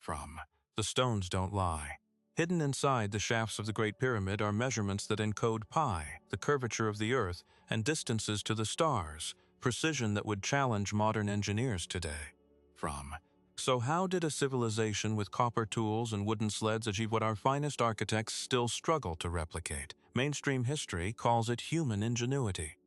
From The Stones Don't Lie. Hidden inside the shafts of the Great Pyramid are measurements that encode pi, the curvature of the Earth, and distances to the stars, precision that would challenge modern engineers today. So how did a civilization with copper tools and wooden sleds achieve what our finest architects still struggle to replicate? Mainstream history calls it human ingenuity.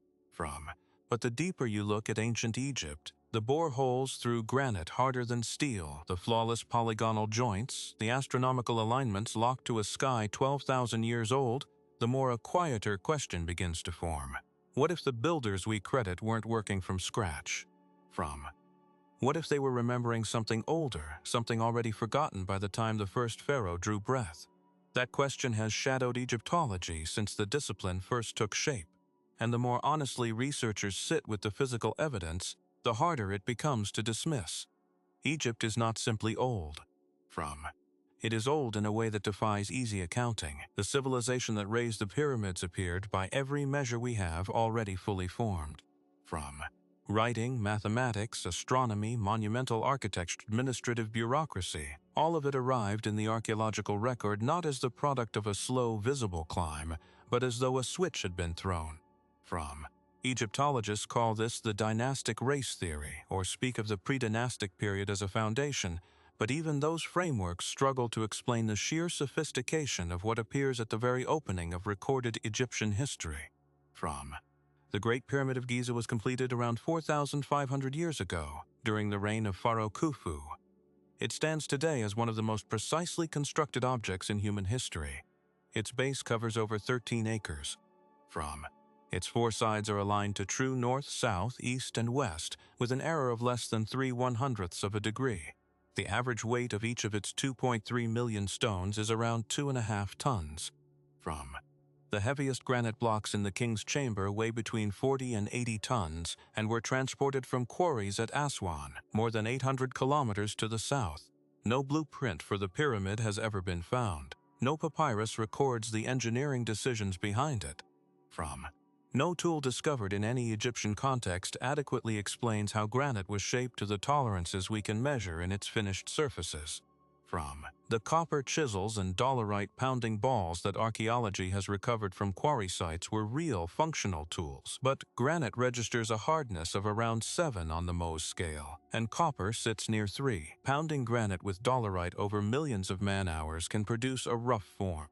But the deeper you look at ancient Egypt, the boreholes through granite harder than steel, the flawless polygonal joints, the astronomical alignments locked to a sky 12,000 years old, the more a quieter question begins to form. What if the builders we credit weren't working from scratch? What if they were remembering something older, something already forgotten by the time the first pharaoh drew breath? That question has shadowed Egyptology since the discipline first took shape, and the more honestly researchers sit with the physical evidence, the harder it becomes to dismiss. Egypt is not simply old. It is old in a way that defies easy accounting. The civilization that raised the pyramids appeared, by every measure we have, already fully formed. Writing, mathematics, astronomy, monumental architecture, administrative bureaucracy, all of it arrived in the archaeological record not as the product of a slow, visible climb, but as though a switch had been thrown. Egyptologists call this the dynastic race theory, or speak of the pre-dynastic period as a foundation, but even those frameworks struggle to explain the sheer sophistication of what appears at the very opening of recorded Egyptian history. The Great Pyramid of Giza was completed around 4,500 years ago, during the reign of Pharaoh Khufu. It stands today as one of the most precisely constructed objects in human history. Its base covers over 13 acres. Its four sides are aligned to true north, south, east, and west, with an error of less than 3/100ths of a degree. The average weight of each of its 2.3 million stones is around 2.5 tons. The heaviest granite blocks in the king's chamber weigh between 40 and 80 tons and were transported from quarries at Aswan, more than 800 kilometers to the south. No blueprint for the pyramid has ever been found. No papyrus records the engineering decisions behind it. No tool discovered in any Egyptian context adequately explains how granite was shaped to the tolerances we can measure in its finished surfaces. The copper chisels and dolerite pounding balls that archaeology has recovered from quarry sites were real functional tools, but granite registers a hardness of around 7 on the Mohs scale, and copper sits near 3. Pounding granite with dolerite over millions of man-hours can produce a rough form.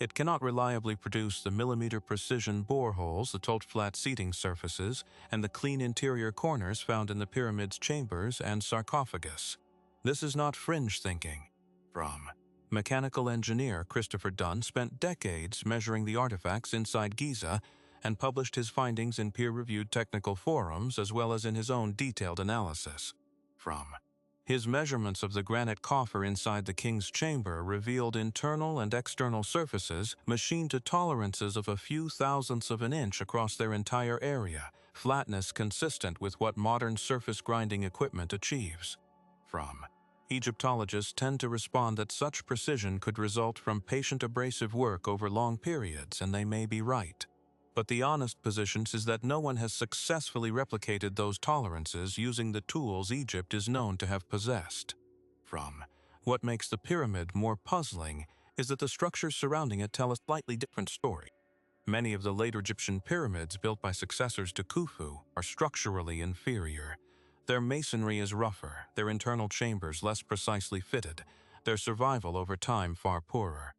It cannot reliably produce the millimeter precision boreholes, the tilt-flat seating surfaces, and the clean interior corners found in the pyramid's chambers and sarcophagus. This is not fringe thinking. Mechanical engineer Christopher Dunn spent decades measuring the artifacts inside Giza and published his findings in peer-reviewed technical forums as well as in his own detailed analysis. His measurements of the granite coffer inside the king's chamber revealed internal and external surfaces machined to tolerances of a few thousandths of an inch across their entire area, flatness consistent with what modern surface grinding equipment achieves. Egyptologists tend to respond that such precision could result from patient abrasive work over long periods, and they may be right. But the honest position is that no one has successfully replicated those tolerances using the tools Egypt is known to have possessed. What makes the pyramid more puzzling is that the structures surrounding it tell a slightly different story. Many of the later Egyptian pyramids built by successors to Khufu are structurally inferior. Their masonry is rougher, their internal chambers less precisely fitted, their survival over time far poorer.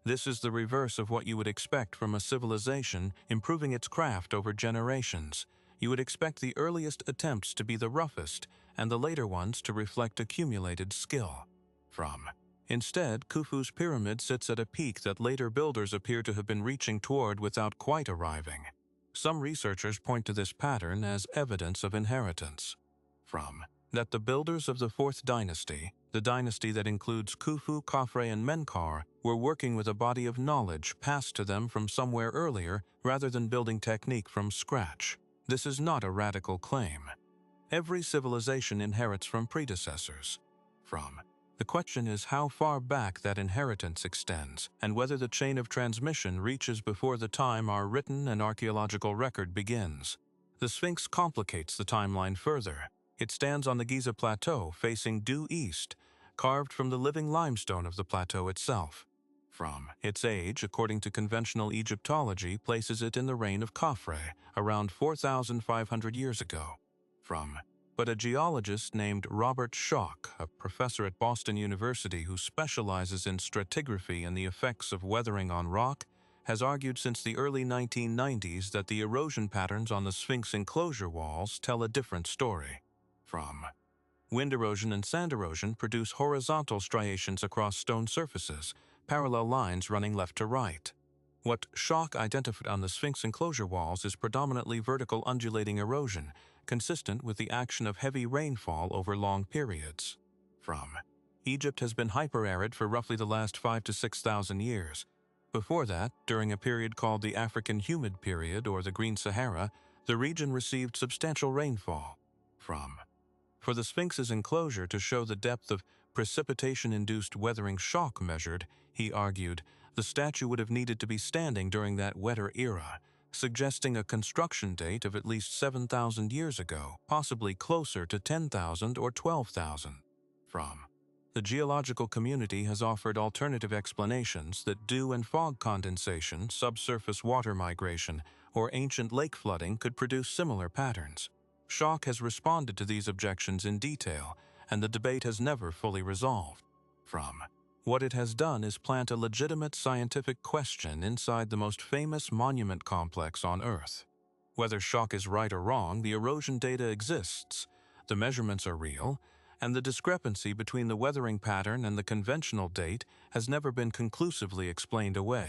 This is the reverse of what you would expect from a civilization improving its craft over generations. You would expect the earliest attempts to be the roughest and the later ones to reflect accumulated skill. Instead, Khufu's pyramid sits at a peak that later builders appear to have been reaching toward without quite arriving. Some researchers point to this pattern as evidence of inheritance. That the builders of the 4th dynasty, the dynasty that includes Khufu, Khafre, and Menkaure, were working with a body of knowledge passed to them from somewhere earlier rather than building technique from scratch. This is not a radical claim. Every civilization inherits from predecessors. The question is how far back that inheritance extends, and whether the chain of transmission reaches before the time our written and archaeological record begins. The Sphinx complicates the timeline further. It stands on the Giza Plateau facing due east, carved from the living limestone of the plateau itself. From its age, according to conventional Egyptology, places it in the reign of Khafre, around 4,500 years ago. But a geologist named Robert Schoch, a professor at Boston University who specializes in stratigraphy and the effects of weathering on rock, has argued since the early 1990s that the erosion patterns on the Sphinx enclosure walls tell a different story. Wind erosion and sand erosion produce horizontal striations across stone surfaces, parallel lines running left to right. What Schoch identified on the Sphinx enclosure walls is predominantly vertical undulating erosion, consistent with the action of heavy rainfall over long periods. Egypt has been hyperarid for roughly the last 5,000 to 6,000 years. Before that, during a period called the African Humid Period or the Green Sahara, the region received substantial rainfall. For the Sphinx's enclosure to show the depth of precipitation-induced weathering Schoch measured, he argued, the statue would have needed to be standing during that wetter era, suggesting a construction date of at least 7,000 years ago, possibly closer to 10,000 or 12,000. The geological community has offered alternative explanations that dew and fog condensation, subsurface water migration, or ancient lake flooding could produce similar patterns. Schoch has responded to these objections in detail, and the debate has never fully resolved. What it has done is plant a legitimate scientific question inside the most famous monument complex on Earth. Whether Schoch is right or wrong, the erosion data exists, the measurements are real, and the discrepancy between the weathering pattern and the conventional date has never been conclusively explained away.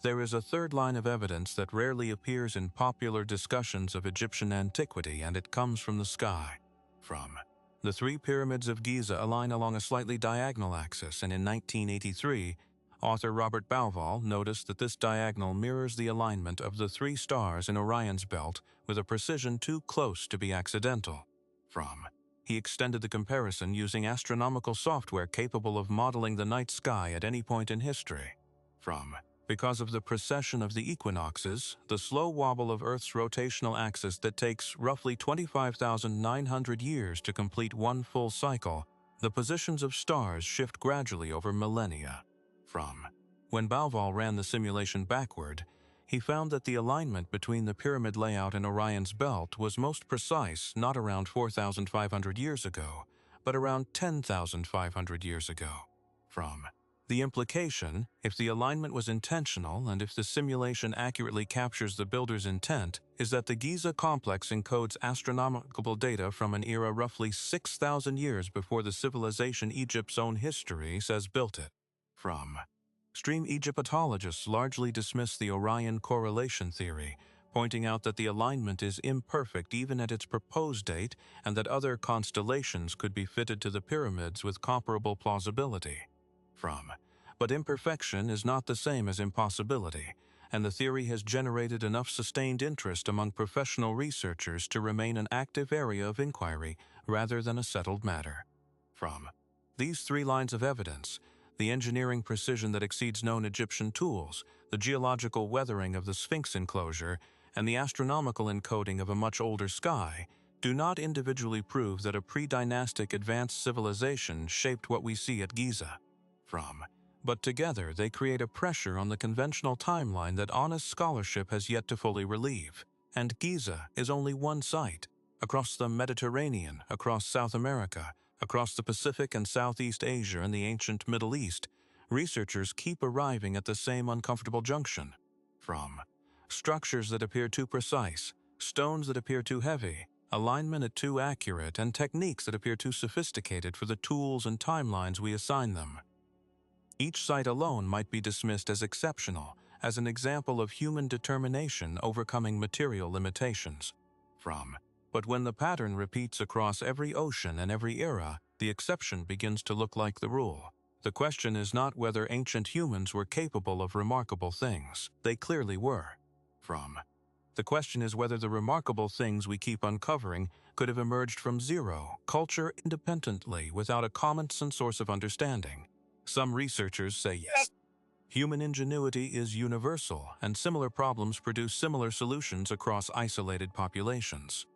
There is a third line of evidence that rarely appears in popular discussions of Egyptian antiquity, and it comes from the sky. The three pyramids of Giza align along a slightly diagonal axis, and in 1983, author Robert Bauval noticed that this diagonal mirrors the alignment of the three stars in Orion's belt with a precision too close to be accidental. He extended the comparison using astronomical software capable of modeling the night sky at any point in history. Because of the precession of the equinoxes, the slow wobble of Earth's rotational axis that takes roughly 25,900 years to complete one full cycle, the positions of stars shift gradually over millennia. When Bauval ran the simulation backward, he found that the alignment between the pyramid layout and Orion's belt was most precise not around 4,500 years ago, but around 10,500 years ago. The implication, if the alignment was intentional and if the simulation accurately captures the builder's intent, is that the Giza complex encodes astronomical data from an era roughly 6,000 years before the civilization Egypt's own history says built it. Extreme Egyptologists largely dismiss the Orion correlation theory, pointing out that the alignment is imperfect even at its proposed date and that other constellations could be fitted to the pyramids with comparable plausibility. But imperfection is not the same as impossibility, and the theory has generated enough sustained interest among professional researchers to remain an active area of inquiry rather than a settled matter. These three lines of evidence, the engineering precision that exceeds known Egyptian tools, the geological weathering of the Sphinx enclosure, and the astronomical encoding of a much older sky, do not individually prove that a pre-dynastic advanced civilization shaped what we see at Giza. But together they create a pressure on the conventional timeline that honest scholarship has yet to fully relieve. And Giza is only one site. Across the Mediterranean, across South America, across the Pacific and Southeast Asia and the ancient Middle East, researchers keep arriving at the same uncomfortable junction. Structures that appear too precise, stones that appear too heavy, alignment too accurate, and techniques that appear too sophisticated for the tools and timelines we assign them. Each site alone might be dismissed as exceptional, as an example of human determination overcoming material limitations. But when the pattern repeats across every ocean and every era, the exception begins to look like the rule. The question is not whether ancient humans were capable of remarkable things. They clearly were. The question is whether the remarkable things we keep uncovering could have emerged from zero, culture independently, without a common-sense source of understanding. Some researchers say yes. Human ingenuity is universal, and similar problems produce similar solutions across isolated populations.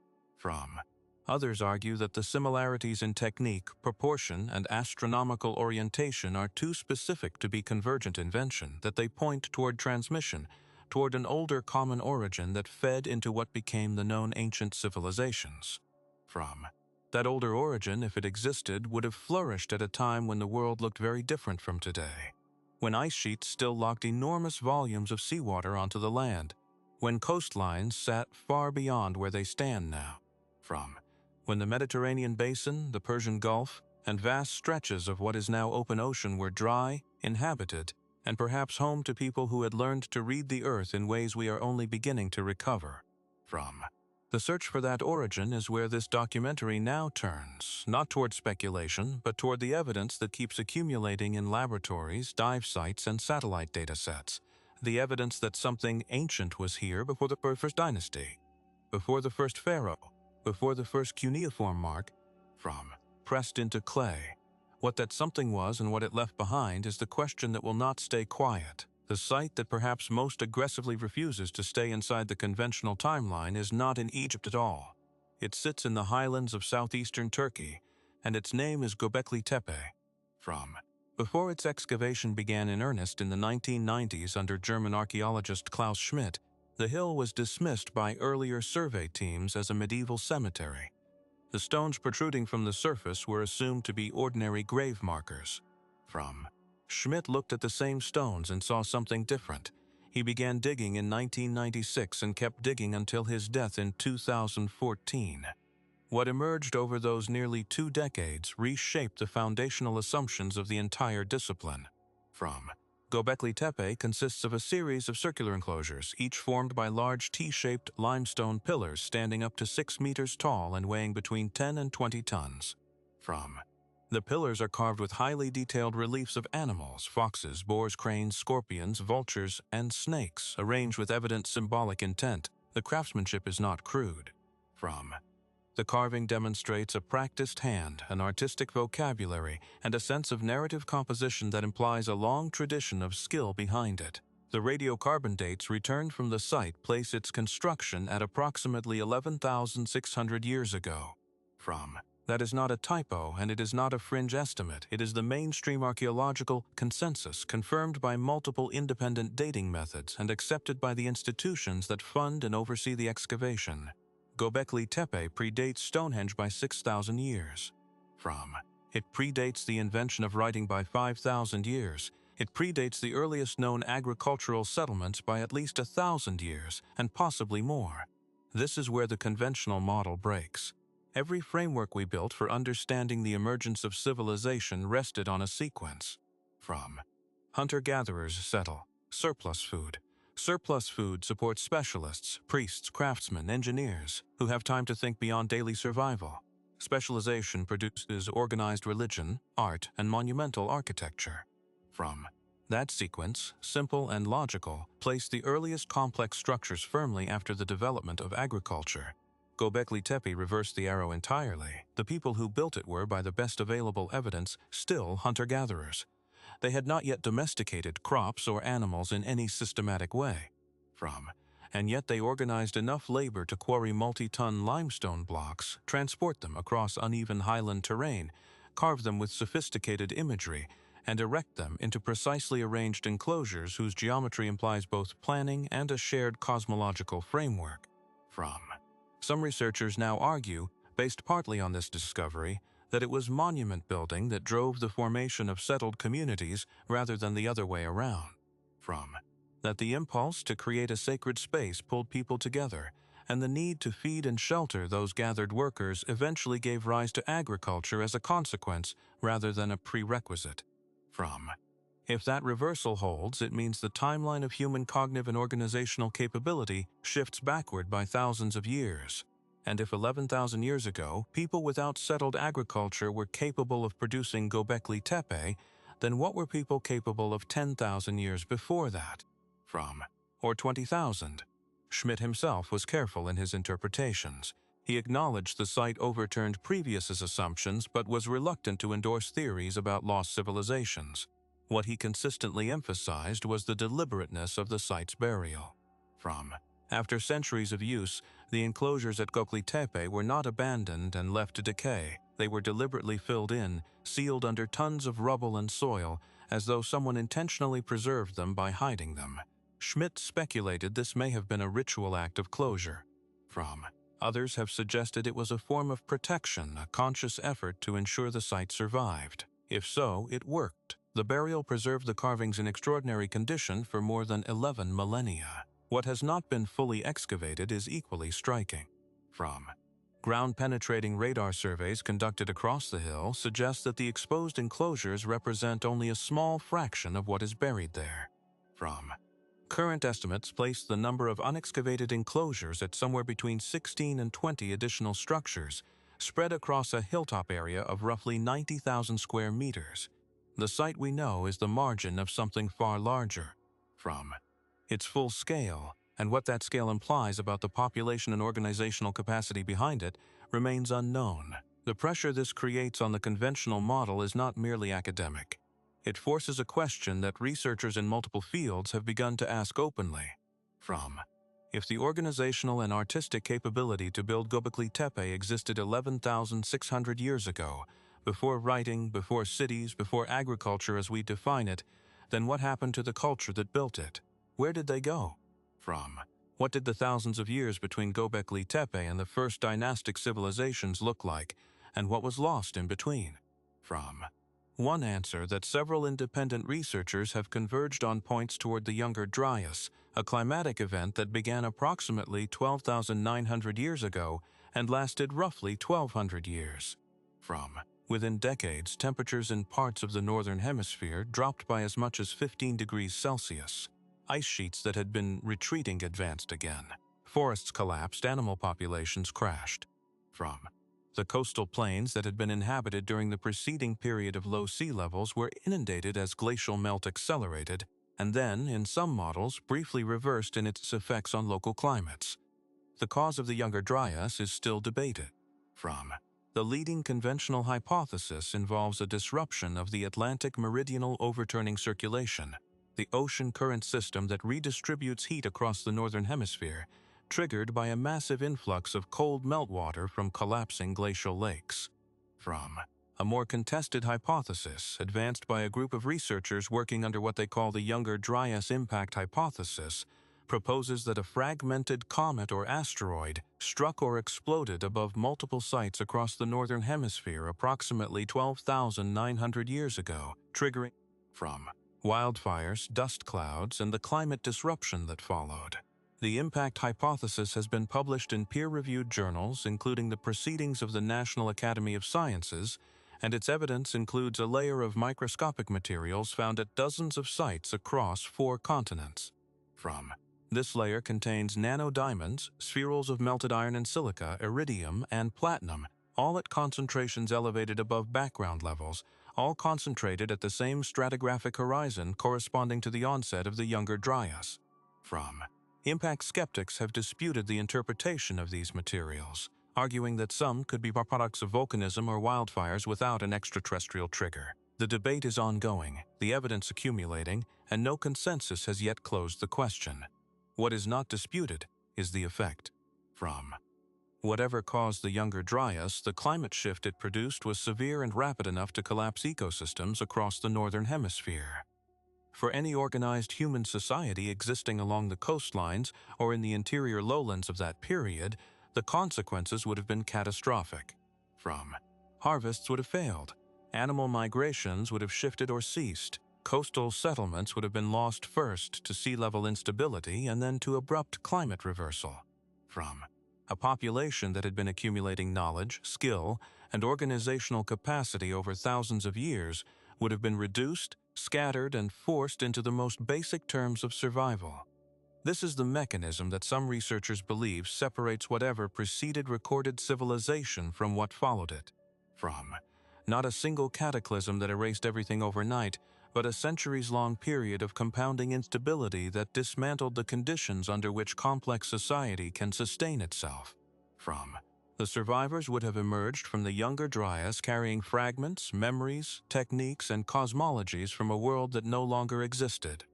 Others argue that the similarities in technique, proportion, and astronomical orientation are too specific to be convergent invention, that they point toward transmission, toward an older common origin that fed into what became the known ancient civilizations. From that older origin, if it existed, would have flourished at a time when the world looked very different from today, when ice sheets still locked enormous volumes of seawater onto the land, when coastlines sat far beyond where they stand now. From when the Mediterranean basin, the Persian Gulf, and vast stretches of what is now open ocean were dry, inhabited, and perhaps home to people who had learned to read the earth in ways we are only beginning to recover from. The search for that origin is where this documentary now turns, not toward speculation, but toward the evidence that keeps accumulating in laboratories, dive sites, and satellite data sets. The evidence that something ancient was here before the first dynasty, before the first pharaoh, before the first cuneiform mark, from pressed into clay. What that something was and what it left behind is the question that will not stay quiet. The site that perhaps most aggressively refuses to stay inside the conventional timeline is not in Egypt at all. It sits in the highlands of southeastern Turkey, and its name is Göbekli Tepe. From before its excavation began in earnest in the 1990s under German archaeologist Klaus Schmidt, the hill was dismissed by earlier survey teams as a medieval cemetery. The stones protruding from the surface were assumed to be ordinary grave markers. From Schmidt looked at the same stones and saw something different. He began digging in 1996 and kept digging until his death in 2014. What emerged over those nearly 2 decades reshaped the foundational assumptions of the entire discipline. From Göbekli Tepe consists of a series of circular enclosures, each formed by large T-shaped limestone pillars standing up to 6 meters tall and weighing between 10 and 20 tons. From the pillars are carved with highly detailed reliefs of animals, foxes, boars, cranes, scorpions, vultures, and snakes, arranged with evident symbolic intent. The craftsmanship is not crude. From the carving demonstrates a practiced hand, an artistic vocabulary, and a sense of narrative composition that implies a long tradition of skill behind it. The radiocarbon dates returned from the site place its construction at approximately 11,600 years ago. From that is not a typo, and it is not a fringe estimate. It is the mainstream archaeological consensus confirmed by multiple independent dating methods and accepted by the institutions that fund and oversee the excavation. Göbekli Tepe predates Stonehenge by 6,000 years. From it predates the invention of writing by 5,000 years. It predates the earliest known agricultural settlements by at least 1,000 years, and possibly more. This is where the conventional model breaks. Every framework we built for understanding the emergence of civilization rested on a sequence. From hunter-gatherers settle, surplus food. Surplus food supports specialists, priests, craftsmen, engineers, who have time to think beyond daily survival. Specialization produces organized religion, art, and monumental architecture. From that sequence, simple and logical, placed the earliest complex structures firmly after the development of agriculture. Göbekli Tepe reversed the arrow entirely. The people who built it were, by the best available evidence, still hunter-gatherers. They had not yet domesticated crops or animals in any systematic way. And yet they organized enough labor to quarry multi-ton limestone blocks, transport them across uneven highland terrain, carve them with sophisticated imagery, and erect them into precisely arranged enclosures whose geometry implies both planning and a shared cosmological framework. Some researchers now argue, based partly on this discovery, that it was monument building that drove the formation of settled communities rather than the other way around. That the impulse to create a sacred space pulled people together, and the need to feed and shelter those gathered workers eventually gave rise to agriculture as a consequence rather than a prerequisite. If that reversal holds, it means the timeline of human cognitive and organizational capability shifts backward by thousands of years. And if 11,000 years ago, people without settled agriculture were capable of producing Göbekli Tepe, then what were people capable of 10,000 years before that? Or 20,000? Schmidt himself was careful in his interpretations. He acknowledged the site overturned previous assumptions but was reluctant to endorse theories about lost civilizations. What he consistently emphasized was the deliberateness of the site's burial. After centuries of use, the enclosures at Göbekli Tepe were not abandoned and left to decay. They were deliberately filled in, sealed under tons of rubble and soil, as though someone intentionally preserved them by hiding them. Schmidt speculated this may have been a ritual act of closure. Others have suggested it was a form of protection, a conscious effort to ensure the site survived. If so, it worked. The burial preserved the carvings in extraordinary condition for more than 11 millennia. What has not been fully excavated is equally striking. Ground-penetrating radar surveys conducted across the hill suggest that the exposed enclosures represent only a small fraction of what is buried there. Current estimates place the number of unexcavated enclosures at somewhere between 16 and 20 additional structures, spread across a hilltop area of roughly 90,000 square meters. The site we know is the margin of something far larger. Its full scale, and what that scale implies about the population and organizational capacity behind it, remains unknown. The pressure this creates on the conventional model is not merely academic. It forces a question that researchers in multiple fields have begun to ask openly. If the organizational and artistic capability to build Göbekli Tepe existed 11,600 years ago, before writing, before cities, before agriculture as we define it, then what happened to the culture that built it? Where did they go? What did the thousands of years between Göbekli Tepe and the first dynastic civilizations look like, and what was lost in between? One answer that several independent researchers have converged on points toward the Younger Dryas, a climatic event that began approximately 12,900 years ago and lasted roughly 1,200 years. Within decades, temperatures in parts of the northern hemisphere dropped by as much as 15 degrees Celsius. Ice sheets that had been retreating advanced again. Forests collapsed, animal populations crashed. The coastal plains that had been inhabited during the preceding period of low sea levels were inundated as glacial melt accelerated, and then, in some models, briefly reversed in its effects on local climates. The cause of the Younger Dryas is still debated. The leading conventional hypothesis involves a disruption of the Atlantic meridional overturning circulation, the ocean current system that redistributes heat across the northern hemisphere, triggered by a massive influx of cold meltwater from collapsing glacial lakes. A more contested hypothesis, advanced by a group of researchers working under what they call the Younger Dryas impact hypothesis, proposes that a fragmented comet or asteroid struck or exploded above multiple sites across the northern hemisphere approximately 12,900 years ago, triggering wildfires, dust clouds, and the climate disruption that followed. The impact hypothesis has been published in peer-reviewed journals, including the Proceedings of the National Academy of Sciences, and its evidence includes a layer of microscopic materials found at dozens of sites across 4 continents. This layer contains nanodiamonds, spherules of melted iron and silica, iridium, and platinum, all at concentrations elevated above background levels, all concentrated at the same stratigraphic horizon corresponding to the onset of the Younger Dryas. Impact skeptics have disputed the interpretation of these materials, arguing that some could be products of volcanism or wildfires without an extraterrestrial trigger. The debate is ongoing, the evidence accumulating, and no consensus has yet closed the question. What is not disputed is the effect. Whatever caused the Younger Dryas, the climate shift it produced was severe and rapid enough to collapse ecosystems across the northern hemisphere. For any organized human society existing along the coastlines or in the interior lowlands of that period, the consequences would have been catastrophic. Harvests would have failed, animal migrations would have shifted or ceased, coastal settlements would have been lost first to sea level instability and then to abrupt climate reversal. A population that had been accumulating knowledge, skill, and organizational capacity over thousands of years would have been reduced, scattered, and forced into the most basic terms of survival. This is the mechanism that some researchers believe separates whatever preceded recorded civilization from what followed it. Not a single cataclysm that erased everything overnight, but a centuries-long period of compounding instability that dismantled the conditions under which complex society can sustain itself. The survivors would have emerged from the Younger Dryas carrying fragments, memories, techniques, and cosmologies from a world that no longer existed.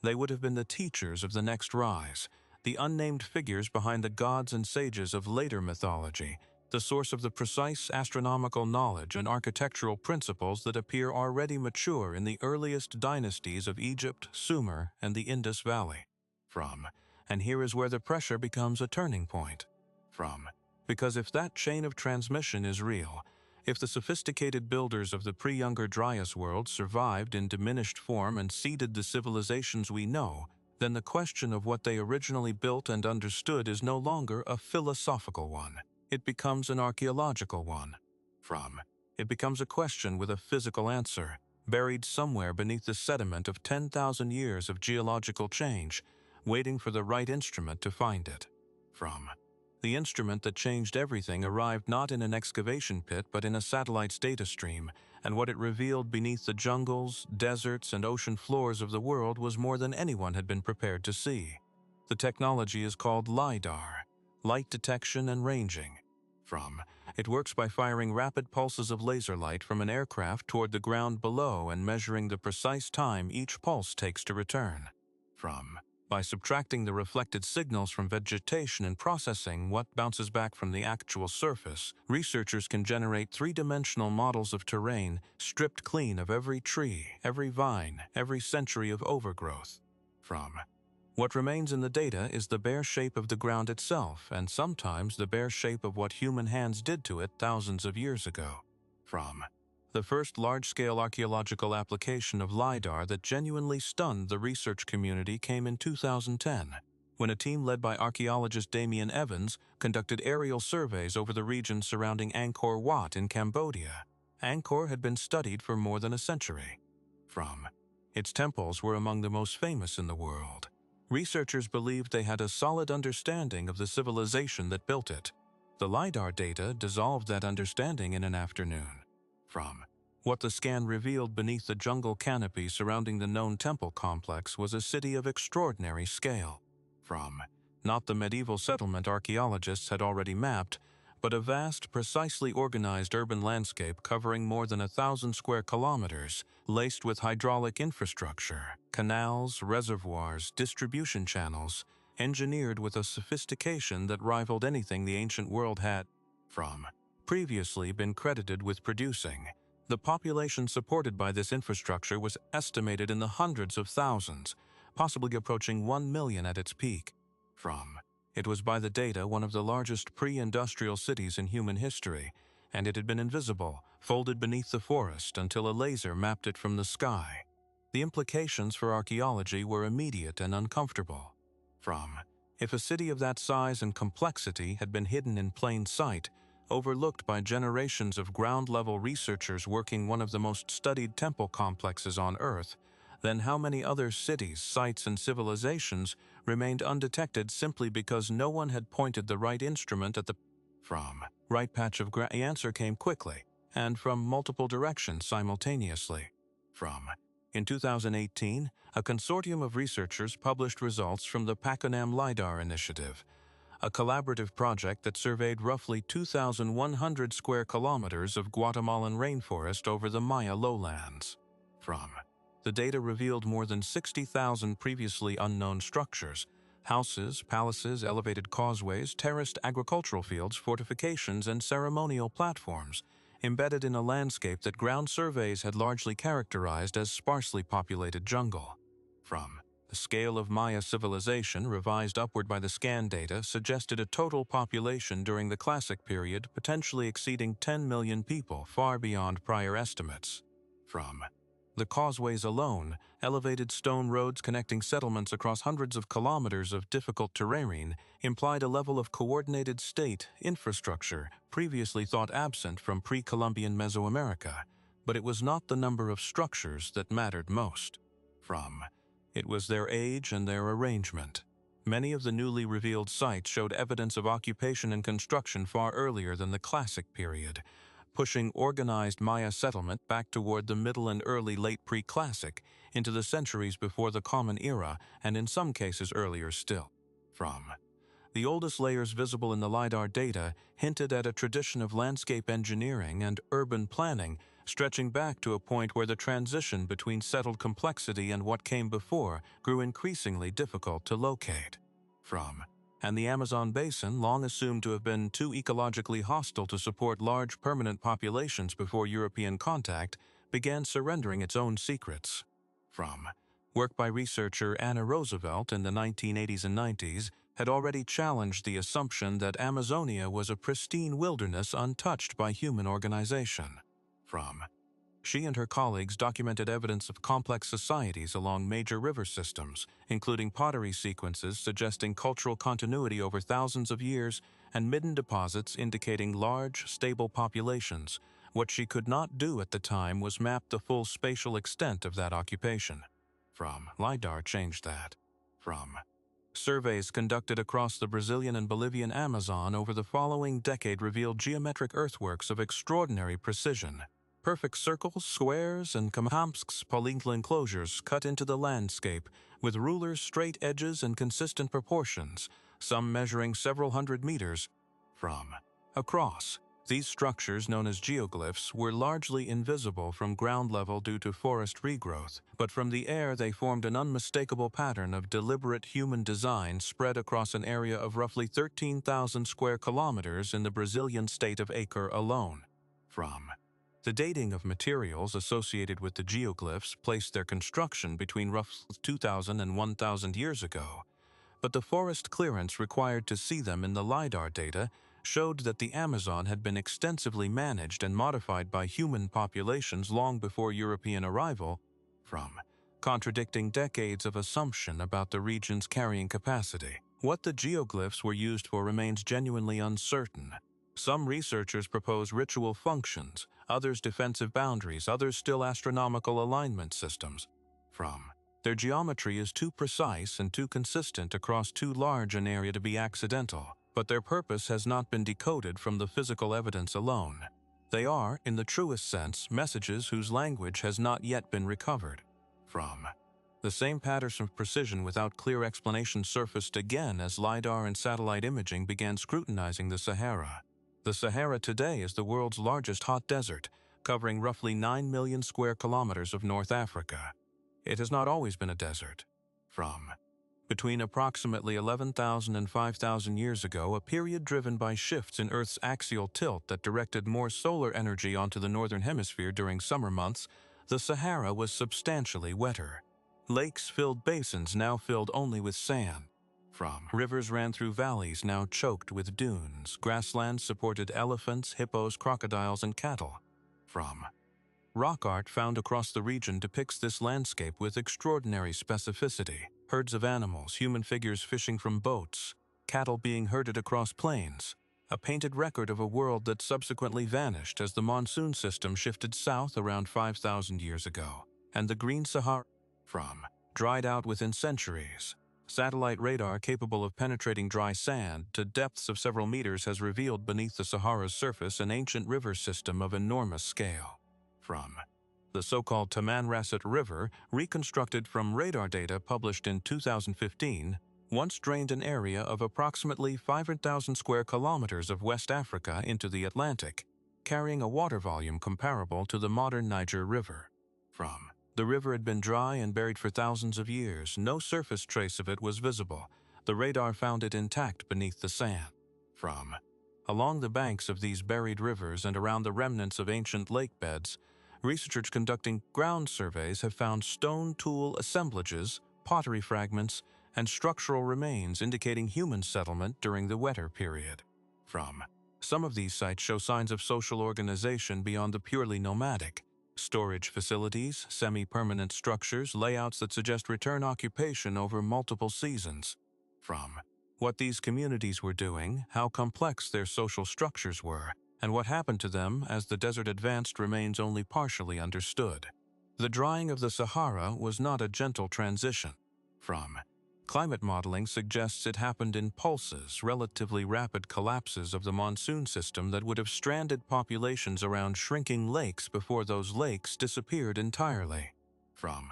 They would have been the teachers of the next rise, the unnamed figures behind the gods and sages of later mythology, the source of the precise astronomical knowledge and architectural principles that appear already mature in the earliest dynasties of Egypt, Sumer, and the Indus Valley. And here is where the pressure becomes a turning point. Because if that chain of transmission is real, if the sophisticated builders of the pre-Younger Dryas world survived in diminished form and seeded the civilizations we know, then the question of what they originally built and understood is no longer a philosophical one. It becomes an archaeological one. It becomes a question with a physical answer, buried somewhere beneath the sediment of 10,000 years of geological change, waiting for the right instrument to find it. The instrument that changed everything arrived not in an excavation pit but in a satellite's data stream, and what it revealed beneath the jungles, deserts, and ocean floors of the world was more than anyone had been prepared to see. The technology is called LiDAR, light detection and ranging. It works by firing rapid pulses of laser light from an aircraft toward the ground below and measuring the precise time each pulse takes to return. By subtracting the reflected signals from vegetation and processing what bounces back from the actual surface, researchers can generate three-dimensional models of terrain stripped clean of every tree, every vine, every century of overgrowth. What remains in the data is the bare shape of the ground itself, and sometimes the bare shape of what human hands did to it thousands of years ago. The first large-scale archaeological application of LiDAR that genuinely stunned the research community came in 2010, when a team led by archaeologist Damian Evans conducted aerial surveys over the region surrounding Angkor Wat in Cambodia. Angkor had been studied for more than a century. Its temples were among the most famous in the world. Researchers believed they had a solid understanding of the civilization that built it. The LiDAR data dissolved that understanding in an afternoon. What the scan revealed beneath the jungle canopy surrounding the known temple complex was a city of extraordinary scale. Not the medieval settlement archaeologists had already mapped, but a vast, precisely organized urban landscape covering more than 1,000 square kilometers, laced with hydraulic infrastructure, canals, reservoirs, distribution channels, engineered with a sophistication that rivaled anything the ancient world had previously been credited with producing. The population supported by this infrastructure was estimated in the hundreds of thousands, possibly approaching 1 million at its peak. It was by the data one of the largest pre-industrial cities in human history, and it had been invisible, folded beneath the forest until a laser mapped it from the sky. The implications for archaeology were immediate and uncomfortable. If a city of that size and complexity had been hidden in plain sight, overlooked by generations of ground-level researchers working one of the most studied temple complexes on Earth, then how many other cities, sites, and civilizations remained undetected simply because no one had pointed the right instrument at the right patch of ground? The answer came quickly, and from multiple directions simultaneously. In 2018, a consortium of researchers published results from the Pakunam LiDAR Initiative, a collaborative project that surveyed roughly 2,100 square kilometers of Guatemalan rainforest over the Maya lowlands. The data revealed more than 60,000 previously unknown structures: houses, palaces, elevated causeways, terraced agricultural fields, fortifications, and ceremonial platforms, embedded in a landscape that ground surveys had largely characterized as sparsely populated jungle. The scale of Maya civilization, revised upward by the scan data, suggested a total population during the Classic period potentially exceeding 10 million people, far beyond prior estimates. The causeways alone, elevated stone roads connecting settlements across hundreds of kilometers of difficult terrain, implied a level of coordinated state infrastructure previously thought absent from pre-Columbian Mesoamerica. But it was not the number of structures that mattered most. It was their age and their arrangement. Many of the newly revealed sites showed evidence of occupation and construction far earlier than the Classic period, pushing organized Maya settlement back toward the Middle and early late pre-Classic, into the centuries before the Common Era, and in some cases earlier still. The oldest layers visible in the LiDAR data hinted at a tradition of landscape engineering and urban planning stretching back to a point where the transition between settled complexity and what came before grew increasingly difficult to locate. From. And the Amazon basin, long assumed to have been too ecologically hostile to support large permanent populations before European contact, began surrendering its own secrets. From. Work by researcher Anna Roosevelt in the 1980s and 90s had already challenged the assumption that Amazonia was a pristine wilderness untouched by human organization. From. She and her colleagues documented evidence of complex societies along major river systems, including pottery sequences suggesting cultural continuity over thousands of years and midden deposits indicating large, stable populations. What she could not do at the time was map the full spatial extent of that occupation. From. LiDAR changed that. From. Surveys conducted across the Brazilian and Bolivian Amazon over the following decade revealed geometric earthworks of extraordinary precision. Perfect circles, squares, and Kamhamsk's polygonal enclosures cut into the landscape with rulers, straight edges, and consistent proportions, some measuring several hundred meters. From. Across. These structures, known as geoglyphs, were largely invisible from ground level due to forest regrowth, but from the air they formed an unmistakable pattern of deliberate human design spread across an area of roughly 13,000 square kilometers in the Brazilian state of Acre alone. From. The dating of materials associated with the geoglyphs placed their construction between roughly 2,000 and 1,000 years ago, but the forest clearance required to see them in the LiDAR data showed that the Amazon had been extensively managed and modified by human populations long before European arrival. From. Contradicting decades of assumption about the region's carrying capacity. What the geoglyphs were used for remains genuinely uncertain. Some researchers propose ritual functions, others defensive boundaries, others still astronomical alignment systems. From. Their geometry is too precise and too consistent across too large an area to be accidental, but their purpose has not been decoded from the physical evidence alone. They are, in the truest sense, messages whose language has not yet been recovered. From. The same patterns of precision without clear explanation surfaced again as LiDAR and satellite imaging began scrutinizing the Sahara. The Sahara today is the world's largest hot desert, covering roughly 9 million square kilometers of North Africa. It has not always been a desert. From. Between approximately 11,000 and 5,000 years ago, a period driven by shifts in Earth's axial tilt that directed more solar energy onto the northern hemisphere during summer months, the Sahara was substantially wetter. Lakes filled basins now filled only with sand. From. Rivers ran through valleys now choked with dunes. Grasslands supported elephants, hippos, crocodiles, and cattle. From. Rock art found across the region depicts this landscape with extraordinary specificity. Herds of animals, human figures fishing from boats, cattle being herded across plains. A painted record of a world that subsequently vanished as the monsoon system shifted south around 5,000 years ago, and the Green Sahara. From. Dried out within centuries. Satellite radar capable of penetrating dry sand to depths of several meters has revealed beneath the Sahara's surface an ancient river system of enormous scale. From. The so-called Tamanrasset River, reconstructed from radar data published in 2015, once drained an area of approximately 500,000 square kilometers of West Africa into the Atlantic, carrying a water volume comparable to the modern Niger River. From. The river had been dry and buried for thousands of years. No surface trace of it was visible. The radar found it intact beneath the sand. From. Along the banks of these buried rivers and around the remnants of ancient lake beds, researchers conducting ground surveys have found stone tool assemblages, pottery fragments, and structural remains indicating human settlement during the wetter period. From. Some of these sites show signs of social organization beyond the purely nomadic. Storage facilities, semi-permanent structures, layouts that suggest return occupation over multiple seasons. From. What these communities were doing, how complex their social structures were, and what happened to them as the desert advanced remains only partially understood. The drying of the Sahara was not a gentle transition. From. Climate modeling suggests it happened in pulses, relatively rapid collapses of the monsoon system that would have stranded populations around shrinking lakes before those lakes disappeared entirely. From.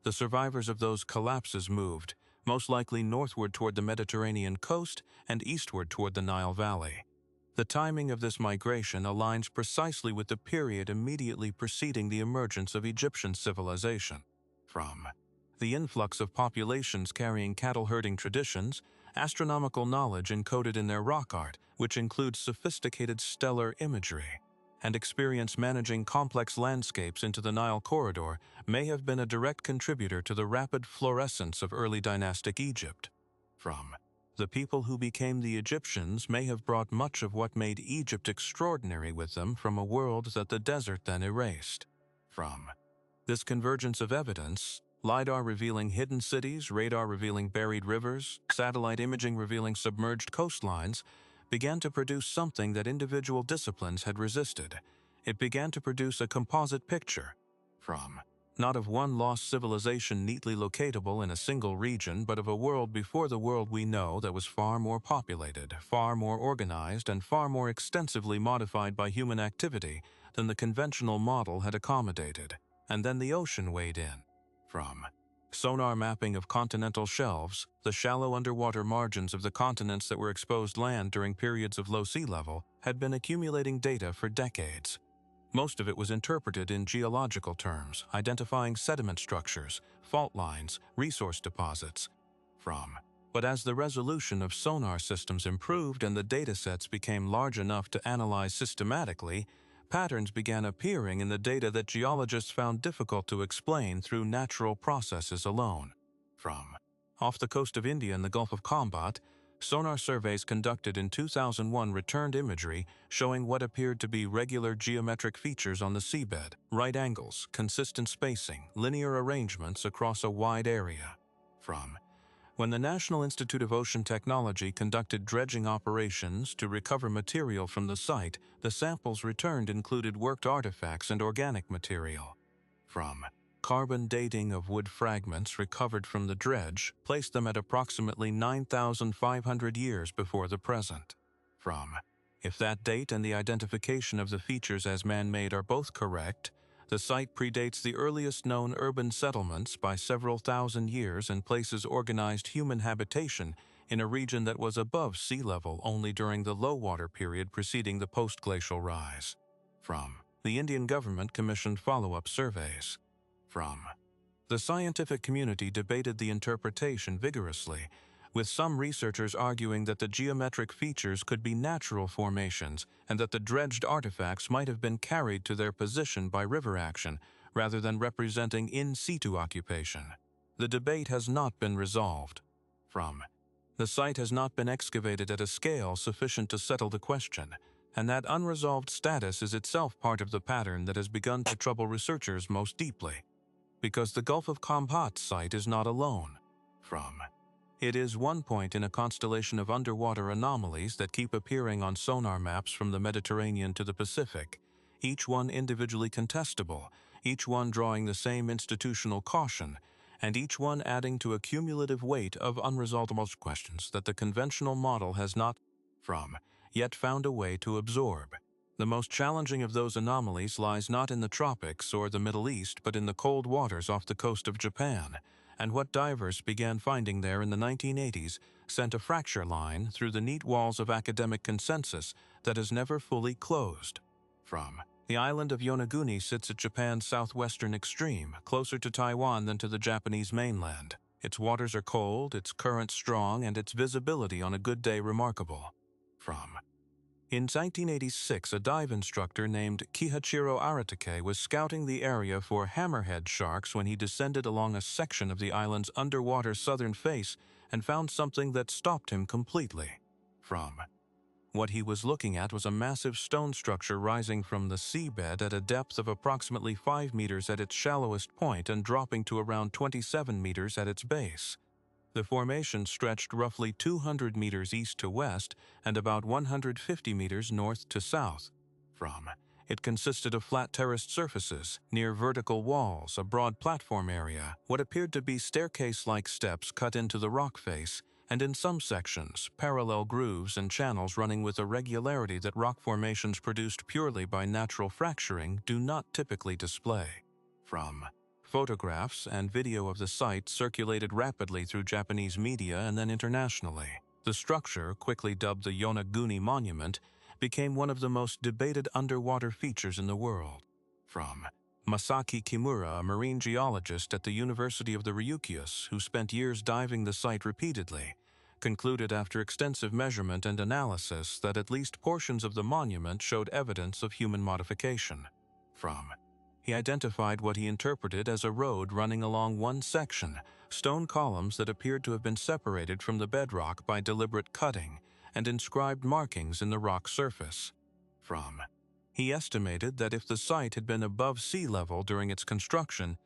The survivors of those collapses moved, most likely northward toward the Mediterranean coast and eastward toward the Nile Valley. The timing of this migration aligns precisely with the period immediately preceding the emergence of Egyptian civilization. From. The influx of populations carrying cattle herding traditions, astronomical knowledge encoded in their rock art, which includes sophisticated stellar imagery, and experience managing complex landscapes into the Nile corridor may have been a direct contributor to the rapid florescence of early dynastic Egypt. From the people who became the Egyptians may have brought much of what made Egypt extraordinary with them from a world that the desert then erased. From this convergence of evidence, LiDAR revealing hidden cities, radar revealing buried rivers, satellite imaging revealing submerged coastlines, began to produce something that individual disciplines had resisted. It began to produce a composite picture, from not of one lost civilization neatly locatable in a single region, but of a world before the world we know that was far more populated, far more organized, and far more extensively modified by human activity than the conventional model had accommodated. And then the ocean weighed in. From sonar mapping of continental shelves, the shallow underwater margins of the continents that were exposed land during periods of low sea level had been accumulating data for decades. Most of it was interpreted in geological terms, identifying sediment structures, fault lines, resource deposits. But as the resolution of sonar systems improved and the datasets became large enough to analyze systematically, patterns began appearing in the data that geologists found difficult to explain through natural processes alone. Off the coast of India in the Gulf of Combat, sonar surveys conducted in 2001 returned imagery showing what appeared to be regular geometric features on the seabed, right angles, consistent spacing, linear arrangements across a wide area. When the National Institute of Ocean Technology conducted dredging operations to recover material from the site, the samples returned included worked artifacts and organic material. Carbon dating of wood fragments recovered from the dredge placed them at approximately 9,500 years before the present. If that date and the identification of the features as man-made are both correct, the site predates the earliest known urban settlements by several thousand years and places organized human habitation in a region that was above sea level only during the low water period preceding the post-glacial rise. The Indian government commissioned follow-up surveys. The scientific community debated the interpretation vigorously, with some researchers arguing that the geometric features could be natural formations and that the dredged artifacts might have been carried to their position by river action rather than representing in situ occupation. The debate has not been resolved. The site has not been excavated at a scale sufficient to settle the question, and that unresolved status is itself part of the pattern that has begun to trouble researchers most deeply. Because the Gulf of Combat site is not alone. It is one point in a constellation of underwater anomalies that keep appearing on sonar maps from the Mediterranean to the Pacific, each one individually contestable, each one drawing the same institutional caution, and each one adding to a cumulative weight of unresolved questions that the conventional model has not, yet found a way to absorb. The most challenging of those anomalies lies not in the tropics or the Middle East, but in the cold waters off the coast of Japan, and what divers began finding there in the 1980s sent a fracture line through the neat walls of academic consensus that has never fully closed. The island of Yonaguni sits at Japan's southwestern extreme, closer to Taiwan than to the Japanese mainland. Its waters are cold, its currents strong, and its visibility on a good day remarkable. In 1986, a dive instructor named Kihachiro Aratake was scouting the area for hammerhead sharks when he descended along a section of the island's underwater southern face and found something that stopped him completely. What he was looking at was a massive stone structure rising from the seabed at a depth of approximately 5 meters at its shallowest point and dropping to around 27 meters at its base. The formation stretched roughly 200 meters east to west and about 150 meters north to south. It consisted of flat terraced surfaces, near vertical walls, a broad platform area, what appeared to be staircase-like steps cut into the rock face, and in some sections, parallel grooves and channels running with a regularity that rock formations produced purely by natural fracturing do not typically display. Photographs and video of the site circulated rapidly through Japanese media and then internationally. The structure, quickly dubbed the Yonaguni Monument, became one of the most debated underwater features in the world. Masaki Kimura, a marine geologist at the University of the Ryukyus, who spent years diving the site repeatedly, concluded after extensive measurement and analysis that at least portions of the monument showed evidence of human modification. He identified what he interpreted as a road running along one section, stone columns that appeared to have been separated from the bedrock by deliberate cutting, and inscribed markings in the rock surface. He estimated that if the site had been above sea level during its construction,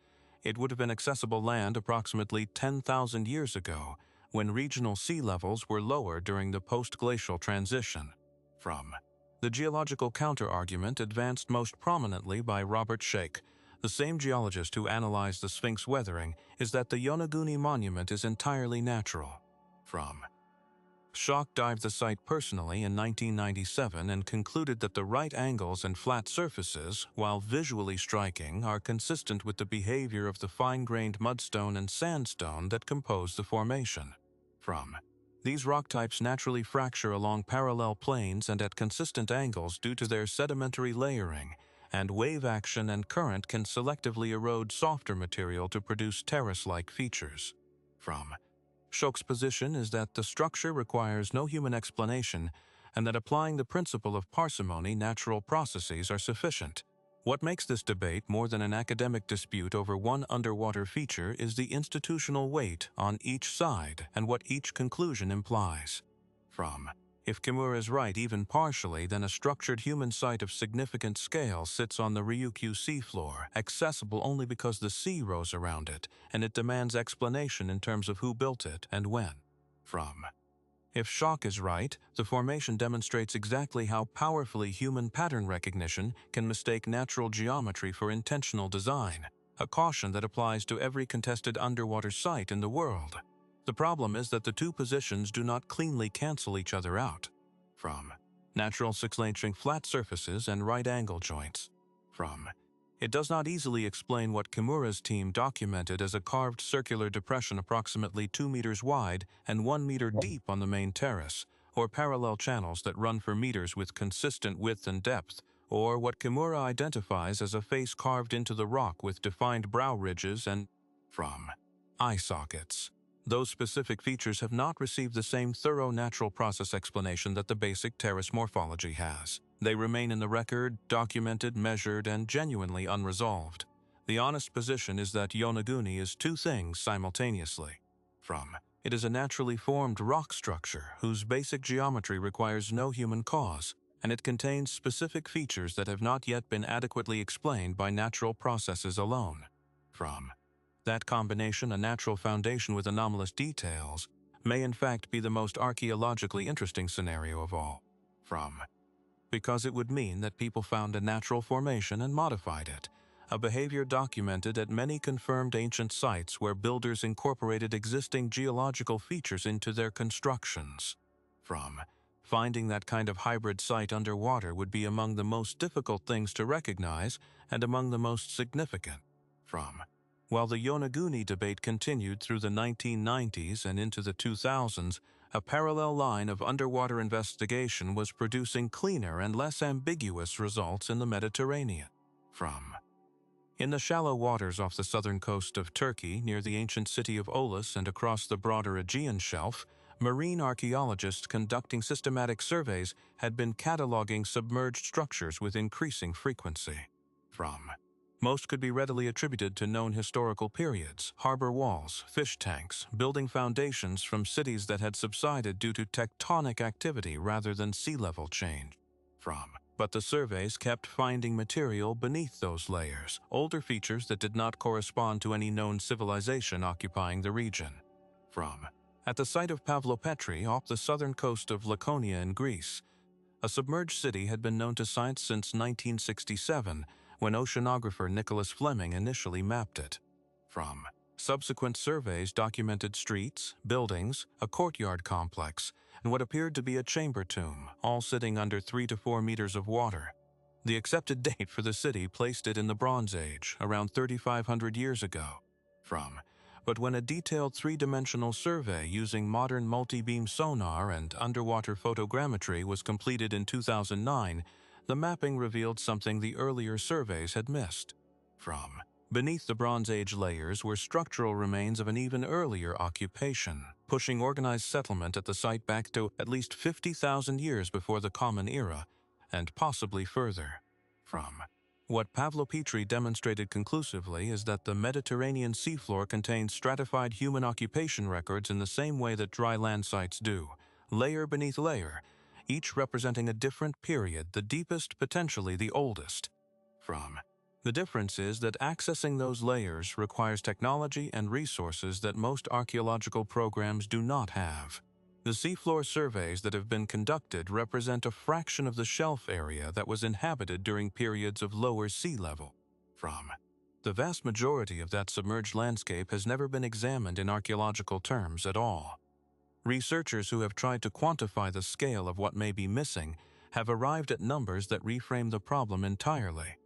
it would have been accessible land approximately 10,000 years ago, when regional sea levels were lower during the post-glacial transition. The geological counter-argument advanced most prominently by Robert Sheik, the same geologist who analyzed the Sphinx weathering, is that the Yonaguni monument is entirely natural. Schock dived the site personally in 1997 and concluded that the right angles and flat surfaces, while visually striking, are consistent with the behavior of the fine-grained mudstone and sandstone that compose the formation. These rock types naturally fracture along parallel planes and at consistent angles due to their sedimentary layering, and wave action and current can selectively erode softer material to produce terrace-like features. Schock's position is that the structure requires no human explanation and that applying the principle of parsimony, natural processes are sufficient. What makes this debate more than an academic dispute over one underwater feature is the institutional weight on each side and what each conclusion implies. If Kimura is right even partially, then a structured human site of significant scale sits on the Ryukyu seafloor, accessible only because the sea rose around it, and it demands explanation in terms of who built it and when. If Schock is right, the formation demonstrates exactly how powerfully human pattern recognition can mistake natural geometry for intentional design, a caution that applies to every contested underwater site in the world. The problem is that the two positions do not cleanly cancel each other out. Natural six-lane flat surfaces and right-angle joints. It does not easily explain what Kimura's team documented as a carved circular depression approximately 2 meters wide and 1 meter deep on the main terrace, or parallel channels that run for meters with consistent width and depth, or what Kimura identifies as a face carved into the rock with defined brow ridges and eye sockets. Those specific features have not received the same thorough natural process explanation that the basic terrace morphology has. They remain in the record, documented, measured, and genuinely unresolved. The honest position is that Yonaguni is two things simultaneously. It is a naturally formed rock structure whose basic geometry requires no human cause, and it contains specific features that have not yet been adequately explained by natural processes alone. That combination, a natural foundation with anomalous details, may in fact be the most archaeologically interesting scenario of all. Because it would mean that people found a natural formation and modified it, a behavior documented at many confirmed ancient sites where builders incorporated existing geological features into their constructions. Finding that kind of hybrid site underwater would be among the most difficult things to recognize and among the most significant. While the Yonaguni debate continued through the 1990s and into the 2000s, a parallel line of underwater investigation was producing cleaner and less ambiguous results in the Mediterranean. In the shallow waters off the southern coast of Turkey, near the ancient city of Olus and across the broader Aegean shelf, marine archaeologists conducting systematic surveys had been cataloging submerged structures with increasing frequency. Most could be readily attributed to known historical periods: harbor walls, fish tanks, building foundations from cities that had subsided due to tectonic activity rather than sea level change. But the surveys kept finding material beneath those layers, older features that did not correspond to any known civilization occupying the region. At the site of Pavlopetri, off the southern coast of Laconia in Greece, a submerged city had been known to science since 1967, when oceanographer Nicholas Fleming initially mapped it. Subsequent surveys documented streets, buildings, a courtyard complex, and what appeared to be a chamber tomb, all sitting under 3 to 4 meters of water. The accepted date for the city placed it in the Bronze Age, around 3,500 years ago. But when a detailed three-dimensional survey using modern multi-beam sonar and underwater photogrammetry was completed in 2009, the mapping revealed something the earlier surveys had missed. Beneath the Bronze Age layers were structural remains of an even earlier occupation, pushing organized settlement at the site back to at least 50,000 years before the Common Era, and possibly further. From what Pavlo Petri demonstrated conclusively is that the Mediterranean seafloor contains stratified human occupation records in the same way that dry land sites do, layer beneath layer, each representing a different period, the deepest, potentially the oldest. The difference is that accessing those layers requires technology and resources that most archaeological programs do not have. The seafloor surveys that have been conducted represent a fraction of the shelf area that was inhabited during periods of lower sea level. The vast majority of that submerged landscape has never been examined in archaeological terms at all. Researchers who have tried to quantify the scale of what may be missing have arrived at numbers that reframe the problem entirely.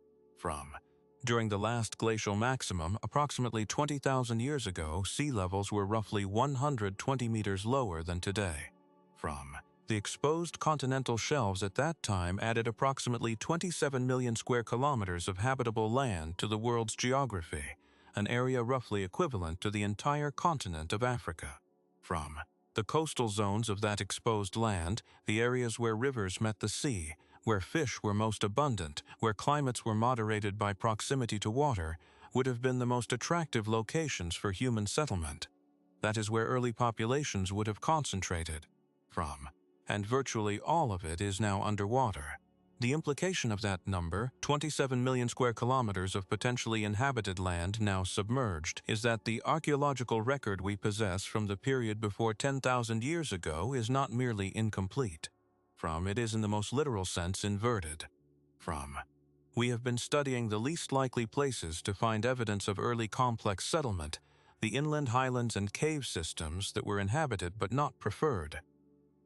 During the last glacial maximum, approximately 20,000 years ago, sea levels were roughly 120 meters lower than today. The exposed continental shelves at that time added approximately 27 million square kilometers of habitable land to the world's geography, an area roughly equivalent to the entire continent of Africa. The coastal zones of that exposed land, the areas where rivers met the sea, where fish were most abundant, where climates were moderated by proximity to water, would have been the most attractive locations for human settlement. That is where early populations would have concentrated. And virtually all of it is now underwater. The implication of that number, 27 million square kilometers of potentially inhabited land now submerged, is that the archaeological record we possess from the period before 10,000 years ago is not merely incomplete. It is in the most literal sense inverted. We have been studying the least likely places to find evidence of early complex settlement, the inland highlands and cave systems that were inhabited but not preferred.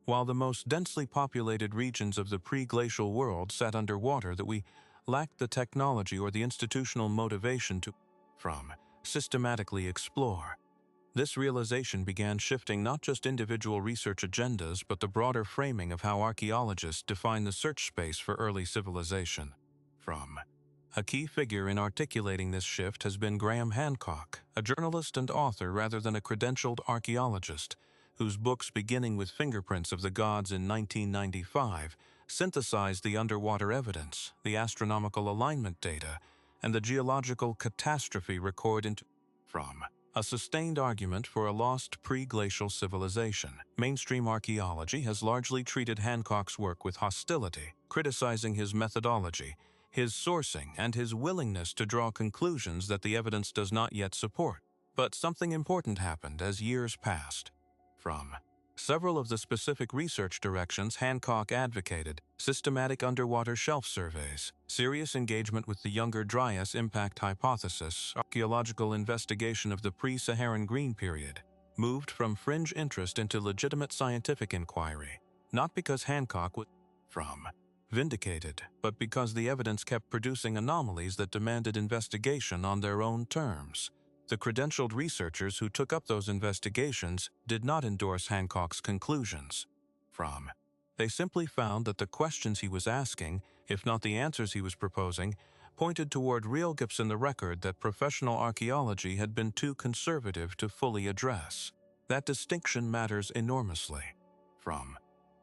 While the most densely populated regions of the pre-glacial world sat underwater, that we lacked the technology or the institutional motivation to systematically explore. This realization began shifting not just individual research agendas, but the broader framing of how archaeologists define the search space for early civilization. A key figure in articulating this shift has been Graham Hancock, a journalist and author rather than a credentialed archaeologist, whose books beginning with Fingerprints of the Gods in 1995 synthesized the underwater evidence, the astronomical alignment data, and the geological catastrophe record into a sustained argument for a lost pre-glacial civilization. Mainstream archaeology has largely treated Hancock's work with hostility, criticizing his methodology, his sourcing, and his willingness to draw conclusions that the evidence does not yet support. But something important happened as years passed. Several of the specific research directions Hancock advocated: systematic underwater shelf surveys, serious engagement with the Younger Dryas impact hypothesis, archaeological investigation of the pre-Saharan Green period, moved from fringe interest into legitimate scientific inquiry, not because Hancock was vindicated, but because the evidence kept producing anomalies that demanded investigation on their own terms. The credentialed researchers who took up those investigations did not endorse Hancock's conclusions. They simply found that the questions he was asking, if not the answers he was proposing, pointed toward real gaps in the record that professional archaeology had been too conservative to fully address. That distinction matters enormously.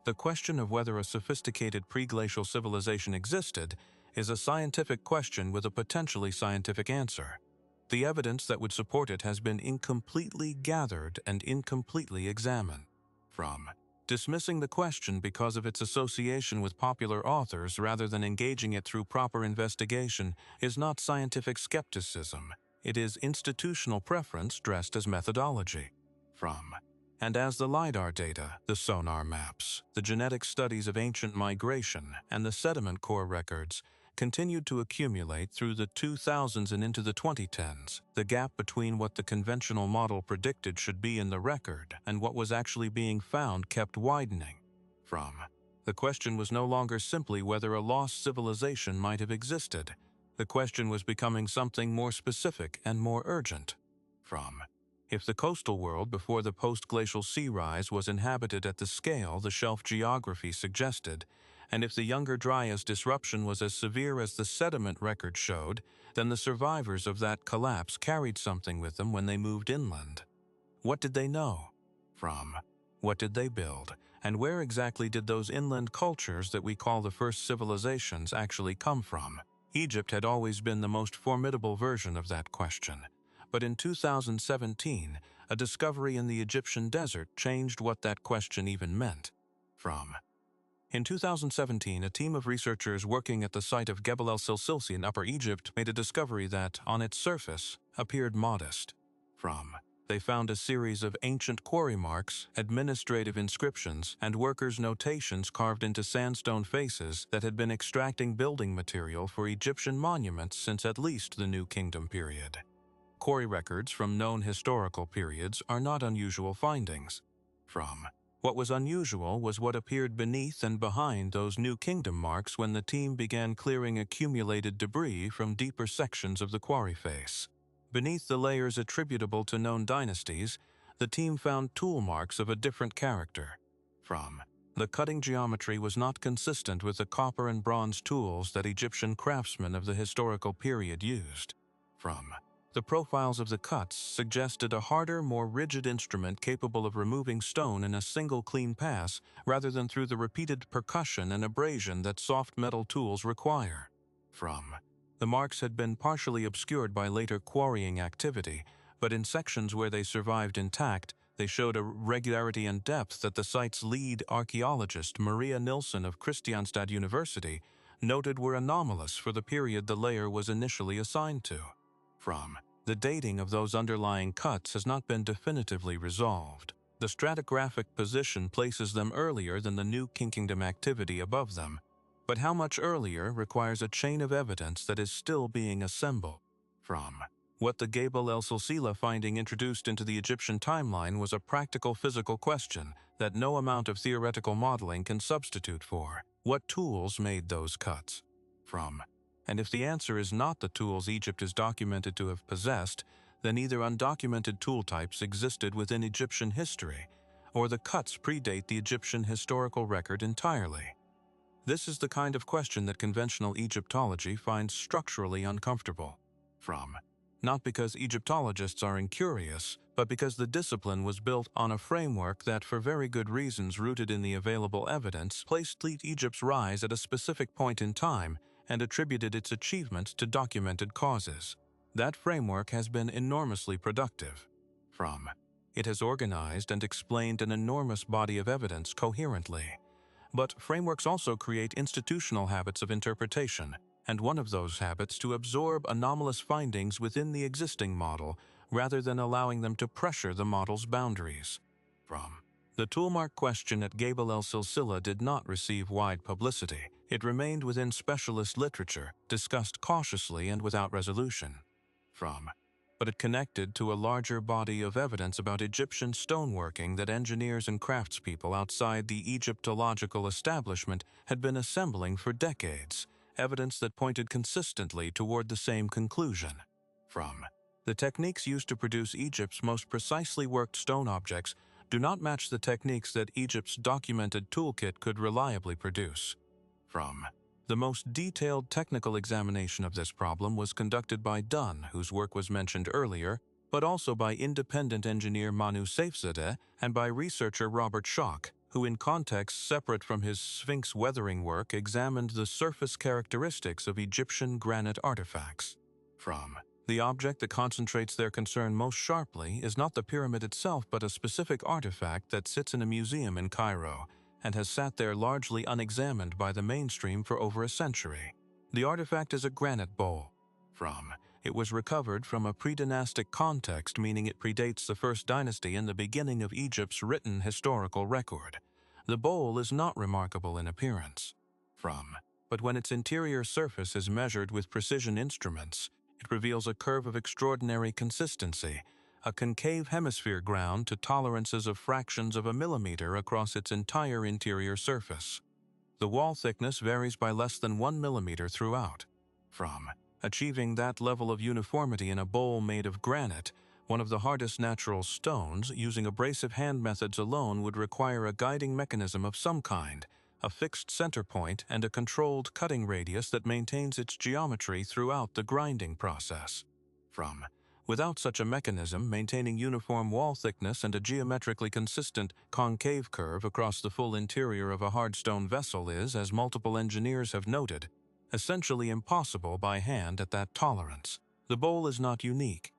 The question of whether a sophisticated pre-glacial civilization existed is a scientific question with a potentially scientific answer. The evidence that would support it has been incompletely gathered and incompletely examined. Dismissing the question because of its association with popular authors rather than engaging it through proper investigation is not scientific skepticism. It is institutional preference dressed as methodology. And as the LiDAR data, the sonar maps, the genetic studies of ancient migration, and the sediment core records continued to accumulate through the 2000s and into the 2010s, the gap between what the conventional model predicted should be in the record and what was actually being found kept widening. The question was no longer simply whether a lost civilization might have existed. The question was becoming something more specific and more urgent. If the coastal world before the post-glacial sea rise was inhabited at the scale the shelf geography suggested, And if the Younger Dryas disruption was as severe as the sediment record showed, then the survivors of that collapse carried something with them when they moved inland. What did they know? From? What did they build? And where exactly did those inland cultures that we call the first civilizations actually come from? Egypt had always been the most formidable version of that question. But in 2017, a discovery in the Egyptian desert changed what that question even meant. From? In 2017, a team of researchers working at the site of Gebel el-Silsilsi in Upper Egypt made a discovery that, on its surface, appeared modest. From? They found a series of ancient quarry marks, administrative inscriptions, and workers' notations carved into sandstone faces that had been extracting building material for Egyptian monuments since at least the New Kingdom period. Quarry records from known historical periods are not unusual findings. From? What was unusual was what appeared beneath and behind those New Kingdom marks when the team began clearing accumulated debris from deeper sections of the quarry face. Beneath the layers attributable to known dynasties, the team found tool marks of a different character. From? The cutting geometry was not consistent with the copper and bronze tools that Egyptian craftsmen of the historical period used. From? The profiles of the cuts suggested a harder, more rigid instrument capable of removing stone in a single clean pass rather than through the repeated percussion and abrasion that soft metal tools require. From? The marks had been partially obscured by later quarrying activity, but in sections where they survived intact, they showed a regularity and depth that the site's lead archaeologist, Maria Nilsson of Kristianstad University, noted were anomalous for the period the layer was initially assigned to. From? The dating of those underlying cuts has not been definitively resolved. The stratigraphic position places them earlier than the New Kingdom activity above them, but how much earlier requires a chain of evidence that is still being assembled. From? What the Gebel el-Silsilsi finding introduced into the Egyptian timeline was a practical physical question that no amount of theoretical modeling can substitute for. What tools made those cuts? From? And if the answer is not the tools Egypt is documented to have possessed, then either undocumented tool types existed within Egyptian history, or the cuts predate the Egyptian historical record entirely. This is the kind of question that conventional Egyptology finds structurally uncomfortable. From? Not because Egyptologists are incurious, but because the discipline was built on a framework that, for very good reasons rooted in the available evidence, placed Egypt's rise at a specific point in time and attributed its achievements to documented causes. That framework has been enormously productive. From? It has organized and explained an enormous body of evidence coherently. But frameworks also create institutional habits of interpretation, and one of those habits to absorb anomalous findings within the existing model rather than allowing them to pressure the model's boundaries. From? The toolmark question at Gebel el-Silsilsi did not receive wide publicity. It remained within specialist literature, discussed cautiously and without resolution. From? But it connected to a larger body of evidence about Egyptian stoneworking that engineers and craftspeople outside the Egyptological establishment had been assembling for decades, evidence that pointed consistently toward the same conclusion. From? The techniques used to produce Egypt's most precisely worked stone objects do not match the techniques that Egypt's documented toolkit could reliably produce. From? The most detailed technical examination of this problem was conducted by Dunn, whose work was mentioned earlier, but also by independent engineer Manu Saifzadeh and by researcher Robert Schock, who in context separate from his Sphinx weathering work examined the surface characteristics of Egyptian granite artifacts. From? The object that concentrates their concern most sharply is not the pyramid itself but a specific artifact that sits in a museum in Cairo and has sat there largely unexamined by the mainstream for over a century. The artifact is a granite bowl. From? It was recovered from a pre-dynastic context, meaning it predates the First Dynasty and the beginning of Egypt's written historical record. The bowl is not remarkable in appearance. From? But when its interior surface is measured with precision instruments, it reveals a curve of extraordinary consistency, a concave hemisphere ground to tolerances of fractions of a millimeter across its entire interior surface. The wall thickness varies by less than 1 millimeter throughout. From? Achieving that level of uniformity in a bowl made of granite, one of the hardest natural stones, using abrasive hand methods alone would require a guiding mechanism of some kind, a fixed center point, and a controlled cutting radius that maintains its geometry throughout the grinding process. Without such a mechanism, maintaining uniform wall thickness and a geometrically consistent concave curve across the full interior of a hard stone vessel is, as multiple engineers have noted, essentially impossible by hand at that tolerance. The bowl is not unique.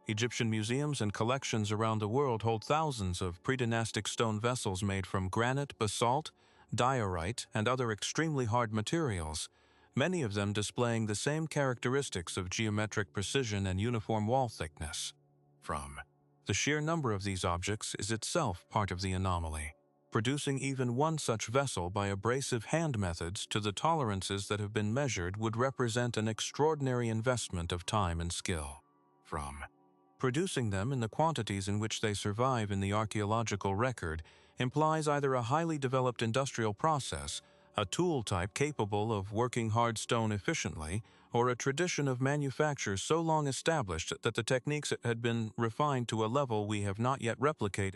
Egyptian museums and collections around the world hold thousands of predynastic stone vessels made from granite, basalt, diorite, and other extremely hard materials, many of them displaying the same characteristics of geometric precision and uniform wall thickness. The sheer number of these objects is itself part of the anomaly. Producing even one such vessel by abrasive hand methods to the tolerances that have been measured would represent an extraordinary investment of time and skill. Producing them in the quantities in which they survive in the archaeological record implies either a highly developed industrial process, a tool type capable of working hard stone efficiently, or a tradition of manufacture so long established that the techniques had been refined to a level we have not yet replicated.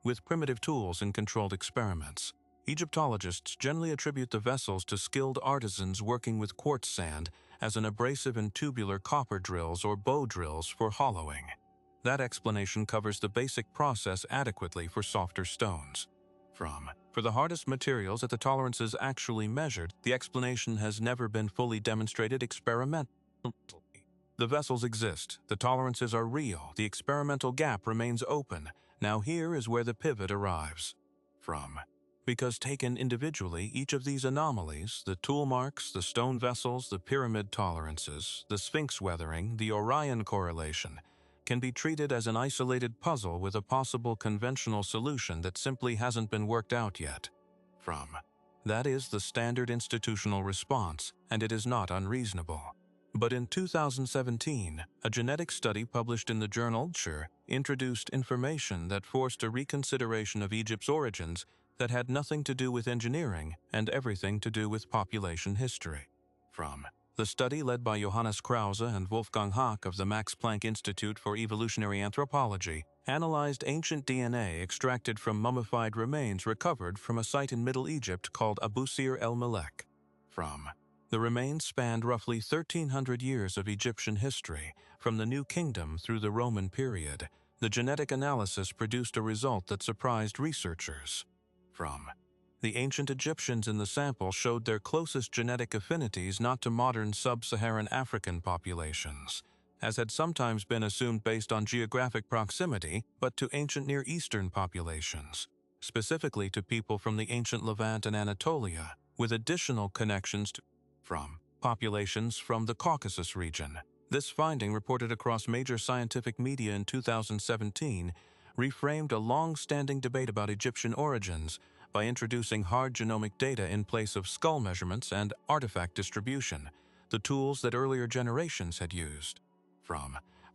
With primitive tools and controlled experiments, Egyptologists generally attribute the vessels to skilled artisans working with quartz sand as an abrasive and tubular copper drills or bow drills for hollowing. That explanation covers the basic process adequately for softer stones. For the hardest materials at the tolerances actually measured, the explanation has never been fully demonstrated experimentally. The vessels exist, the tolerances are real, the experimental gap remains open. Now here is where the pivot arrives. Because taken individually, each of these anomalies, the tool marks, the stone vessels, the pyramid tolerances, the Sphinx weathering, the Orion correlation, can be treated as an isolated puzzle with a possible conventional solution that simply hasn't been worked out yet. That is the standard institutional response, and it is not unreasonable. But in 2017, a genetic study published in the journal Nature introduced information that forced a reconsideration of Egypt's origins that had nothing to do with engineering and everything to do with population history. The study, led by Johannes Krause and Wolfgang Hack of the Max Planck Institute for Evolutionary Anthropology, analyzed ancient DNA extracted from mummified remains recovered from a site in Middle Egypt called Abusir el-Melek. The remains spanned roughly 1,300 years of Egyptian history, from the New Kingdom through the Roman period. The genetic analysis produced a result that surprised researchers. The ancient Egyptians in the sample showed their closest genetic affinities not to modern sub-Saharan African populations, as had sometimes been assumed based on geographic proximity, but to ancient Near Eastern populations, specifically to people from the ancient Levant and Anatolia, with additional connections to populations from the Caucasus region. This finding, reported across major scientific media in 2017, reframed a long-standing debate about Egyptian origins by introducing hard genomic data in place of skull measurements and artifact distribution, the tools that earlier generations had used.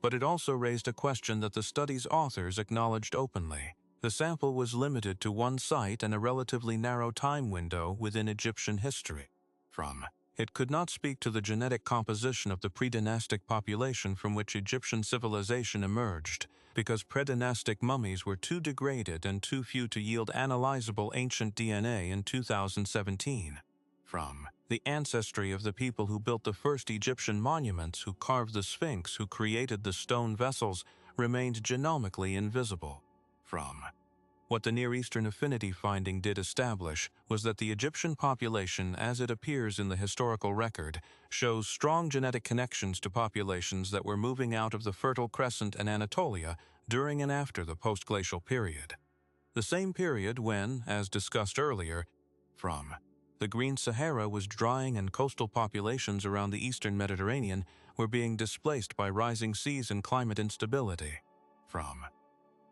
But it also raised a question that the study's authors acknowledged openly. The sample was limited to one site and a relatively narrow time window within Egyptian history. It could not speak to the genetic composition of the predynastic population from which Egyptian civilization emerged, because predynastic mummies were too degraded and too few to yield analyzable ancient DNA in 2017. The ancestry of the people who built the first Egyptian monuments, who carved the Sphinx, who created the stone vessels, remained genomically invisible. What the Near Eastern affinity finding did establish was that the Egyptian population, as it appears in the historical record, shows strong genetic connections to populations that were moving out of the Fertile Crescent and Anatolia during and after the post-glacial period. The same period when, as discussed earlier, the Green Sahara was drying and coastal populations around the eastern Mediterranean were being displaced by rising seas and climate instability.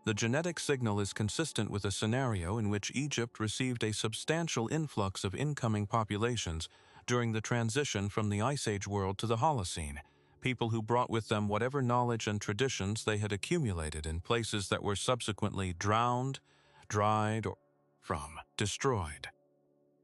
The genetic signal is consistent with a scenario in which Egypt received a substantial influx of incoming populations during the transition from the Ice Age world to the Holocene, people who brought with them whatever knowledge and traditions they had accumulated in places that were subsequently drowned, dried, or destroyed.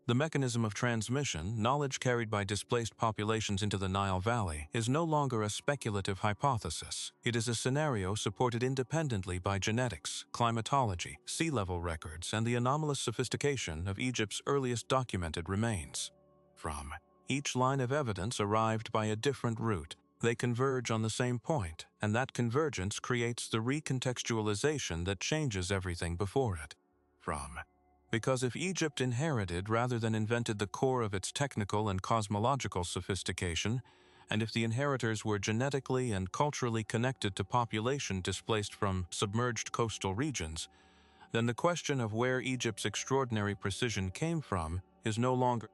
The mechanism of transmission, knowledge carried by displaced populations into the Nile Valley, is no longer a speculative hypothesis. It is a scenario supported independently by genetics, climatology, sea level records, and the anomalous sophistication of Egypt's earliest documented remains. From each line of evidence arrived by a different route. They converge on the same point, and that convergence creates the recontextualization that changes everything before it. Because if Egypt inherited rather than invented the core of its technical and cosmological sophistication, and if the inheritors were genetically and culturally connected to population displaced from submerged coastal regions, then the question of where Egypt's extraordinary precision came from is no longer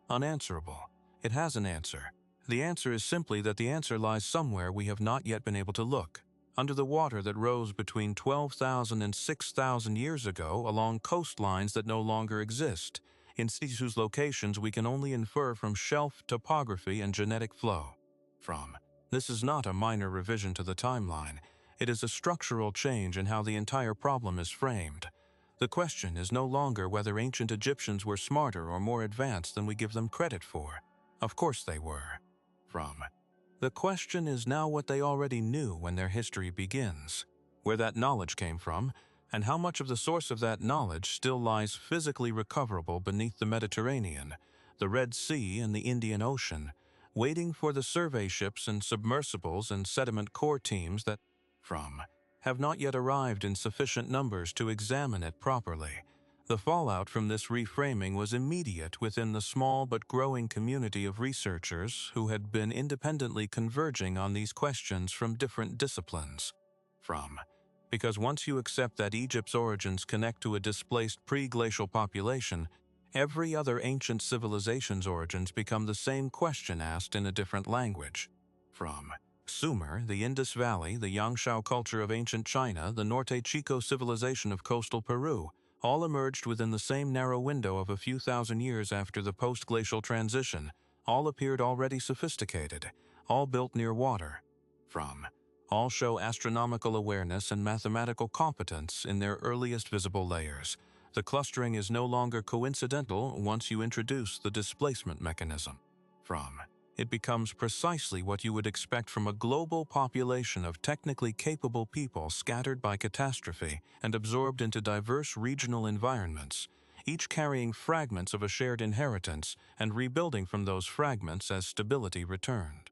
unanswerable. It has an answer. The answer is simply that the answer lies somewhere we have not yet been able to look, under the water that rose between 12,000 and 6,000 years ago along coastlines that no longer exist, in cities whose locations we can only infer from shelf topography and genetic flow. This is not a minor revision to the timeline. It is a structural change in how the entire problem is framed. The question is no longer whether ancient Egyptians were smarter or more advanced than we give them credit for. Of course they were. The question is now what they already knew when their history begins, where that knowledge came from, and how much of the source of that knowledge still lies physically recoverable beneath the Mediterranean, the Red Sea, and the Indian Ocean, waiting for the survey ships and submersibles and sediment core teams that, have not yet arrived in sufficient numbers to examine it properly. The fallout from this reframing was immediate within the small but growing community of researchers who had been independently converging on these questions from different disciplines. Because once you accept that Egypt's origins connect to a displaced pre-glacial population, every other ancient civilization's origins become the same question asked in a different language. Sumer, the Indus Valley, the Yangshao culture of ancient China, the Norte Chico civilization of coastal Peru, all emerged within the same narrow window of a few thousand years after the post-glacial transition. All appeared already sophisticated, all built near water. All show astronomical awareness and mathematical competence in their earliest visible layers. The clustering is no longer coincidental once you introduce the displacement mechanism. It becomes precisely what you would expect from a global population of technically capable people scattered by catastrophe and absorbed into diverse regional environments, each carrying fragments of a shared inheritance and rebuilding from those fragments as stability returned.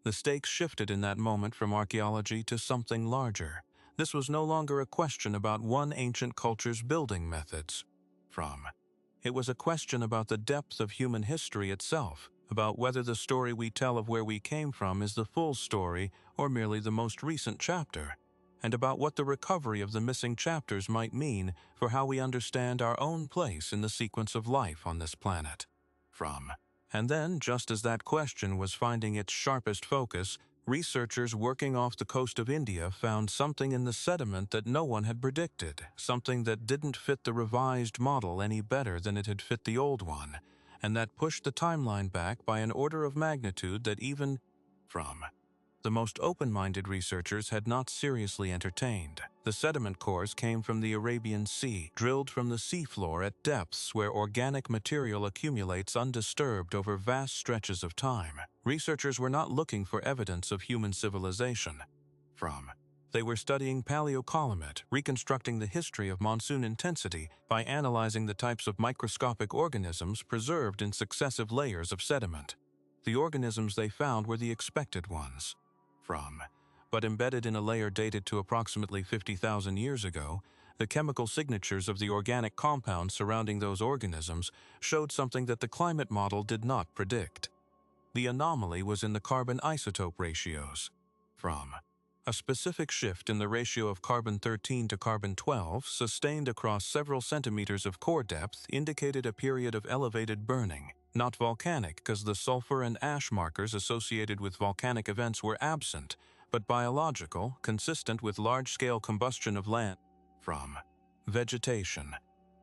The stakes shifted in that moment from archaeology to something larger. This was no longer a question about one ancient culture's building methods. It was a question about the depth of human history itself, about whether the story we tell of where we came from is the full story or merely the most recent chapter, and about what the recovery of the missing chapters might mean for how we understand our own place in the sequence of life on this planet. And then, just as that question was finding its sharpest focus, researchers working off the coast of India found something in the sediment that no one had predicted, something that didn't fit the revised model any better than it had fit the old one, and that pushed the timeline back by an order of magnitude that even the most open-minded researchers had not seriously entertained. The sediment cores came from the Arabian Sea, drilled from the seafloor at depths where organic material accumulates undisturbed over vast stretches of time. Researchers were not looking for evidence of human civilization. They were studying paleoclimate, reconstructing the history of monsoon intensity by analyzing the types of microscopic organisms preserved in successive layers of sediment. The organisms they found were the expected ones. But embedded in a layer dated to approximately 50,000 years ago, the chemical signatures of the organic compounds surrounding those organisms showed something that the climate model did not predict. The anomaly was in the carbon isotope ratios. A specific shift in the ratio of carbon-13 to carbon-12, sustained across several centimeters of core depth, indicated a period of elevated burning. Not volcanic, because the sulfur and ash markers associated with volcanic events were absent, but biological, consistent with large-scale combustion of land. Vegetation.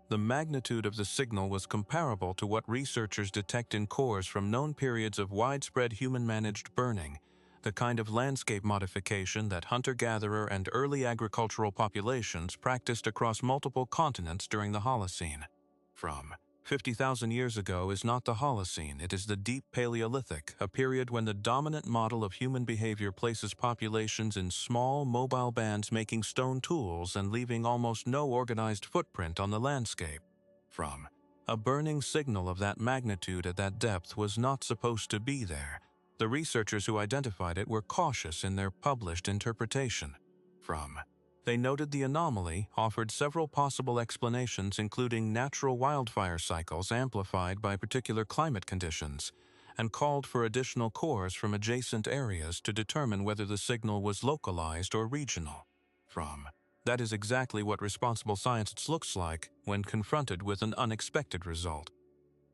The magnitude of the signal was comparable to what researchers detect in cores from known periods of widespread human-managed burning, the kind of landscape modification that hunter-gatherer and early agricultural populations practiced across multiple continents during the Holocene. 50,000 years ago is not the Holocene, it is the Deep Paleolithic, a period when the dominant model of human behavior places populations in small, mobile bands making stone tools and leaving almost no organized footprint on the landscape. From a burning signal of that magnitude at that depth was not supposed to be there. The researchers who identified it were cautious in their published interpretation. They noted the anomaly, offered several possible explanations including natural wildfire cycles amplified by particular climate conditions, and called for additional cores from adjacent areas to determine whether the signal was localized or regional. That is exactly what responsible science looks like when confronted with an unexpected result.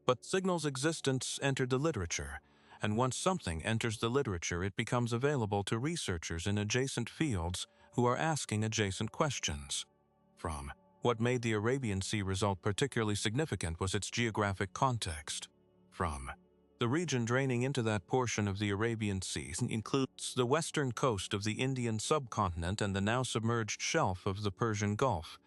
But signals' existence entered the literature, and once something enters the literature, it becomes available to researchers in adjacent fields who are asking adjacent questions. What made the Arabian Sea result particularly significant was its geographic context. The region draining into that portion of the Arabian Sea includes the western coast of the Indian subcontinent and the now submerged shelf of the Persian Gulf,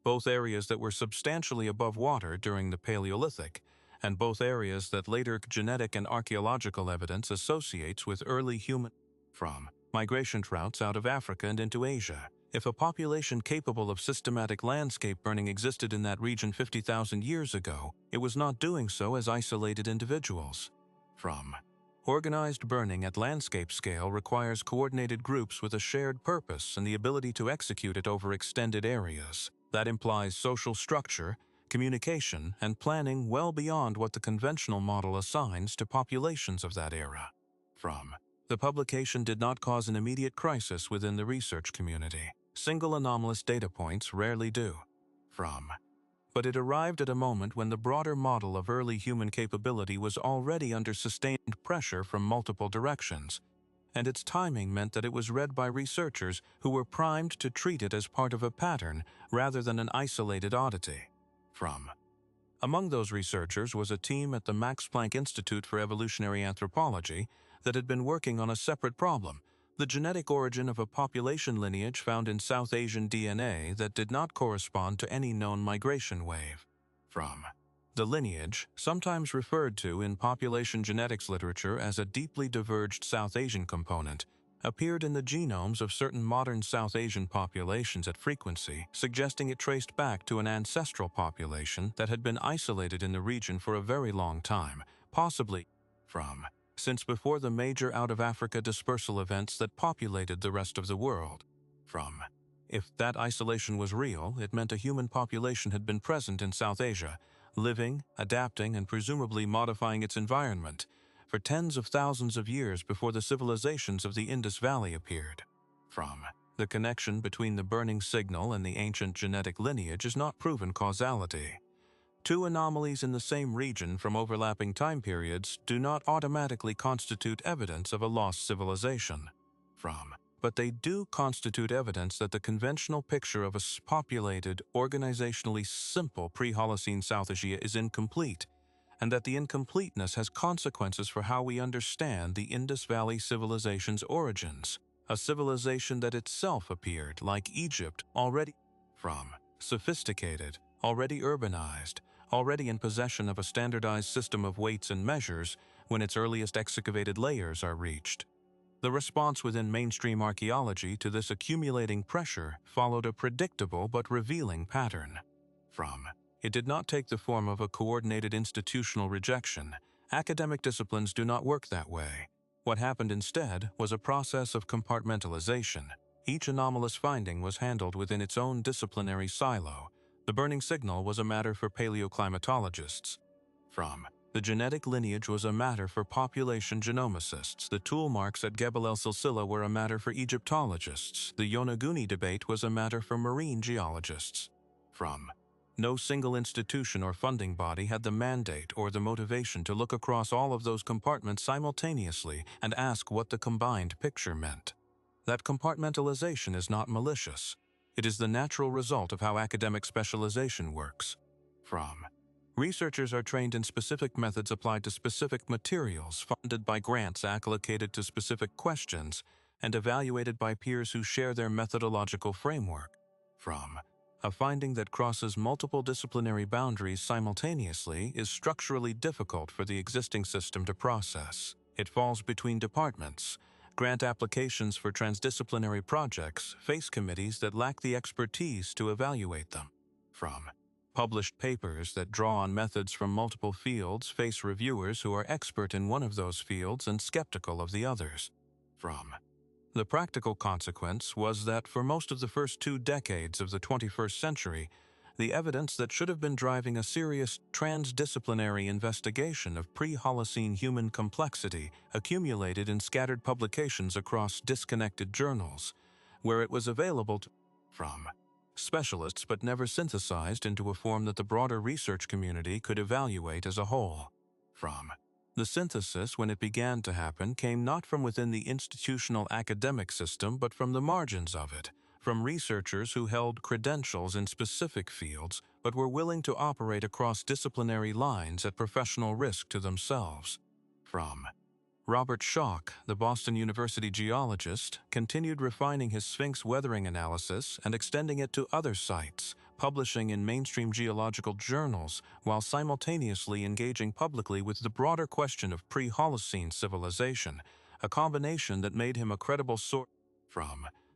both areas that were substantially above water during the Paleolithic, and both areas that later genetic and archaeological evidence associates with early human migration routes out of Africa and into Asia. If a population capable of systematic landscape burning existed in that region 50,000 years ago, it was not doing so as isolated individuals. Organized burning at landscape scale requires coordinated groups with a shared purpose and the ability to execute it over extended areas. That implies social structure, communication, and planning well beyond what the conventional model assigns to populations of that era. The publication did not cause an immediate crisis within the research community. Single anomalous data points rarely do. But it arrived at a moment when the broader model of early human capability was already under sustained pressure from multiple directions, and its timing meant that it was read by researchers who were primed to treat it as part of a pattern rather than an isolated oddity. Among those researchers was a team at the Max Planck Institute for Evolutionary Anthropology that had been working on a separate problem: the genetic origin of a population lineage found in South Asian DNA that did not correspond to any known migration wave. The lineage, sometimes referred to in population genetics literature as a deeply diverged South Asian component, appeared in the genomes of certain modern South Asian populations at frequency, suggesting it traced back to an ancestral population that had been isolated in the region for a very long time, possibly since before the major out-of-Africa dispersal events that populated the rest of the world. If that isolation was real, it meant a human population had been present in South Asia, living, adapting, and presumably modifying its environment for tens of thousands of years before the civilizations of the Indus Valley appeared. The connection between the burning signal and the ancient genetic lineage is not proven causality. Two anomalies in the same region from overlapping time periods do not automatically constitute evidence of a lost civilization. But they do constitute evidence that the conventional picture of a populated, organizationally simple pre-Holocene South Asia is incomplete, and that the incompleteness has consequences for how we understand the Indus Valley civilization's origins, a civilization that itself appeared, like Egypt, already sophisticated, already urbanized, already in possession of a standardized system of weights and measures when its earliest excavated layers are reached. The response within mainstream archaeology to this accumulating pressure followed a predictable but revealing pattern. It did not take the form of a coordinated institutional rejection. Academic disciplines do not work that way. What happened instead was a process of compartmentalization. Each anomalous finding was handled within its own disciplinary silo. The burning signal was a matter for paleoclimatologists. The genetic lineage was a matter for population genomicists. The tool marks at Gebel El Silsila were a matter for Egyptologists. The Yonaguni debate was a matter for marine geologists. No single institution or funding body had the mandate or the motivation to look across all of those compartments simultaneously and ask what the combined picture meant. That compartmentalization is not malicious. It is the natural result of how academic specialization works. Researchers are trained in specific methods applied to specific materials, funded by grants allocated to specific questions, and evaluated by peers who share their methodological framework. A finding that crosses multiple disciplinary boundaries simultaneously is structurally difficult for the existing system to process. It falls between departments. Grant applications for transdisciplinary projects face committees that lack the expertise to evaluate them. From published papers that draw on methods from multiple fields face reviewers who are expert in one of those fields and skeptical of the others. From the practical consequence was that for most of the first 2 decades of the 21st century, the evidence that should have been driving a serious transdisciplinary investigation of pre-Holocene human complexity accumulated in scattered publications across disconnected journals, where it was available from specialists but never synthesized into a form that the broader research community could evaluate as a whole. From the synthesis, when it began to happen, came not from within the institutional academic system but from the margins of it, from researchers who held credentials in specific fields but were willing to operate across disciplinary lines at professional risk to themselves. From Robert Schoch, the Boston University geologist, continued refining his Sphinx weathering analysis and extending it to other sites, publishing in mainstream geological journals while simultaneously engaging publicly with the broader question of pre-Holocene civilization, a combination that made him a credible source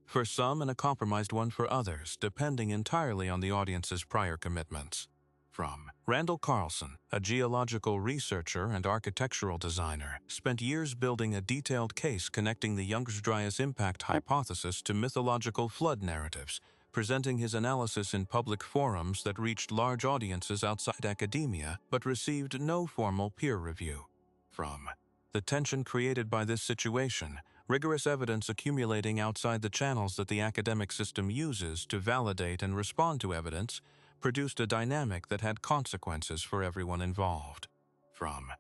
for some and a compromised one for others, depending entirely on the audience's prior commitments. From Randall Carlson, a geological researcher and architectural designer, spent years building a detailed case connecting the Young's-Dryas impact hypothesis to mythological flood narratives, presenting his analysis in public forums that reached large audiences outside academia but received no formal peer review. From the tension created by this situation, rigorous evidence accumulating outside the channels that the academic system uses to validate and respond to evidence, produced a dynamic that had consequences for everyone involved. From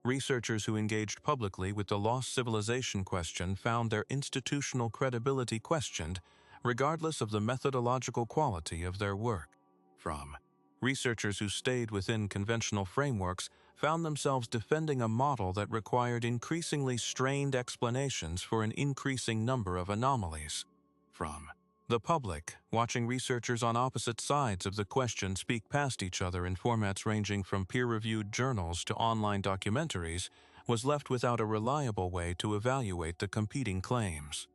researchers who engaged publicly with the lost civilization question found their institutional credibility questioned, regardless of the methodological quality of their work. From researchers who stayed within conventional frameworks found themselves defending a model that required increasingly strained explanations for an increasing number of anomalies. From the public, watching researchers on opposite sides of the question speak past each other in formats ranging from peer-reviewed journals to online documentaries, was left without a reliable way to evaluate the competing claims.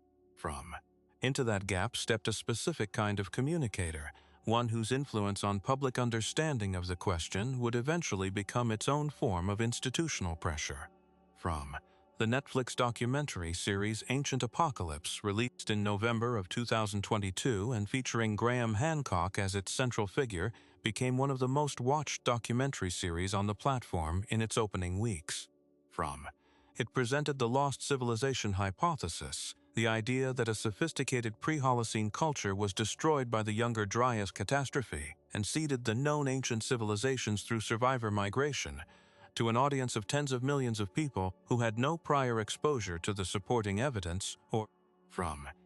Into that gap stepped a specific kind of communicator, one whose influence on public understanding of the question would eventually become its own form of institutional pressure. The Netflix documentary series Ancient Apocalypse, released in November of 2022 and featuring Graham Hancock as its central figure, became one of the most watched documentary series on the platform in its opening weeks. It presented the lost civilization hypothesis, the idea that a sophisticated pre-Holocene culture was destroyed by the Younger Dryas catastrophe and seeded the known ancient civilizations through survivor migration, to an audience of tens of millions of people who had no prior exposure to the supporting evidence or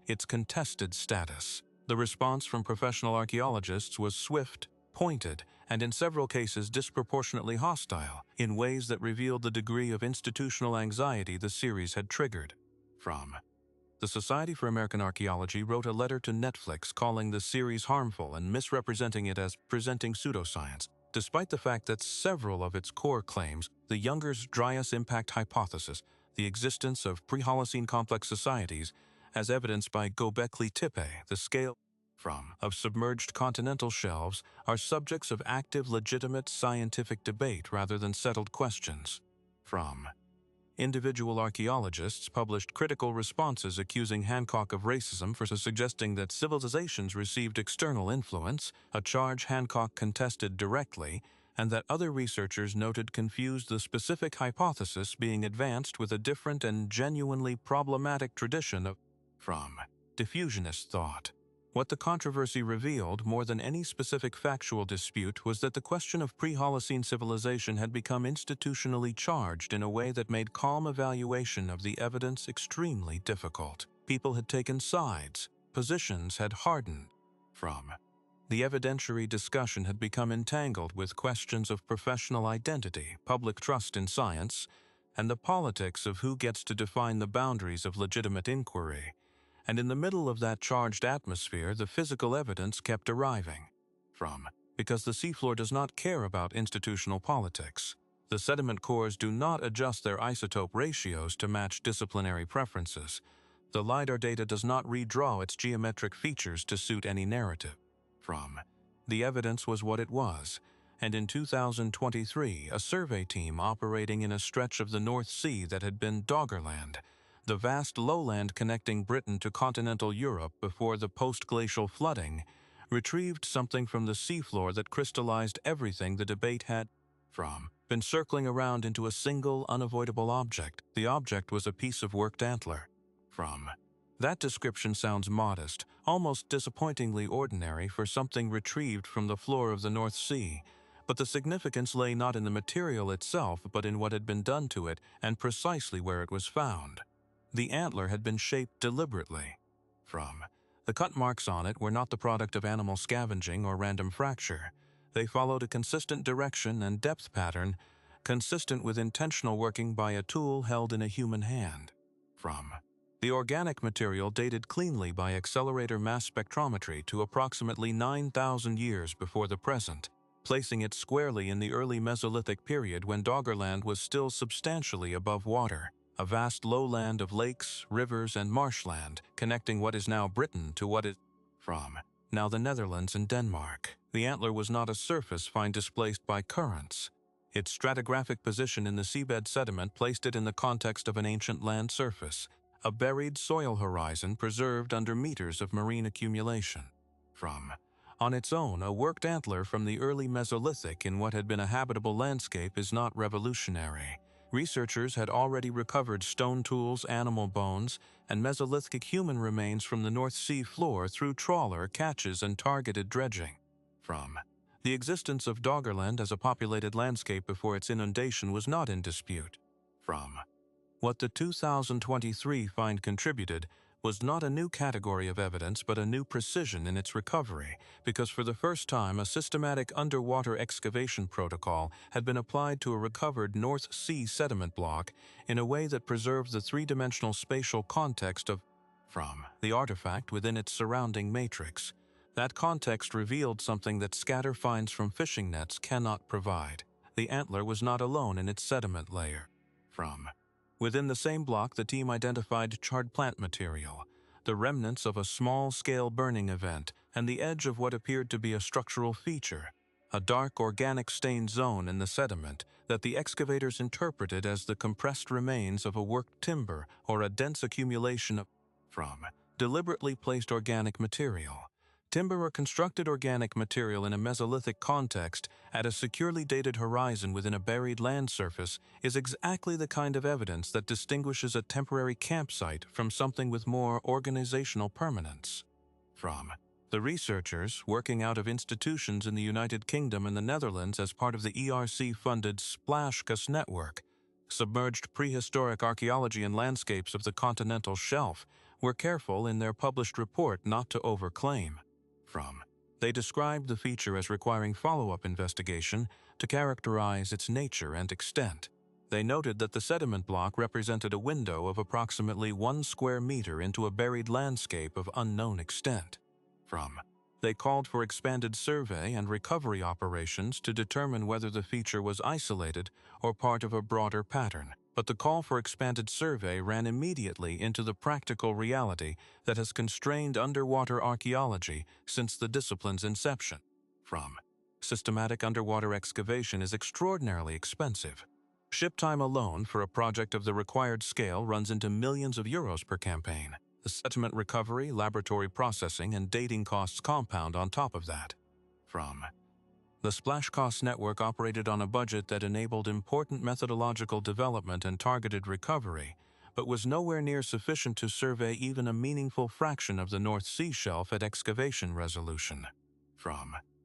its contested status. The response from professional archaeologists was swift, pointed, and in several cases disproportionately hostile, in ways that revealed the degree of institutional anxiety the series had triggered. The Society for American Archaeology wrote a letter to Netflix calling the series harmful and misrepresenting it as presenting pseudoscience, despite the fact that several of its core claims, the Younger's Dryas impact hypothesis, the existence of pre-Holocene complex societies, as evidenced by Göbekli Tepe, the scale of submerged continental shelves, are subjects of active, legitimate scientific debate rather than settled questions. Individual archaeologists published critical responses accusing Hancock of racism for suggesting that civilizations received external influence, a charge Hancock contested directly, and that other researchers noted confused the specific hypothesis being advanced with a different and genuinely problematic tradition of diffusionist thought. What the controversy revealed, more than any specific factual dispute, was that the question of pre-Holocene civilization had become institutionally charged in a way that made calm evaluation of the evidence extremely difficult. People had taken sides, positions had hardened. The evidentiary discussion had become entangled with questions of professional identity, public trust in science, and the politics of who gets to define the boundaries of legitimate inquiry. And in the middle of that charged atmosphere, the physical evidence kept arriving. From because the seafloor does not care about institutional politics. The sediment cores do not adjust their isotope ratios to match disciplinary preferences. The LiDAR data does not redraw its geometric features to suit any narrative. From the evidence was what it was, and in 2023, a survey team operating in a stretch of the North Sea that had been Doggerland, the vast lowland connecting Britain to continental Europe before the post-glacial flooding, retrieved something from the seafloor that crystallized everything the debate had been circling around into a single, unavoidable object. The object was a piece of worked antler. That description sounds modest, almost disappointingly ordinary for something retrieved from the floor of the North Sea, but the significance lay not in the material itself but in what had been done to it and precisely where it was found. The antler had been shaped deliberately. The cut marks on it were not the product of animal scavenging or random fracture. They followed a consistent direction and depth pattern, consistent with intentional working by a tool held in a human hand. The organic material dated cleanly by accelerator mass spectrometry to approximately 9,000 years before the present, placing it squarely in the early Mesolithic period when Doggerland was still substantially above water, a vast lowland of lakes, rivers, and marshland connecting what is now Britain to what is now the Netherlands and Denmark. The antler was not a surface find displaced by currents. Its stratigraphic position in the seabed sediment placed it in the context of an ancient land surface, a buried soil horizon preserved under meters of marine accumulation. On its own, a worked antler from the early Mesolithic in what had been a habitable landscape is not revolutionary. Researchers had already recovered stone tools, animal bones, and Mesolithic human remains from the North Sea floor through trawler catches and targeted dredging. The existence of Doggerland as a populated landscape before its inundation was not in dispute. What the 2023 find contributed was not a new category of evidence but a new precision in its recovery, because for the first time a systematic underwater excavation protocol had been applied to a recovered North Sea sediment block in a way that preserved the three-dimensional spatial context of the artifact within its surrounding matrix. That context revealed something that scatter finds from fishing nets cannot provide. The antler was not alone in its sediment layer. Within the same block, the team identified charred plant material, the remnants of a small-scale burning event, and the edge of what appeared to be a structural feature, a dark organic stained zone in the sediment that the excavators interpreted as the compressed remains of a worked timber or a dense accumulation of deliberately placed organic material. Timber or constructed organic material in a Mesolithic context at a securely dated horizon within a buried land surface is exactly the kind of evidence that distinguishes a temporary campsite from something with more organizational permanence. The researchers, working out of institutions in the United Kingdom and the Netherlands as part of the ERC-funded Splashcus network, submerged prehistoric archaeology and landscapes of the continental shelf, were careful in their published report not to overclaim. They described the feature as requiring follow-up investigation to characterize its nature and extent. They noted that the sediment block represented a window of approximately 1 square meter into a buried landscape of unknown extent. They called for expanded survey and recovery operations to determine whether the feature was isolated or part of a broader pattern. But the call for expanded survey ran immediately into the practical reality that has constrained underwater archaeology since the discipline's inception. Systematic underwater excavation is extraordinarily expensive. Ship time alone for a project of the required scale runs into millions of euros per campaign. The sediment recovery, laboratory processing, and dating costs compound on top of that. The Splash Cost Network operated on a budget that enabled important methodological development and targeted recovery, but was nowhere near sufficient to survey even a meaningful fraction of the North Sea shelf at excavation resolution.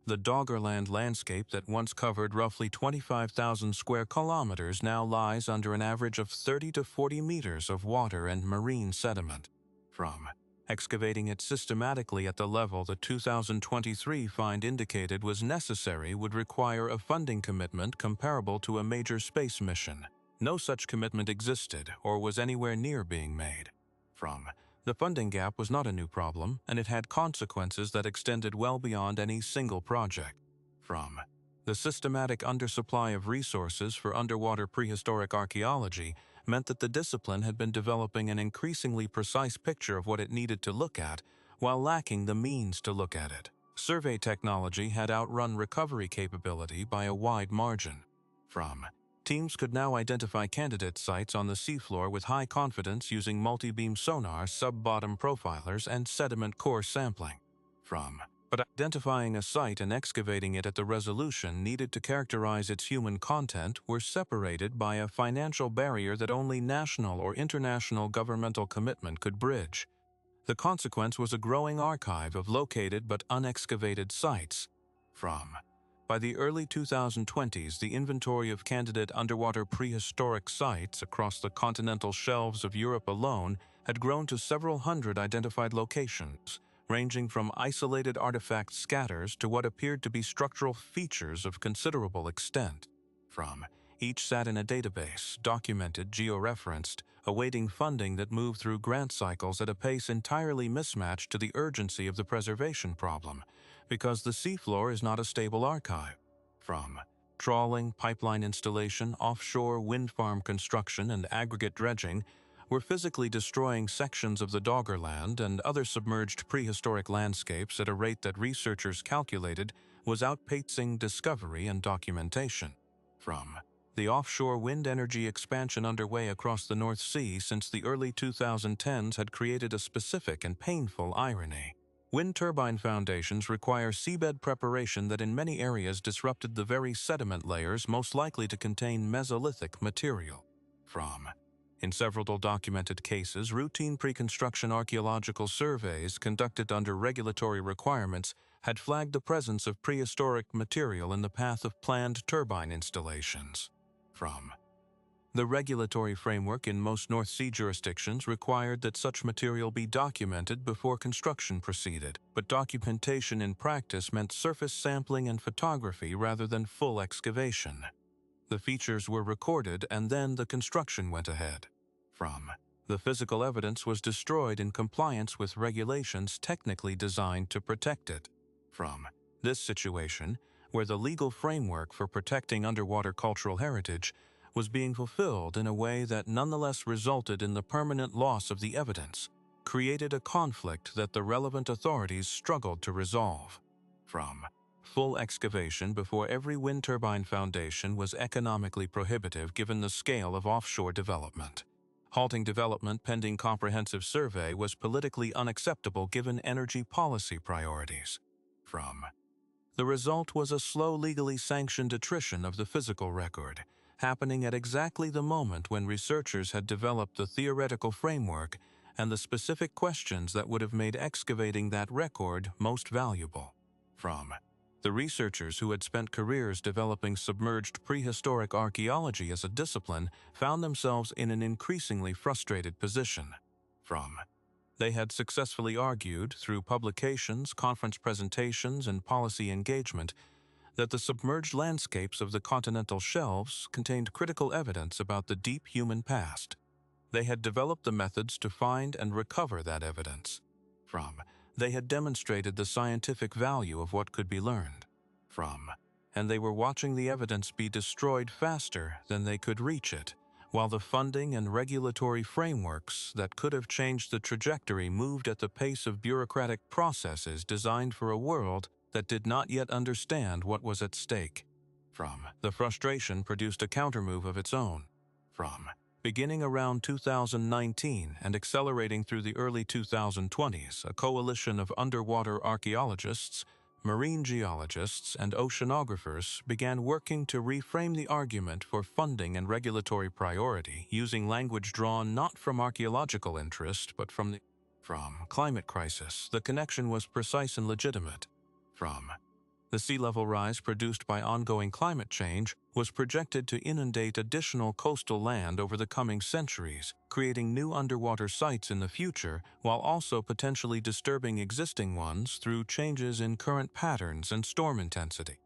The Doggerland landscape that once covered roughly 25,000 square kilometers now lies under an average of 30 to 40 meters of water and marine sediment. Excavating it systematically at the level the 2023 find indicated was necessary would require a funding commitment comparable to a major space mission. No such commitment existed or was anywhere near being made. The funding gap was not a new problem, and it had consequences that extended well beyond any single project. From the systematic undersupply of resources for underwater prehistoric archaeology meant that the discipline had been developing an increasingly precise picture of what it needed to look at, while lacking the means to look at it. Survey technology had outrun recovery capability by a wide margin. From teams could now identify candidate sites on the seafloor with high confidence using multi-beam sonar, sub-bottom profilers, and sediment core sampling. But identifying a site and excavating it at the resolution needed to characterize its human content were separated by a financial barrier that only national or international governmental commitment could bridge. The consequence was a growing archive of located but unexcavated sites. By the early 2020s, the inventory of candidate underwater prehistoric sites across the continental shelves of Europe alone had grown to several hundred identified locations, ranging from isolated artifact scatters to what appeared to be structural features of considerable extent. Each sat in a database, documented, georeferenced, awaiting funding that moved through grant cycles at a pace entirely mismatched to the urgency of the preservation problem, because the seafloor is not a stable archive. Trawling, pipeline installation, offshore wind farm construction, and aggregate dredging were physically destroying sections of the Doggerland and other submerged prehistoric landscapes at a rate that researchers calculated was outpacing discovery and documentation. The offshore wind energy expansion underway across the North Sea since the early 2010s had created a specific and painful irony. Wind turbine foundations require seabed preparation that in many areas disrupted the very sediment layers most likely to contain Mesolithic material. In several documented cases, routine pre-construction archaeological surveys conducted under regulatory requirements had flagged the presence of prehistoric material in the path of planned turbine installations. The regulatory framework in most North Sea jurisdictions required that such material be documented before construction proceeded, but documentation in practice meant surface sampling and photography rather than full excavation. The features were recorded and then the construction went ahead. The physical evidence was destroyed in compliance with regulations technically designed to protect it. This situation, where the legal framework for protecting underwater cultural heritage was being fulfilled in a way that nonetheless resulted in the permanent loss of the evidence, created a conflict that the relevant authorities struggled to resolve. Full excavation before every wind turbine foundation was economically prohibitive given the scale of offshore development. Halting development pending comprehensive survey was politically unacceptable given energy policy priorities. The result was a slow legally sanctioned attrition of the physical record, happening at exactly the moment when researchers had developed the theoretical framework and the specific questions that would have made excavating that record most valuable. The researchers who had spent careers developing submerged prehistoric archaeology as a discipline found themselves in an increasingly frustrated position. They had successfully argued, through publications, conference presentations, and policy engagement, that the submerged landscapes of the continental shelves contained critical evidence about the deep human past. They had developed the methods to find and recover that evidence. They had demonstrated the scientific value of what could be learned. And they were watching the evidence be destroyed faster than they could reach it, while the funding and regulatory frameworks that could have changed the trajectory moved at the pace of bureaucratic processes designed for a world that did not yet understand what was at stake. The frustration produced a countermove of its own. Beginning around 2019 and accelerating through the early 2020s, a coalition of underwater archaeologists, marine geologists, and oceanographers began working to reframe the argument for funding and regulatory priority using language drawn not from archaeological interest but from the climate crisis. The connection was precise and legitimate. The sea level rise produced by ongoing climate change was projected to inundate additional coastal land over the coming centuries, creating new underwater sites in the future while also potentially disturbing existing ones through changes in current patterns and storm intensity.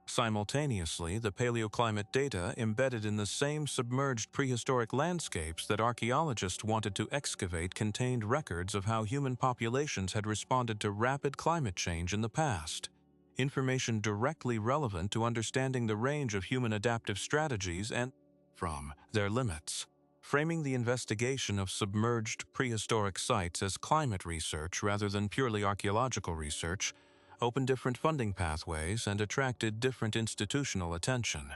Simultaneously, the paleoclimate data embedded in the same submerged prehistoric landscapes that archaeologists wanted to excavate contained records of how human populations had responded to rapid climate change in the past. Information directly relevant to understanding the range of human adaptive strategies and from their limits. Framing the investigation of submerged prehistoric sites as climate research rather than purely archaeological research opened different funding pathways and attracted different institutional attention.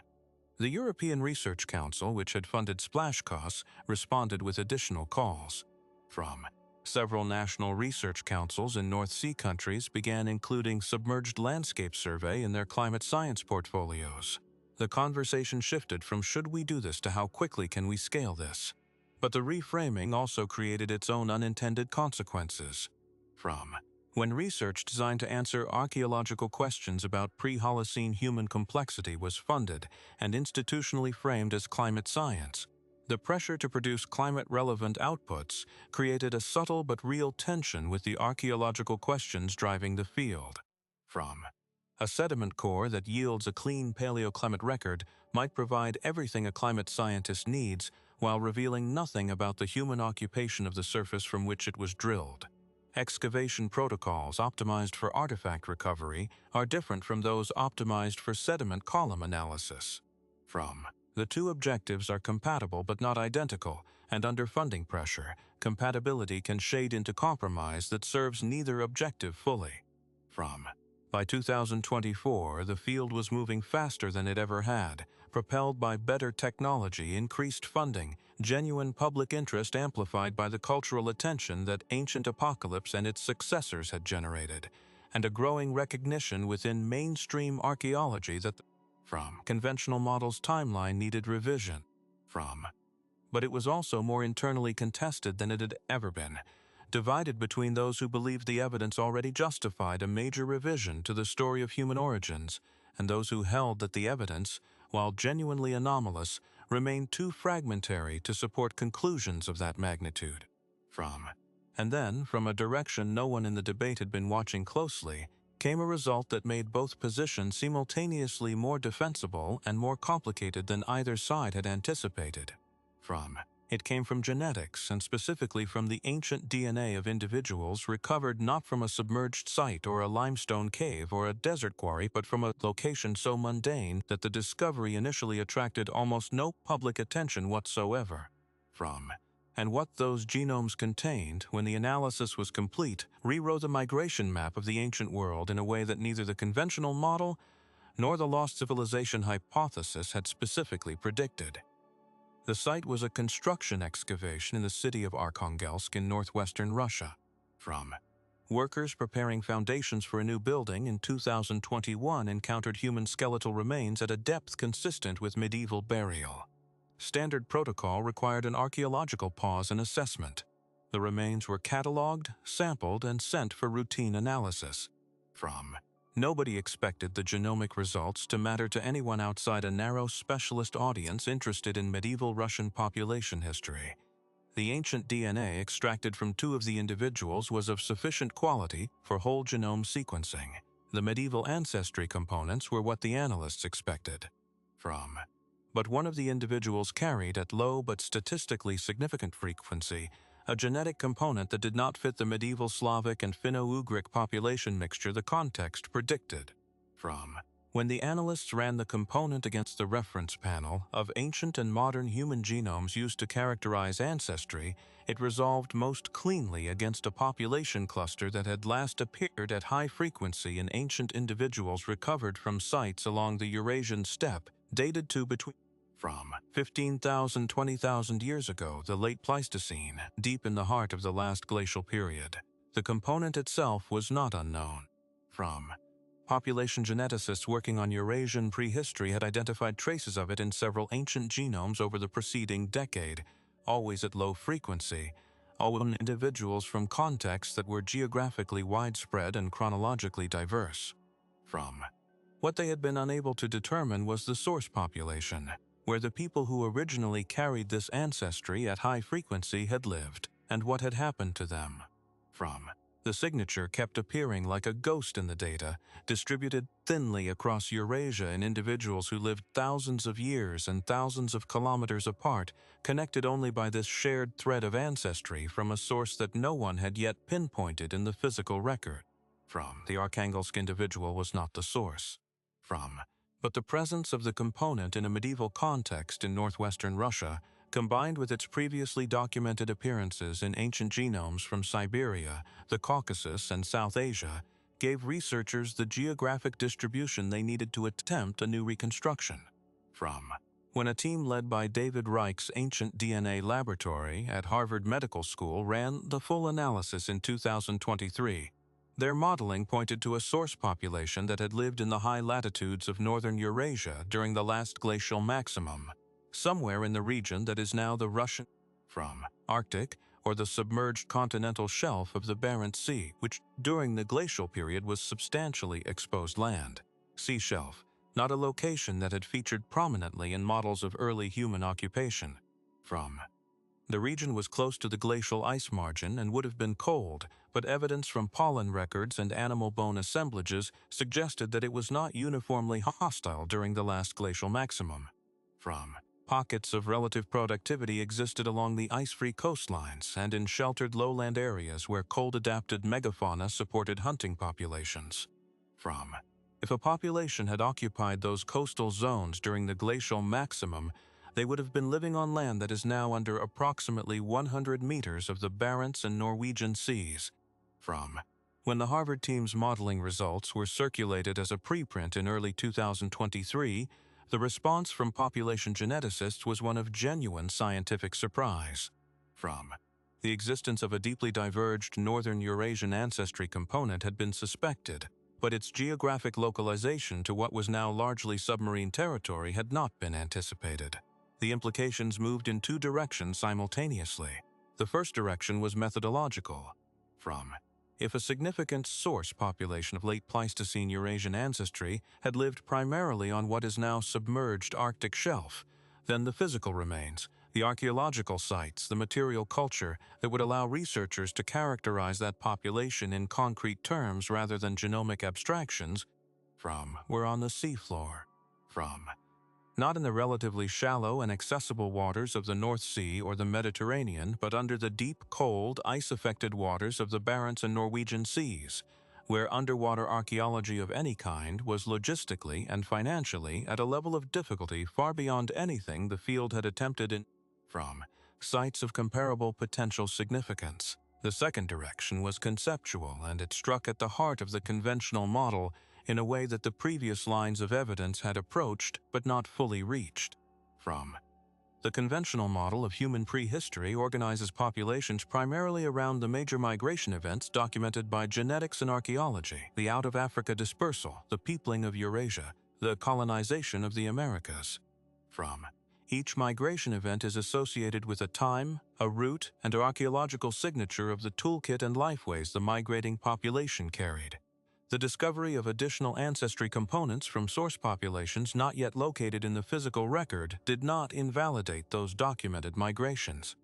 The European Research Council, which had funded splash costs, responded with additional calls. From several national research councils in North Sea countries began including submerged landscape survey in their climate science portfolios. The conversation shifted from should we do this to how quickly can we scale this? But the reframing also created its own unintended consequences. From when research designed to answer archaeological questions about pre-Holocene human complexity was funded and institutionally framed as climate science, the pressure to produce climate-relevant outputs created a subtle but real tension with the archaeological questions driving the field. From a sediment core that yields a clean paleoclimate record might provide everything a climate scientist needs while revealing nothing about the human occupation of the surface from which it was drilled. Excavation protocols optimized for artifact recovery are different from those optimized for sediment column analysis. From the two objectives are compatible but not identical, and under funding pressure, compatibility can shade into compromise that serves neither objective fully. From by 2024, the field was moving faster than it ever had, propelled by better technology, increased funding, genuine public interest amplified by the cultural attention that Ancient Apocalypse and its successors had generated, and a growing recognition within mainstream archaeology that the from conventional models timeline needed revision. But it was also more internally contested than it had ever been, divided between those who believed the evidence already justified a major revision to the story of human origins and those who held that the evidence, while genuinely anomalous, remained too fragmentary to support conclusions of that magnitude. And then, from a direction no one in the debate had been watching closely, came a result that made both positions simultaneously more defensible and more complicated than either side had anticipated. It came from genetics, and specifically from the ancient DNA of individuals recovered not from a submerged site or a limestone cave or a desert quarry, but from a location so mundane that the discovery initially attracted almost no public attention whatsoever. And what those genomes contained, when the analysis was complete, rewrote the migration map of the ancient world in a way that neither the conventional model nor the lost civilization hypothesis had specifically predicted. The site was a construction excavation in the city of Arkhangelsk in northwestern Russia. Workers preparing foundations for a new building in 2021 encountered human skeletal remains at a depth consistent with medieval burial. Standard protocol required an archaeological pause and assessment. The remains were catalogued, sampled, and sent for routine analysis. Nobody expected the genomic results to matter to anyone outside a narrow specialist audience interested in medieval Russian population history. The ancient DNA extracted from two of the individuals was of sufficient quality for whole genome sequencing. The medieval ancestry components were what the analysts expected. But one of the individuals carried at low but statistically significant frequency a genetic component that did not fit the medieval Slavic and Finno-Ugric population mixture the context predicted. When the analysts ran the component against the reference panel of ancient and modern human genomes used to characterize ancestry, it resolved most cleanly against a population cluster that had last appeared at high frequency in ancient individuals recovered from sites along the Eurasian steppe dated to between 15,000 to 20,000 years ago, the late Pleistocene, deep in the heart of the last glacial period. The component itself was not unknown. Population geneticists working on Eurasian prehistory had identified traces of it in several ancient genomes over the preceding decade, always at low frequency, all in individuals from contexts that were geographically widespread and chronologically diverse. What they had been unable to determine was the source population, where the people who originally carried this ancestry at high frequency had lived, and what had happened to them. The signature kept appearing like a ghost in the data, distributed thinly across Eurasia in individuals who lived thousands of years and thousands of kilometers apart, connected only by this shared thread of ancestry from a source that no one had yet pinpointed in the physical record. The Arkhangelsk individual was not the source. But the presence of the component in a medieval context in northwestern Russia, combined with its previously documented appearances in ancient genomes from Siberia, the Caucasus, and South Asia, gave researchers the geographic distribution they needed to attempt a new reconstruction. When a team led by David Reich's Ancient DNA Laboratory at Harvard Medical School ran the full analysis in 2023, their modeling pointed to a source population that had lived in the high latitudes of northern Eurasia during the last glacial maximum, somewhere in the region that is now the Russian Arctic or the submerged continental shelf of the Barents Sea, which during the glacial period was substantially exposed land. Sea shelf, not a location that had featured prominently in models of early human occupation. The region was close to the glacial ice margin and would have been cold, but evidence from pollen records and animal bone assemblages suggested that it was not uniformly hostile during the last glacial maximum. Pockets of relative productivity existed along the ice-free coastlines and in sheltered lowland areas where cold-adapted megafauna supported hunting populations. If a population had occupied those coastal zones during the glacial maximum, they would have been living on land that is now under approximately 100 meters of the Barents and Norwegian seas. When the Harvard team's modeling results were circulated as a preprint in early 2023, the response from population geneticists was one of genuine scientific surprise. The existence of a deeply diverged northern Eurasian ancestry component had been suspected, but its geographic localization to what was now largely submarine territory had not been anticipated. The implications moved in two directions simultaneously. The first direction was methodological. If a significant source population of late Pleistocene Eurasian ancestry had lived primarily on what is now submerged Arctic shelf, then the physical remains, the archaeological sites, the material culture that would allow researchers to characterize that population in concrete terms rather than genomic abstractions, were on the seafloor. Not in the relatively shallow and accessible waters of the North Sea or the Mediterranean, but under the deep, cold, ice-affected waters of the Barents and Norwegian seas, where underwater archaeology of any kind was logistically and financially at a level of difficulty far beyond anything the field had attempted in sites of comparable potential significance. The second direction was conceptual, and it struck at the heart of the conventional model in a way that the previous lines of evidence had approached but not fully reached. The conventional model of human prehistory organizes populations primarily around the major migration events documented by genetics and archaeology: the out-of-Africa dispersal, the peopling of Eurasia, the colonization of the Americas. Each migration event is associated with a time, a route, and an archaeological signature of the toolkit and lifeways the migrating population carried. The discovery of additional ancestry components from source populations not yet located in the physical record did not invalidate those documented migrations.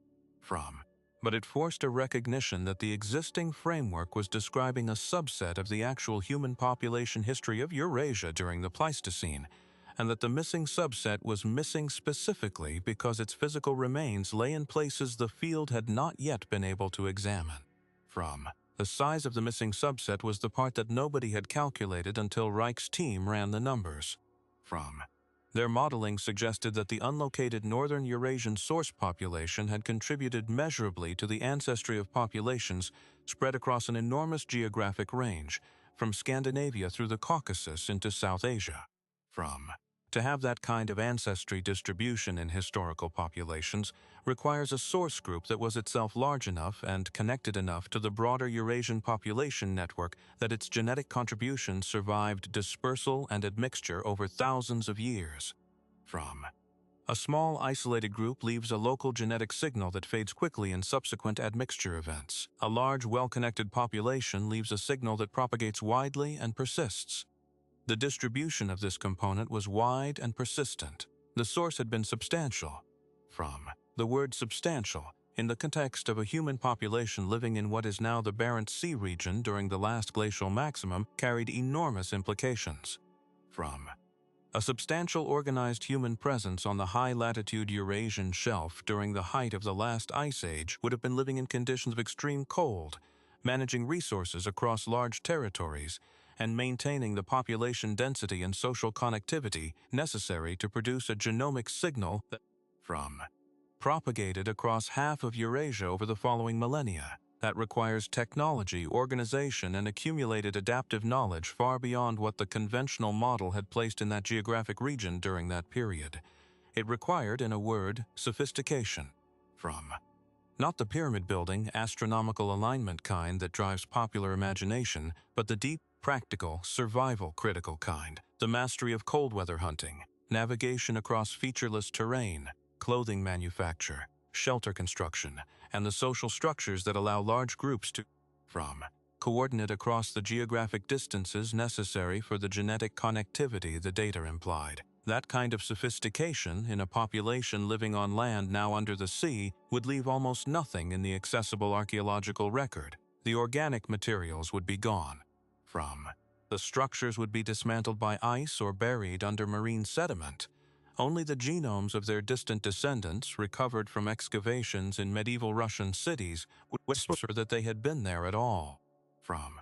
But it forced a recognition that the existing framework was describing a subset of the actual human population history of Eurasia during the Pleistocene, and that the missing subset was missing specifically because its physical remains lay in places the field had not yet been able to examine. The size of the missing subset was the part that nobody had calculated until Reich's team ran the numbers. Their modeling suggested that the unlocated northern Eurasian source population had contributed measurably to the ancestry of populations spread across an enormous geographic range, from Scandinavia through the Caucasus into South Asia. To have that kind of ancestry distribution in historical populations requires a source group that was itself large enough and connected enough to the broader Eurasian population network that its genetic contributions survived dispersal and admixture over thousands of years. A small isolated group leaves a local genetic signal that fades quickly in subsequent admixture events. A large, well-connected population leaves a signal that propagates widely and persists. The distribution of this component was wide and persistent. The source had been substantial. The word substantial in the context of a human population living in what is now the Barents Sea region during the last glacial maximum, carried enormous implications. From a substantial organized human presence on the high-latitude Eurasian shelf during the height of the last ice age would have been living in conditions of extreme cold, managing resources across large territories, and maintaining the population density and social connectivity necessary to produce a genomic signal that, from propagated across half of Eurasia over the following millennia. That requires technology, organization, and accumulated adaptive knowledge far beyond what the conventional model had placed in that geographic region during that period. It required, in a word, sophistication. From not the pyramid-building, astronomical alignment kind that drives popular imagination, but the deep, practical, survival-critical kind, the mastery of cold-weather hunting, navigation across featureless terrain, clothing manufacture, shelter construction, and the social structures that allow large groups to, from coordinate across the geographic distances necessary for the genetic connectivity the data implied. That kind of sophistication in a population living on land now under the sea would leave almost nothing in the accessible archaeological record. The organic materials would be gone. From the structures would be dismantled by ice or buried under marine sediment. Only the genomes of their distant descendants, recovered from excavations in medieval Russian cities, would whisper that they had been there at all. From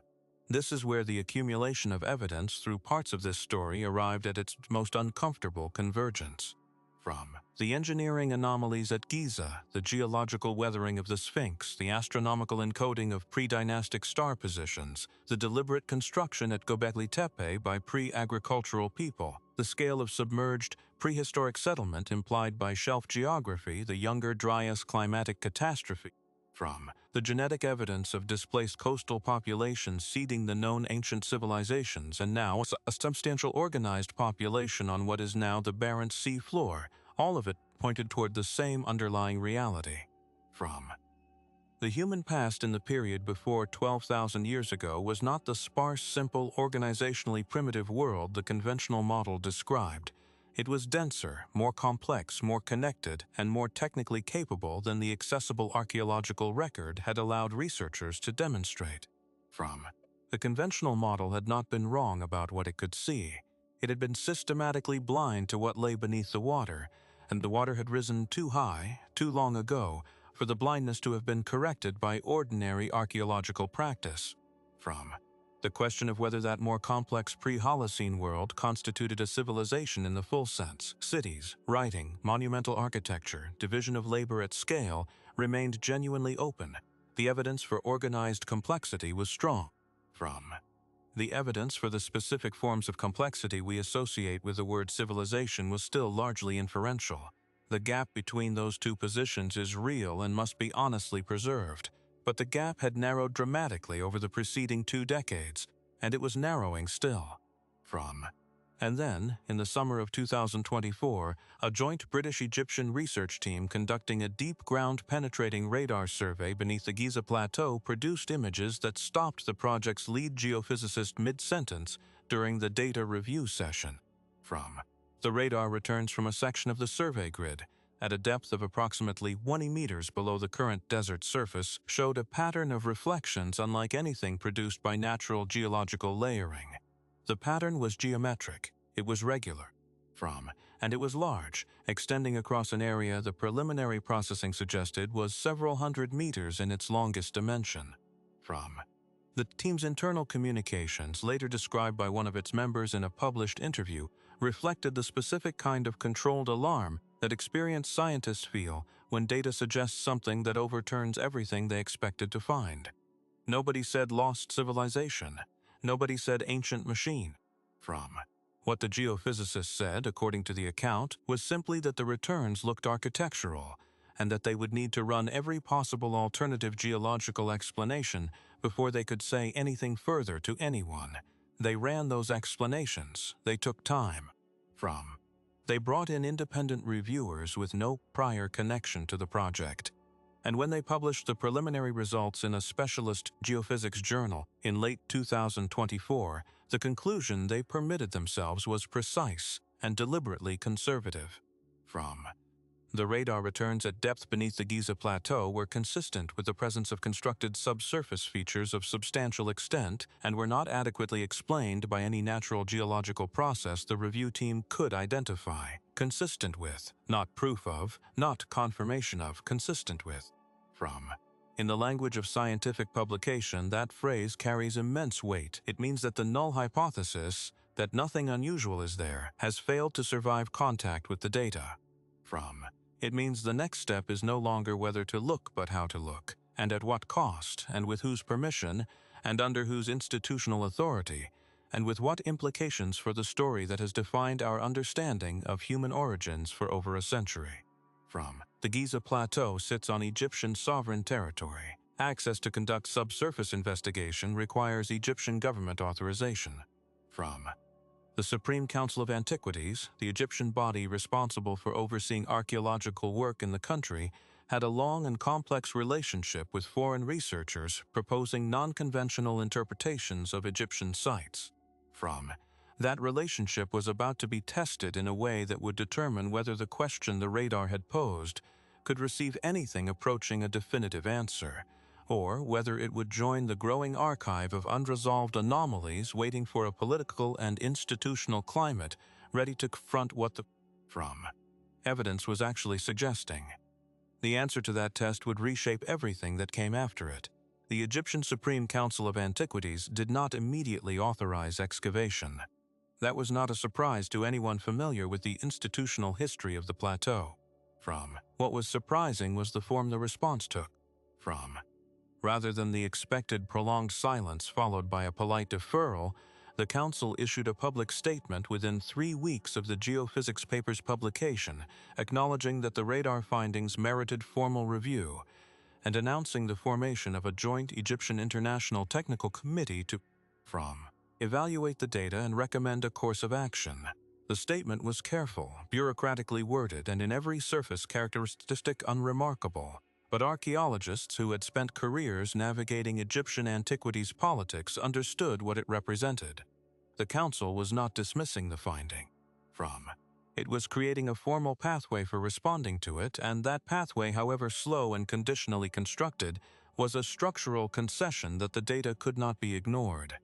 this is where the accumulation of evidence through parts of this story arrived at its most uncomfortable convergence. From the engineering anomalies at Giza, the geological weathering of the Sphinx, the astronomical encoding of pre-dynastic star positions, the deliberate construction at Göbekli Tepe by pre-agricultural people, the scale of submerged, prehistoric settlement implied by shelf geography, the Younger Dryas climatic catastrophe. From the genetic evidence of displaced coastal populations seeding the known ancient civilizations, and now a substantial organized population on what is now the Barents Sea floor, all of it pointed toward the same underlying reality. From the human past in the period before 12,000 years ago was not the sparse, simple, organizationally primitive world the conventional model described. It was denser, more complex, more connected, and more technically capable than the accessible archaeological record had allowed researchers to demonstrate. From the conventional model had not been wrong about what it could see. It had been systematically blind to what lay beneath the water, and the water had risen too high, too long ago, for the blindness to have been corrected by ordinary archaeological practice. From the question of whether that more complex pre-Holocene world constituted a civilization in the full sense, cities, writing, monumental architecture, division of labor at scale, remained genuinely open. The evidence for organized complexity was strong. From the evidence for the specific forms of complexity we associate with the word civilization was still largely inferential. The gap between those two positions is real and must be honestly preserved. But the gap had narrowed dramatically over the preceding 2 decades, and it was narrowing still. From and then, in the summer of 2024, a joint British-Egyptian research team conducting a deep ground-penetrating radar survey beneath the Giza Plateau produced images that stopped the project's lead geophysicist mid-sentence during the data review session. From the radar returns from a section of the survey grid, at a depth of approximately 20 meters below the current desert surface, showed a pattern of reflections unlike anything produced by natural geological layering. The pattern was geometric, it was regular. And it was large, extending across an area the preliminary processing suggested was several hundred meters in its longest dimension. The team's internal communications, later described by one of its members in a published interview, reflected the specific kind of controlled alarm that experienced scientists feel when data suggests something that overturns everything they expected to find. Nobody said lost civilization. Nobody said ancient machine. What the geophysicist said, according to the account, was simply that the returns looked architectural, and that they would need to run every possible alternative geological explanation before they could say anything further to anyone. They ran those explanations. They took time. They brought in independent reviewers with no prior connection to the project. And when they published the preliminary results in a specialist geophysics journal in late 2024, the conclusion they permitted themselves was precise and deliberately conservative. The radar returns at depth beneath the Giza Plateau were consistent with the presence of constructed subsurface features of substantial extent and were not adequately explained by any natural geological process the review team could identify. Consistent with, not proof of, not confirmation of, consistent with. From. In the language of scientific publication, that phrase carries immense weight. It means that the null hypothesis, that nothing unusual is there, has failed to survive contact with the data. From. It means the next step is no longer whether to look but how to look, and at what cost, and with whose permission, and under whose institutional authority, and with what implications for the story that has defined our understanding of human origins for over a century. From. The Giza Plateau sits on Egyptian sovereign territory. Access to conduct subsurface investigation requires Egyptian government authorization. From. The Supreme Council of Antiquities, the Egyptian body responsible for overseeing archaeological work in the country, had a long and complex relationship with foreign researchers proposing non-conventional interpretations of Egyptian sites. From. That relationship was about to be tested in a way that would determine whether the question the radar had posed could receive anything approaching a definitive answer, or whether it would join the growing archive of unresolved anomalies waiting for a political and institutional climate ready to confront what the from evidence was actually suggesting. The answer to that test would reshape everything that came after it. The Egyptian Supreme Council of Antiquities did not immediately authorize excavation. That was not a surprise to anyone familiar with the institutional history of the plateau. From. What was surprising was the form the response took. From. Rather than the expected prolonged silence followed by a polite deferral, the Council issued a public statement within 3 weeks of the geophysics paper's publication, acknowledging that the radar findings merited formal review, and announcing the formation of a joint Egyptian International Technical Committee to from evaluate the data and recommend a course of action. The statement was careful, bureaucratically worded, and in every surface characteristic unremarkable. But archaeologists who had spent careers navigating Egyptian antiquities politics understood what it represented. The Council was not dismissing the finding. From. It was creating a formal pathway for responding to it, and that pathway, however slow and conditionally constructed, was a structural concession that the data could not be ignored.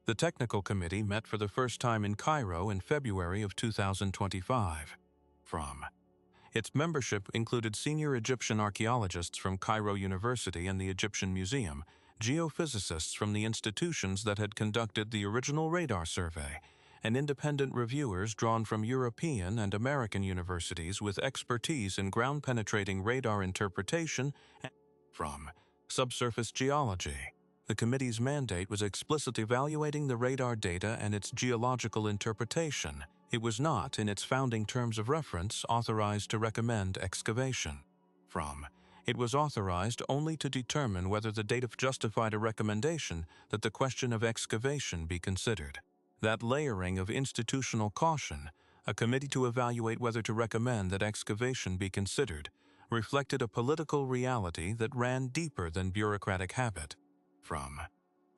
The Technical Committee met for the first time in Cairo in February of 2025. From. Its membership included senior Egyptian archaeologists from Cairo University and the Egyptian Museum, geophysicists from the institutions that had conducted the original radar survey, and independent reviewers drawn from European and American universities with expertise in ground-penetrating radar interpretation and from subsurface geology. The committee's mandate was explicitly evaluating the radar data and its geological interpretation. It was not, in its founding terms of reference, authorized to recommend excavation. From. It was authorized only to determine whether the data justified a recommendation that the question of excavation be considered. That layering of institutional caution, a committee to evaluate whether to recommend that excavation be considered, reflected a political reality that ran deeper than bureaucratic habit. From.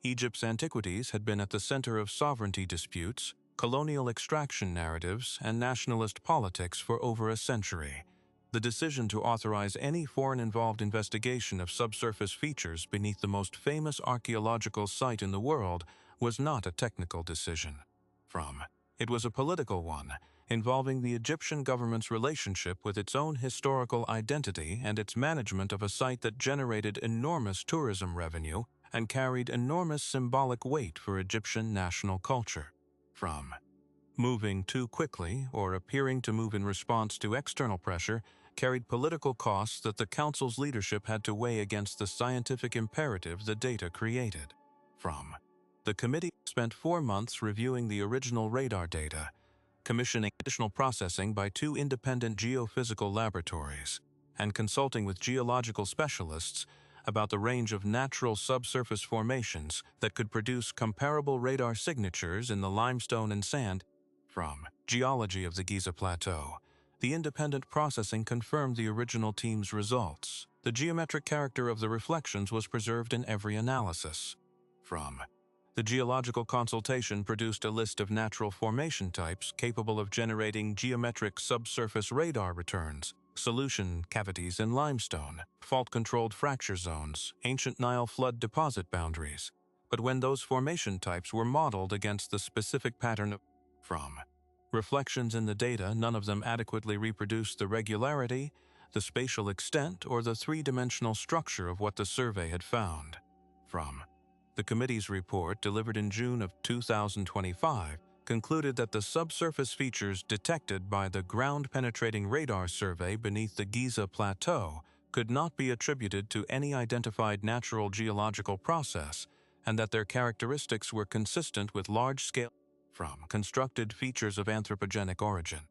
Egypt's antiquities had been at the center of sovereignty disputes, colonial extraction narratives, and nationalist politics for over a century. The decision to authorize any foreign-involved investigation of subsurface features beneath the most famous archaeological site in the world was not a technical decision. From. It was a political one, involving the Egyptian government's relationship with its own historical identity and its management of a site that generated enormous tourism revenue and carried enormous symbolic weight for Egyptian national culture. From. Moving too quickly, or appearing to move in response to external pressure, carried political costs that the Council's leadership had to weigh against the scientific imperative the data created. From. The committee spent 4 months reviewing the original radar data, commissioning additional processing by 2 independent geophysical laboratories, and consulting with geological specialists about the range of natural subsurface formations that could produce comparable radar signatures in the limestone and sand. From. Geology of the Giza Plateau. The independent processing confirmed the original team's results. The geometric character of the reflections was preserved in every analysis. From. The geological consultation produced a list of natural formation types capable of generating geometric subsurface radar returns, solution cavities in limestone, fault-controlled fracture zones, ancient Nile flood deposit boundaries. But when those formation types were modeled against the specific pattern from reflections in the data, none of them adequately reproduced the regularity, the spatial extent, or the three-dimensional structure of what the survey had found. The committee's report, delivered in June of 2025, concluded that the subsurface features detected by the ground-penetrating radar survey beneath the Giza Plateau could not be attributed to any identified natural geological process, and that their characteristics were consistent with large-scale constructed features of anthropogenic origin.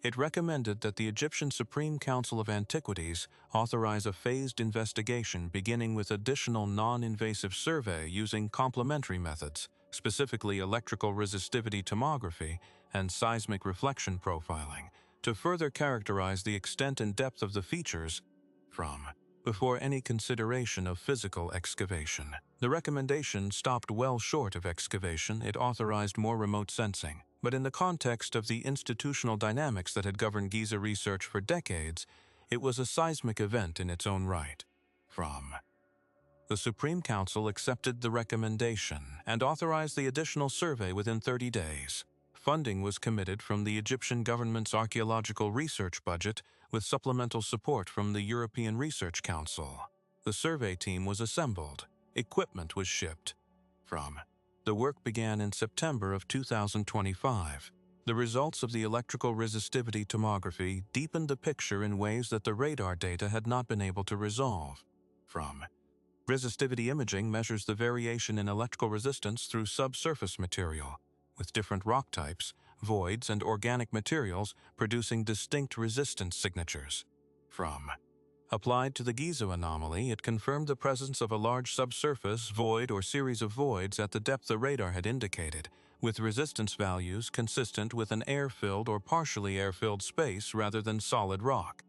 It recommended that the Egyptian Supreme Council of Antiquities authorize a phased investigation beginning with additional non-invasive survey using complementary methods, specifically electrical resistivity tomography and seismic reflection profiling, to further characterize the extent and depth of the features before any consideration of physical excavation. The recommendation stopped well short of excavation. It authorized more remote sensing. But in the context of the institutional dynamics that had governed Giza research for decades, it was a seismic event in its own right. The Supreme Council accepted the recommendation and authorized the additional survey within 30 days. Funding was committed from the Egyptian government's archaeological research budget with supplemental support from the European Research Council. The survey team was assembled. Equipment was shipped. The work began in September of 2025. The results of the electrical resistivity tomography deepened the picture in ways that the radar data had not been able to resolve. Resistivity imaging measures the variation in electrical resistance through subsurface material, with different rock types, voids, and organic materials producing distinct resistance signatures. Applied to the Giza anomaly, it confirmed the presence of a large subsurface void or series of voids at the depth the radar had indicated, with resistance values consistent with an air-filled or partially air-filled space rather than solid rock.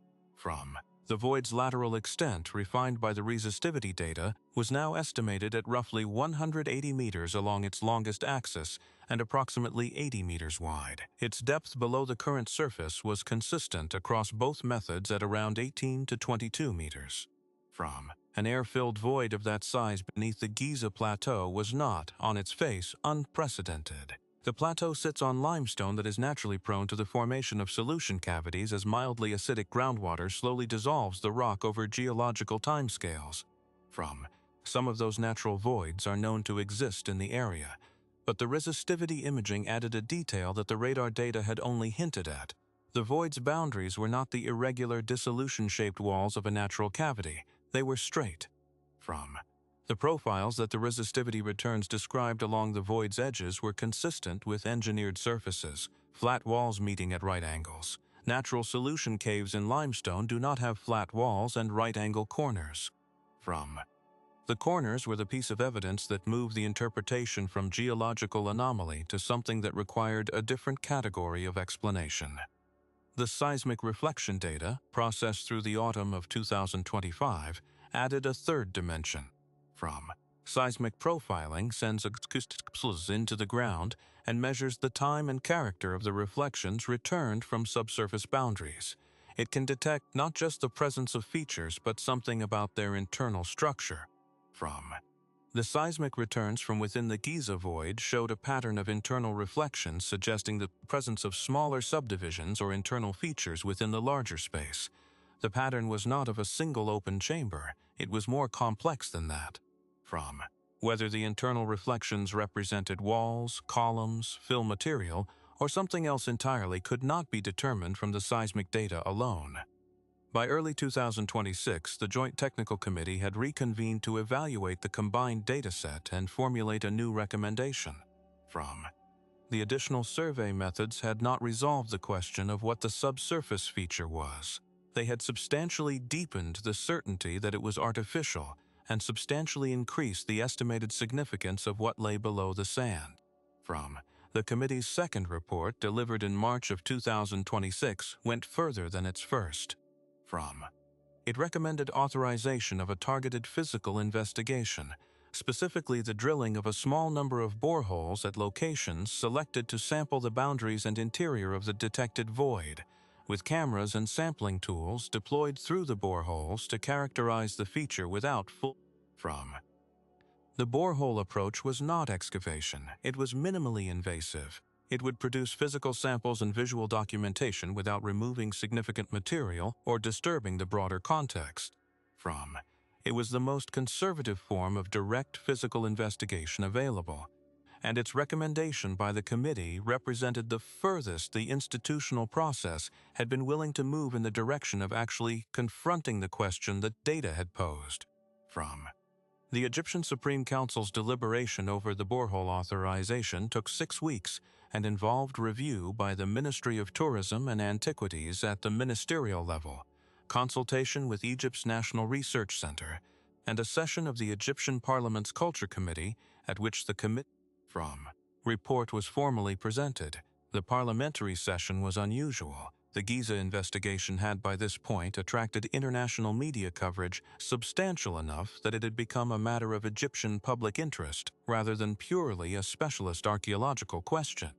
The void's lateral extent, refined by the resistivity data, was now estimated at roughly 180 meters along its longest axis and approximately 80 meters wide. Its depth below the current surface was consistent across both methods at around 18 to 22 meters. An air-filled void of that size beneath the Giza Plateau was not, on its face, unprecedented. The plateau sits on limestone that is naturally prone to the formation of solution cavities as mildly acidic groundwater slowly dissolves the rock over geological timescales. Some of those natural voids are known to exist in the area, but the resistivity imaging added a detail that the radar data had only hinted at. The void's boundaries were not the irregular dissolution-shaped walls of a natural cavity. They were straight. The profiles that the resistivity returns described along the void's edges were consistent with engineered surfaces, flat walls meeting at right angles. Natural solution caves in limestone do not have flat walls and right-angle corners. The corners were the piece of evidence that moved the interpretation from geological anomaly to something that required a different category of explanation. The seismic reflection data, processed through the autumn of 2025, added a third dimension. Seismic profiling sends acoustics into the ground and measures the time and character of the reflections returned from subsurface boundaries. It can detect not just the presence of features but something about their internal structure. The seismic returns from within the Giza void showed a pattern of internal reflections suggesting the presence of smaller subdivisions or internal features within the larger space. The pattern was not of a single open chamber. It was more complex than that. Whether the internal reflections represented walls, columns, fill material, or something else entirely could not be determined from the seismic data alone. By early 2026, the Joint Technical Committee had reconvened to evaluate the combined dataset and formulate a new recommendation. The additional survey methods had not resolved the question of what the subsurface feature was. They had substantially deepened the certainty that it was artificial and substantially increased the estimated significance of what lay below the sand. The committee's second report, delivered in March of 2026, went further than its first. It recommended authorization of a targeted physical investigation, specifically the drilling of a small number of boreholes at locations selected to sample the boundaries and interior of the detected void, with cameras and sampling tools deployed through the boreholes to characterize the feature without full from. The borehole approach was not excavation, it was minimally invasive. It would produce physical samples and visual documentation without removing significant material or disturbing the broader context. It was the most conservative form of direct physical investigation available, and its recommendation by the committee represented the furthest the institutional process had been willing to move in the direction of actually confronting the question that data had posed. The Egyptian Supreme Council's deliberation over the borehole authorization took 6 weeks and involved review by the Ministry of Tourism and Antiquities at the ministerial level, consultation with Egypt's National Research Center, and a session of the Egyptian Parliament's Culture Committee at which the report was formally presented. The parliamentary session was unusual. The Giza investigation had by this point attracted international media coverage substantial enough that it had become a matter of Egyptian public interest rather than purely a specialist archaeological question.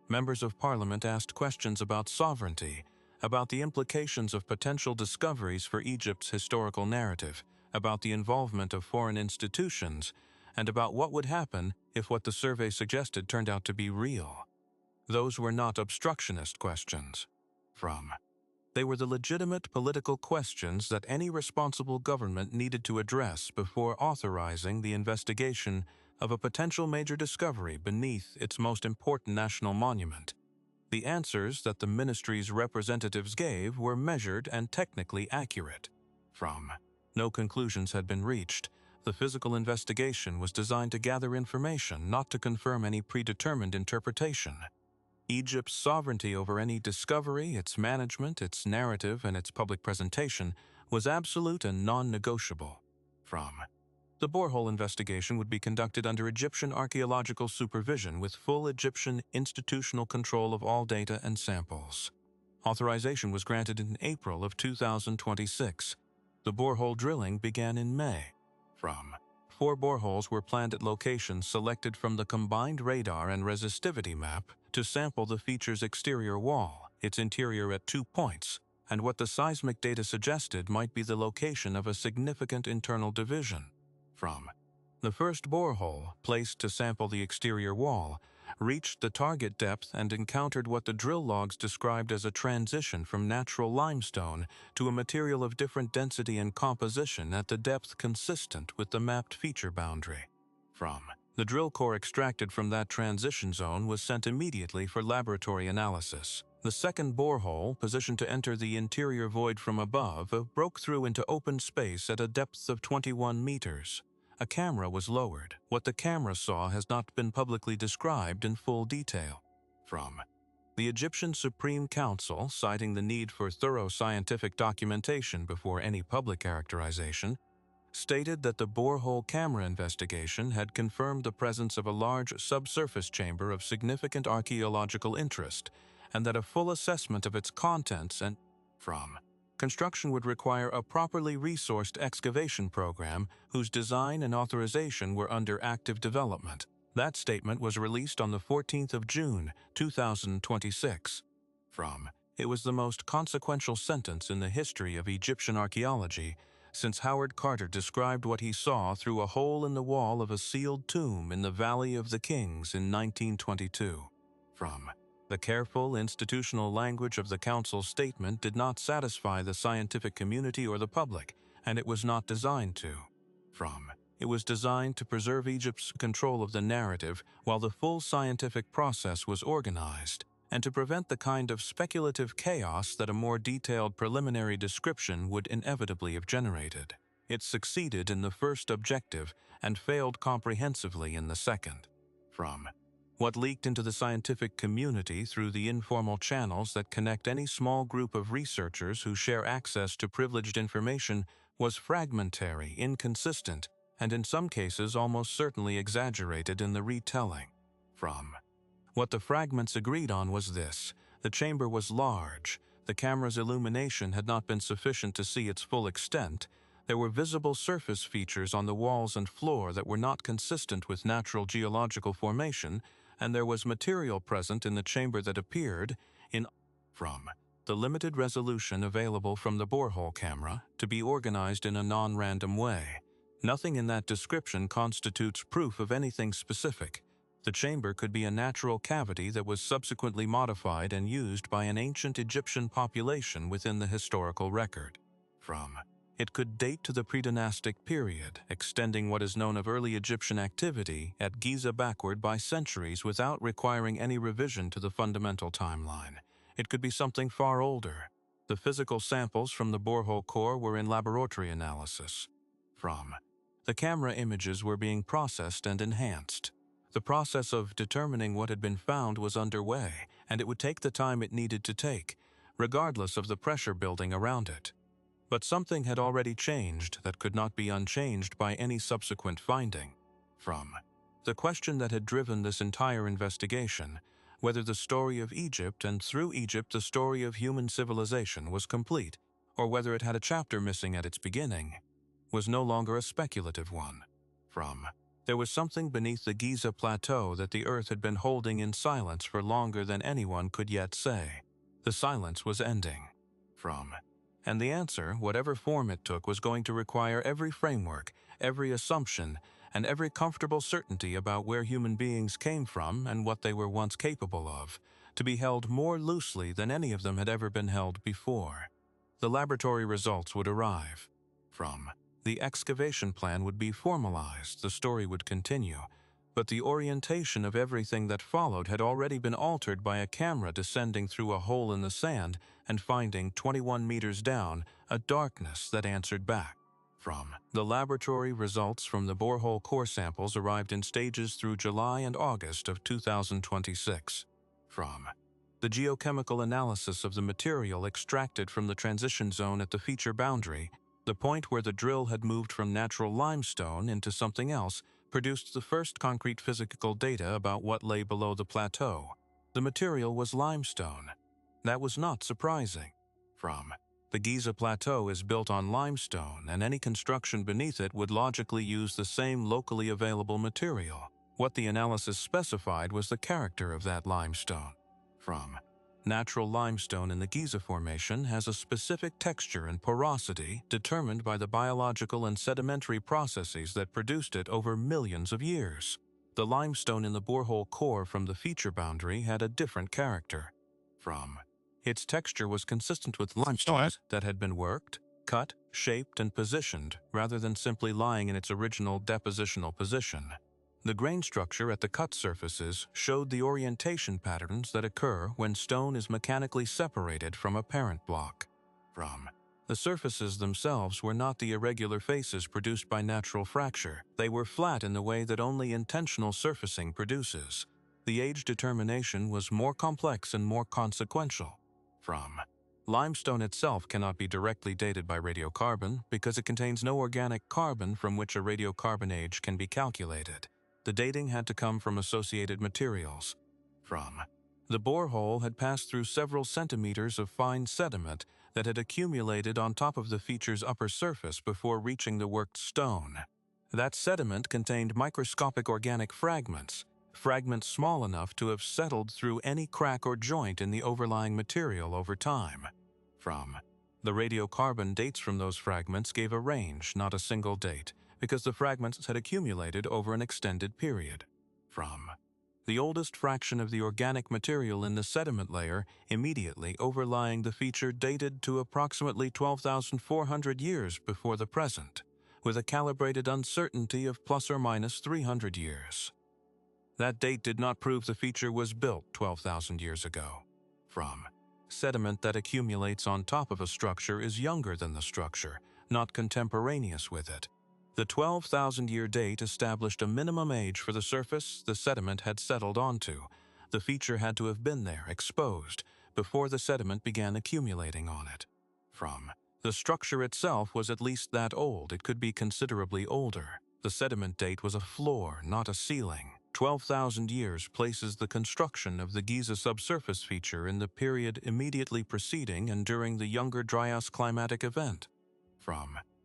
Members of Parliament asked questions about sovereignty, about the implications of potential discoveries for Egypt's historical narrative, about the involvement of foreign institutions, and about what would happen if what the survey suggested turned out to be real. Those were not obstructionist questions. They were the legitimate political questions that any responsible government needed to address before authorizing the investigation of a potential major discovery beneath its most important national monument. The answers that the ministry's representatives gave were measured and technically accurate. No conclusions had been reached. The physical investigation was designed to gather information, not to confirm any predetermined interpretation. Egypt's sovereignty over any discovery, its management, its narrative, and its public presentation was absolute and non-negotiable. The borehole investigation would be conducted under Egyptian archaeological supervision with full Egyptian institutional control of all data and samples. Authorization was granted in April of 2026. The borehole drilling began in May. 4 boreholes were planned at locations selected from the combined radar and resistivity map to sample the feature's exterior wall, its interior at 2 points, and what the seismic data suggested might be the location of a significant internal division. The first borehole, placed to sample the exterior wall, reached the target depth and encountered what the drill logs described as a transition from natural limestone to a material of different density and composition at the depth consistent with the mapped feature boundary. The drill core extracted from that transition zone was sent immediately for laboratory analysis. The second borehole, positioned to enter the interior void from above, broke through into open space at a depth of 21 meters. A camera was lowered. What the camera saw has not been publicly described in full detail. The Egyptian Supreme Council, citing the need for thorough scientific documentation before any public characterization, stated that the borehole camera investigation had confirmed the presence of a large subsurface chamber of significant archaeological interest, and that a full assessment of its contents and construction would require a properly resourced excavation program whose design and authorization were under active development. That statement was released on the 14th of June, 2026. It was the most consequential sentence in the history of Egyptian archaeology, since Howard Carter described what he saw through a hole in the wall of a sealed tomb in the Valley of the Kings in 1922. The careful, institutional language of the Council's statement did not satisfy the scientific community or the public, and it was not designed to. It was designed to preserve Egypt's control of the narrative while the full scientific process was organized, and to prevent the kind of speculative chaos that a more detailed preliminary description would inevitably have generated. It succeeded in the first objective and failed comprehensively in the second. What leaked into the scientific community through the informal channels that connect any small group of researchers who share access to privileged information was fragmentary, inconsistent, and in some cases almost certainly exaggerated in the retelling. What the fragments agreed on was this: the chamber was large, the camera's illumination had not been sufficient to see its full extent, There were visible surface features on the walls and floor that were not consistent with natural geological formation, and there was material present in the chamber that appeared, in from the limited resolution available from the borehole camera, to be organized in a non-random way. Nothing in that description constitutes proof of anything specific. The chamber could be a natural cavity that was subsequently modified and used by an ancient Egyptian population within the historical record. It could date to the pre-dynastic period, extending what is known of early Egyptian activity at Giza backward by centuries without requiring any revision to the fundamental timeline. It could be something far older. The physical samples from the borehole core were in laboratory analysis. The camera images were being processed and enhanced. The process of determining what had been found was underway, and it would take the time it needed to take, regardless of the pressure building around it. But something had already changed that could not be unchanged by any subsequent finding. The question that had driven this entire investigation, whether the story of Egypt and through Egypt the story of human civilization was complete, or whether it had a chapter missing at its beginning, was no longer a speculative one. There was something beneath the Giza plateau that the earth had been holding in silence for longer than anyone could yet say. The silence was ending. And the answer, whatever form it took, was going to require every framework, every assumption, and every comfortable certainty about where human beings came from and what they were once capable of, to be held more loosely than any of them had ever been held before. The laboratory results would arrive. The excavation plan would be formalized, the story would continue, but the orientation of everything that followed had already been altered by a camera descending through a hole in the sand and finding 21 meters down a darkness that answered back. The laboratory results from the borehole core samples arrived in stages through July and August of 2026. The geochemical analysis of the material extracted from the transition zone at the feature boundary, the point where the drill had moved from natural limestone into something else, produced the first concrete physical data about what lay below the plateau. The material was limestone. That was not surprising. The Giza Plateau is built on limestone, and any construction beneath it would logically use the same locally available material. What the analysis specified was the character of that limestone. Natural limestone in the Giza Formation has a specific texture and porosity determined by the biological and sedimentary processes that produced it over millions of years. The limestone in the borehole core from the feature boundary had a different character. Its texture was consistent with limestone that had been worked, cut, shaped, and positioned rather than simply lying in its original depositional position. The grain structure at the cut surfaces showed the orientation patterns that occur when stone is mechanically separated from a parent block. The surfaces themselves were not the irregular faces produced by natural fracture. They were flat in the way that only intentional surfacing produces. The age determination was more complex and more consequential. Limestone itself cannot be directly dated by radiocarbon because it contains no organic carbon from which a radiocarbon age can be calculated. The dating had to come from associated materials. The borehole had passed through several centimeters of fine sediment that had accumulated on top of the feature's upper surface before reaching the worked stone. That sediment contained microscopic organic fragments small enough to have settled through any crack or joint in the overlying material over time. The radiocarbon dates from those fragments gave a range, not a single date, because the fragments had accumulated over an extended period. The oldest fraction of the organic material in the sediment layer immediately overlying the feature dated to approximately 12,400 years before the present, with a calibrated uncertainty of plus or minus 300 years. That date did not prove the feature was built 12,000 years ago. Sediment that accumulates on top of a structure is younger than the structure, not contemporaneous with it. The 12,000-year date established a minimum age for the surface the sediment had settled onto. The feature had to have been there, exposed, before the sediment began accumulating on it. The structure itself was at least that old. It could be considerably older. The sediment date was a floor, not a ceiling. 12,000 years places the construction of the Giza subsurface feature in the period immediately preceding and during the Younger Dryas climatic event.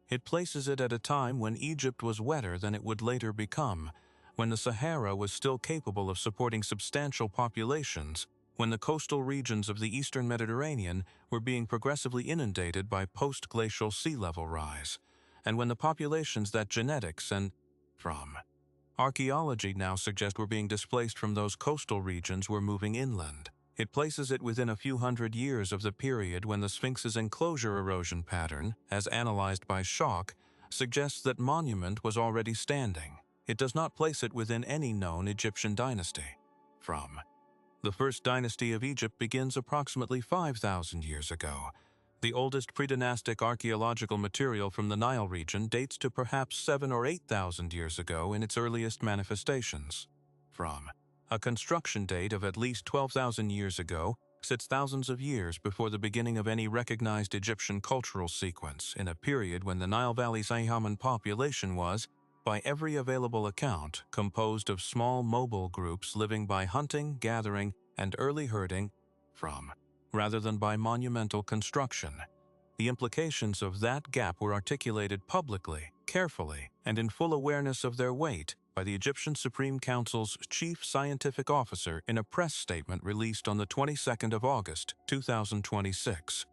It places it at a time when Egypt was wetter than it would later become, when the Sahara was still capable of supporting substantial populations, when the coastal regions of the eastern Mediterranean were being progressively inundated by post-glacial sea level rise, and when the populations that genetics and archaeology now suggest were being displaced from those coastal regions were moving inland. It places it within a few hundred years of the period when the Sphinx's enclosure erosion pattern, as analyzed by Schock, suggests that monument was already standing. It does not place it within any known Egyptian dynasty. The first dynasty of Egypt begins approximately 5,000 years ago. The oldest predynastic archaeological material from the Nile region dates to perhaps 7,000 or 8,000 years ago in its earliest manifestations. A construction date of at least 12,000 years ago sits thousands of years before the beginning of any recognized Egyptian cultural sequence in a period when the Nile Valley's Ayyaman population was, by every available account, composed of small mobile groups living by hunting, gathering, and early herding, rather than by monumental construction. The implications of that gap were articulated publicly, carefully, and in full awareness of their weight by the Egyptian Supreme Council's chief scientific officer in a press statement released on the 22nd of August, 2026.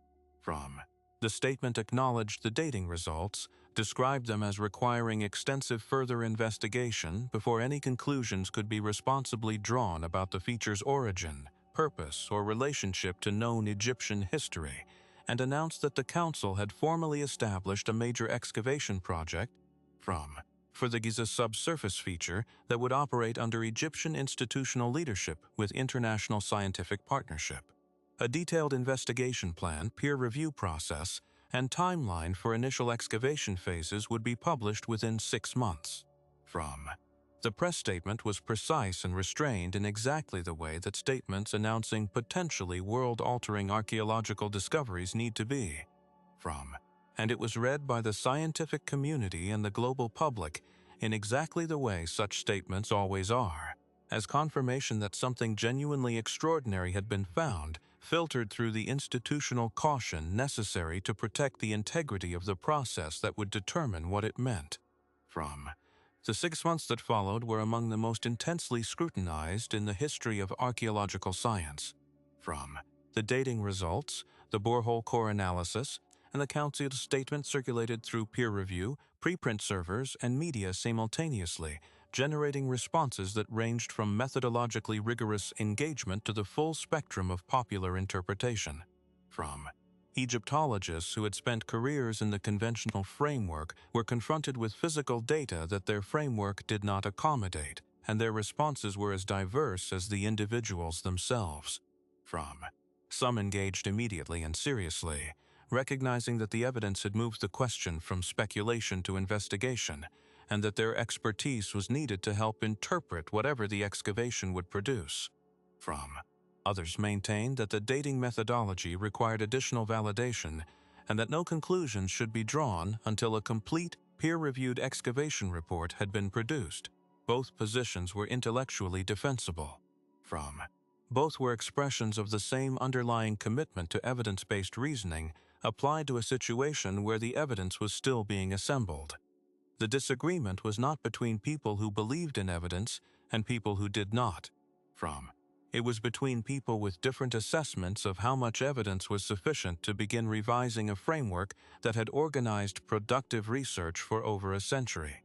The statement acknowledged the dating results, described them as requiring extensive further investigation before any conclusions could be responsibly drawn about the feature's origin, purpose, or relationship to known Egyptian history, and announced that the Council had formally established a major excavation project for the Giza subsurface feature that would operate under Egyptian institutional leadership with international scientific partnership. A detailed investigation plan, peer review process, and timeline for initial excavation phases would be published within 6 months. The press statement was precise and restrained in exactly the way that statements announcing potentially world-altering archaeological discoveries need to be. And it was read by the scientific community and the global public in exactly the way such statements always are, as confirmation that something genuinely extraordinary had been found, filtered through the institutional caution necessary to protect the integrity of the process that would determine what it meant. The 6 months that followed were among the most intensely scrutinized in the history of archaeological science. The dating results, the borehole core analysis, and the Council's statement circulated through peer review, preprint servers, and media simultaneously, generating responses that ranged from methodologically rigorous engagement to the full spectrum of popular interpretation. Egyptologists who had spent careers in the conventional framework were confronted with physical data that their framework did not accommodate, and their responses were as diverse as the individuals themselves. Some engaged immediately and seriously, recognizing that the evidence had moved the question from speculation to investigation, and that their expertise was needed to help interpret whatever the excavation would produce. Others maintained that the dating methodology required additional validation, and that no conclusions should be drawn until a complete, peer-reviewed excavation report had been produced. Both positions were intellectually defensible. Both were expressions of the same underlying commitment to evidence-based reasoning applied to a situation where the evidence was still being assembled. The disagreement was not between people who believed in evidence and people who did not. It was between people with different assessments of how much evidence was sufficient to begin revising a framework that had organized productive research for over a century.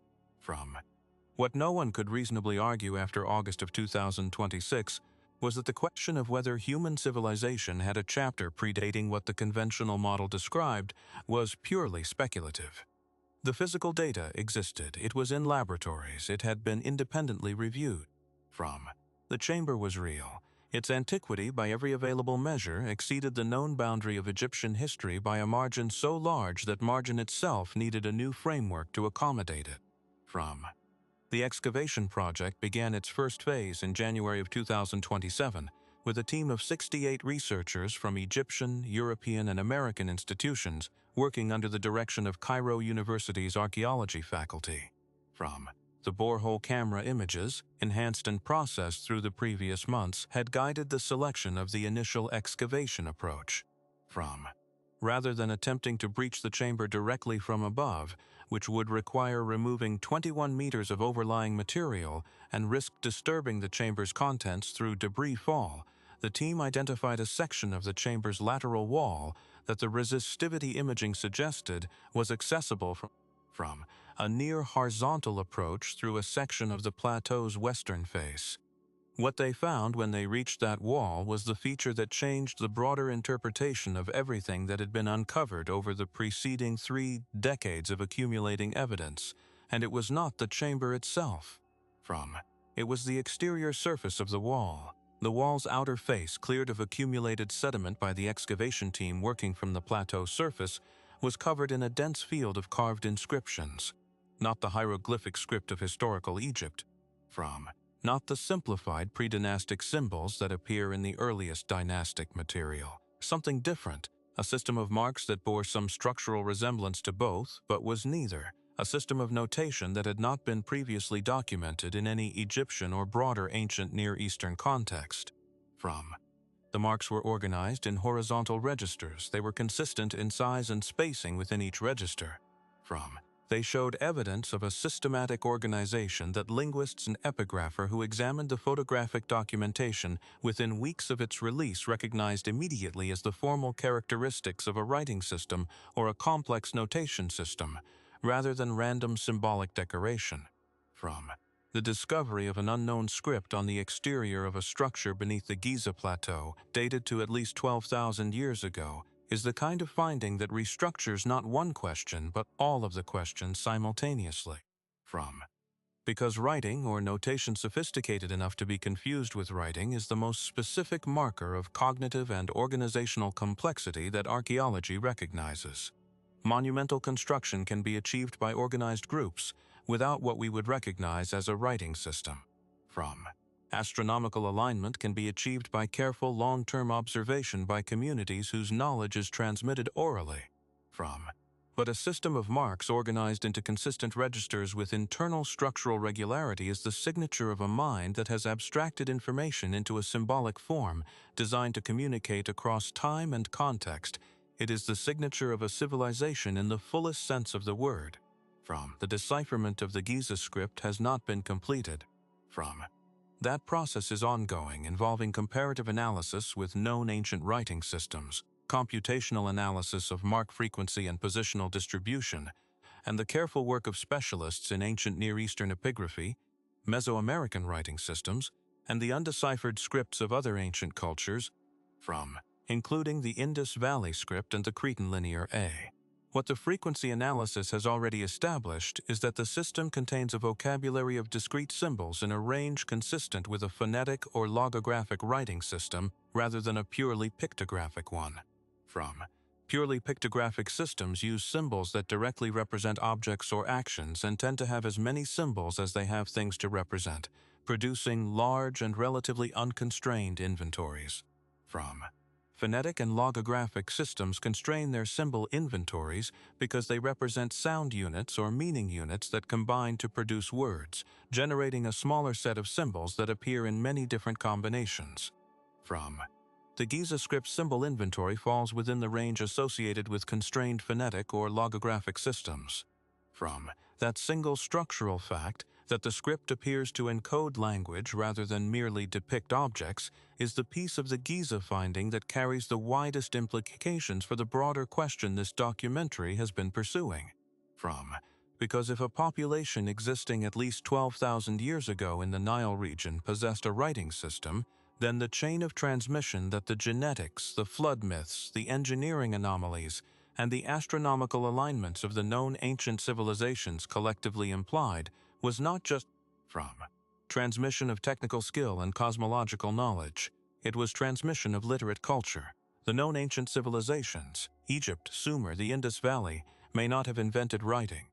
What no one could reasonably argue after August of 2026 was that the question of whether human civilization had a chapter predating what the conventional model described was purely speculative. The physical data existed, it was in laboratories, it had been independently reviewed. The chamber was real. Its antiquity, by every available measure, exceeded the known boundary of Egyptian history by a margin so large that margin itself needed a new framework to accommodate it. The excavation project began its first phase in January of 2027, with a team of 68 researchers from Egyptian, European, and American institutions working under the direction of Cairo University's archaeology faculty. The borehole camera images, enhanced and processed through the previous months, had guided the selection of the initial excavation approach. rather than attempting to breach the chamber directly from above, which would require removing 21 meters of overlying material and risk disturbing the chamber's contents through debris fall. The team identified a section of the chamber's lateral wall that the resistivity imaging suggested was accessible from a near horizontal approach through a section of the plateau's western face. What they found when they reached that wall was the feature that changed the broader interpretation of everything that had been uncovered over the preceding 3 decades of accumulating evidence, and it was not the chamber itself. It was the exterior surface of the wall. The wall's outer face, cleared of accumulated sediment by the excavation team working from the plateau surface, was covered in a dense field of carved inscriptions. Not the hieroglyphic script of historical Egypt. Not the simplified predynastic symbols that appear in the earliest dynastic material. Something different, a system of marks that bore some structural resemblance to both, but was neither. A system of notation that had not been previously documented in any Egyptian or broader ancient Near Eastern context. The marks were organized in horizontal registers. They were consistent in size and spacing within each register. They showed evidence of a systematic organization that linguists and epigrapher who examined the photographic documentation within weeks of its release recognized immediately as the formal characteristics of a writing system or a complex notation system, rather than random symbolic decoration. The discovery of an unknown script on the exterior of a structure beneath the Giza Plateau, dated to at least 12,000 years ago, is the kind of finding that restructures not one question but all of the questions simultaneously. Because writing or notation sophisticated enough to be confused with writing is the most specific marker of cognitive and organizational complexity that archaeology recognizes. Monumental construction can be achieved by organized groups without what we would recognize as a writing system. Astronomical alignment can be achieved by careful long-term observation by communities whose knowledge is transmitted orally. But a system of marks organized into consistent registers with internal structural regularity is the signature of a mind that has abstracted information into a symbolic form designed to communicate across time and context. It is the signature of a civilization in the fullest sense of the word. The decipherment of the Giza script has not been completed. That process is ongoing, involving comparative analysis with known ancient writing systems, computational analysis of mark frequency and positional distribution, and the careful work of specialists in ancient Near Eastern epigraphy, Mesoamerican writing systems, and the undeciphered scripts of other ancient cultures, including the Indus Valley script and the Cretan Linear A. What the frequency analysis has already established is that the system contains a vocabulary of discrete symbols in a range consistent with a phonetic or logographic writing system rather than a purely pictographic one. Purely pictographic systems use symbols that directly represent objects or actions and tend to have as many symbols as they have things to represent, producing large and relatively unconstrained inventories. Phonetic and logographic systems constrain their symbol inventories because they represent sound units or meaning units that combine to produce words, generating a smaller set of symbols that appear in many different combinations. The Giza script symbol inventory falls within the range associated with constrained phonetic or logographic systems. That single structural fact that the script appears to encode language rather than merely depict objects is the piece of the Giza finding that carries the widest implications for the broader question this documentary has been pursuing. Because if a population existing at least 12,000 years ago in the Nile region possessed a writing system, then the chain of transmission that the genetics, the flood myths, the engineering anomalies, and the astronomical alignments of the known ancient civilizations collectively implied was not just transmission of technical skill and cosmological knowledge. It was transmission of literate culture. The known ancient civilizations, Egypt, Sumer, the Indus Valley, may not have invented writing.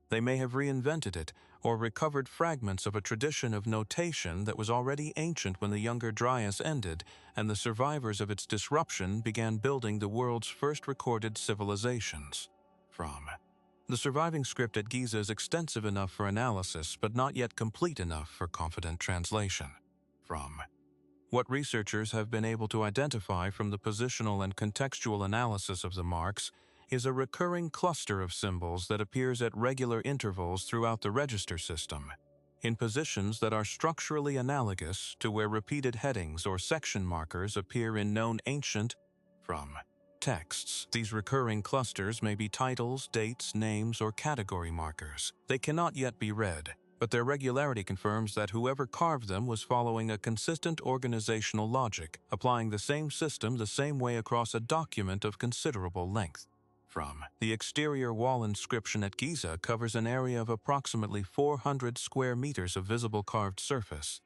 They may have reinvented it or recovered fragments of a tradition of notation that was already ancient when the Younger Dryas ended and the survivors of its disruption began building the world's first recorded civilizations. The surviving script at Giza is extensive enough for analysis but not yet complete enough for confident translation. What researchers have been able to identify from the positional and contextual analysis of the marks is a recurring cluster of symbols that appears at regular intervals throughout the register system, in positions that are structurally analogous to where repeated headings or section markers appear in known ancient texts. These recurring clusters may be titles, dates, names, or category markers. They cannot yet be read, but their regularity confirms that whoever carved them was following a consistent organizational logic, applying the same system the same way across a document of considerable length. The exterior wall inscription at Giza covers an area of approximately 400 square meters of visible carved surface.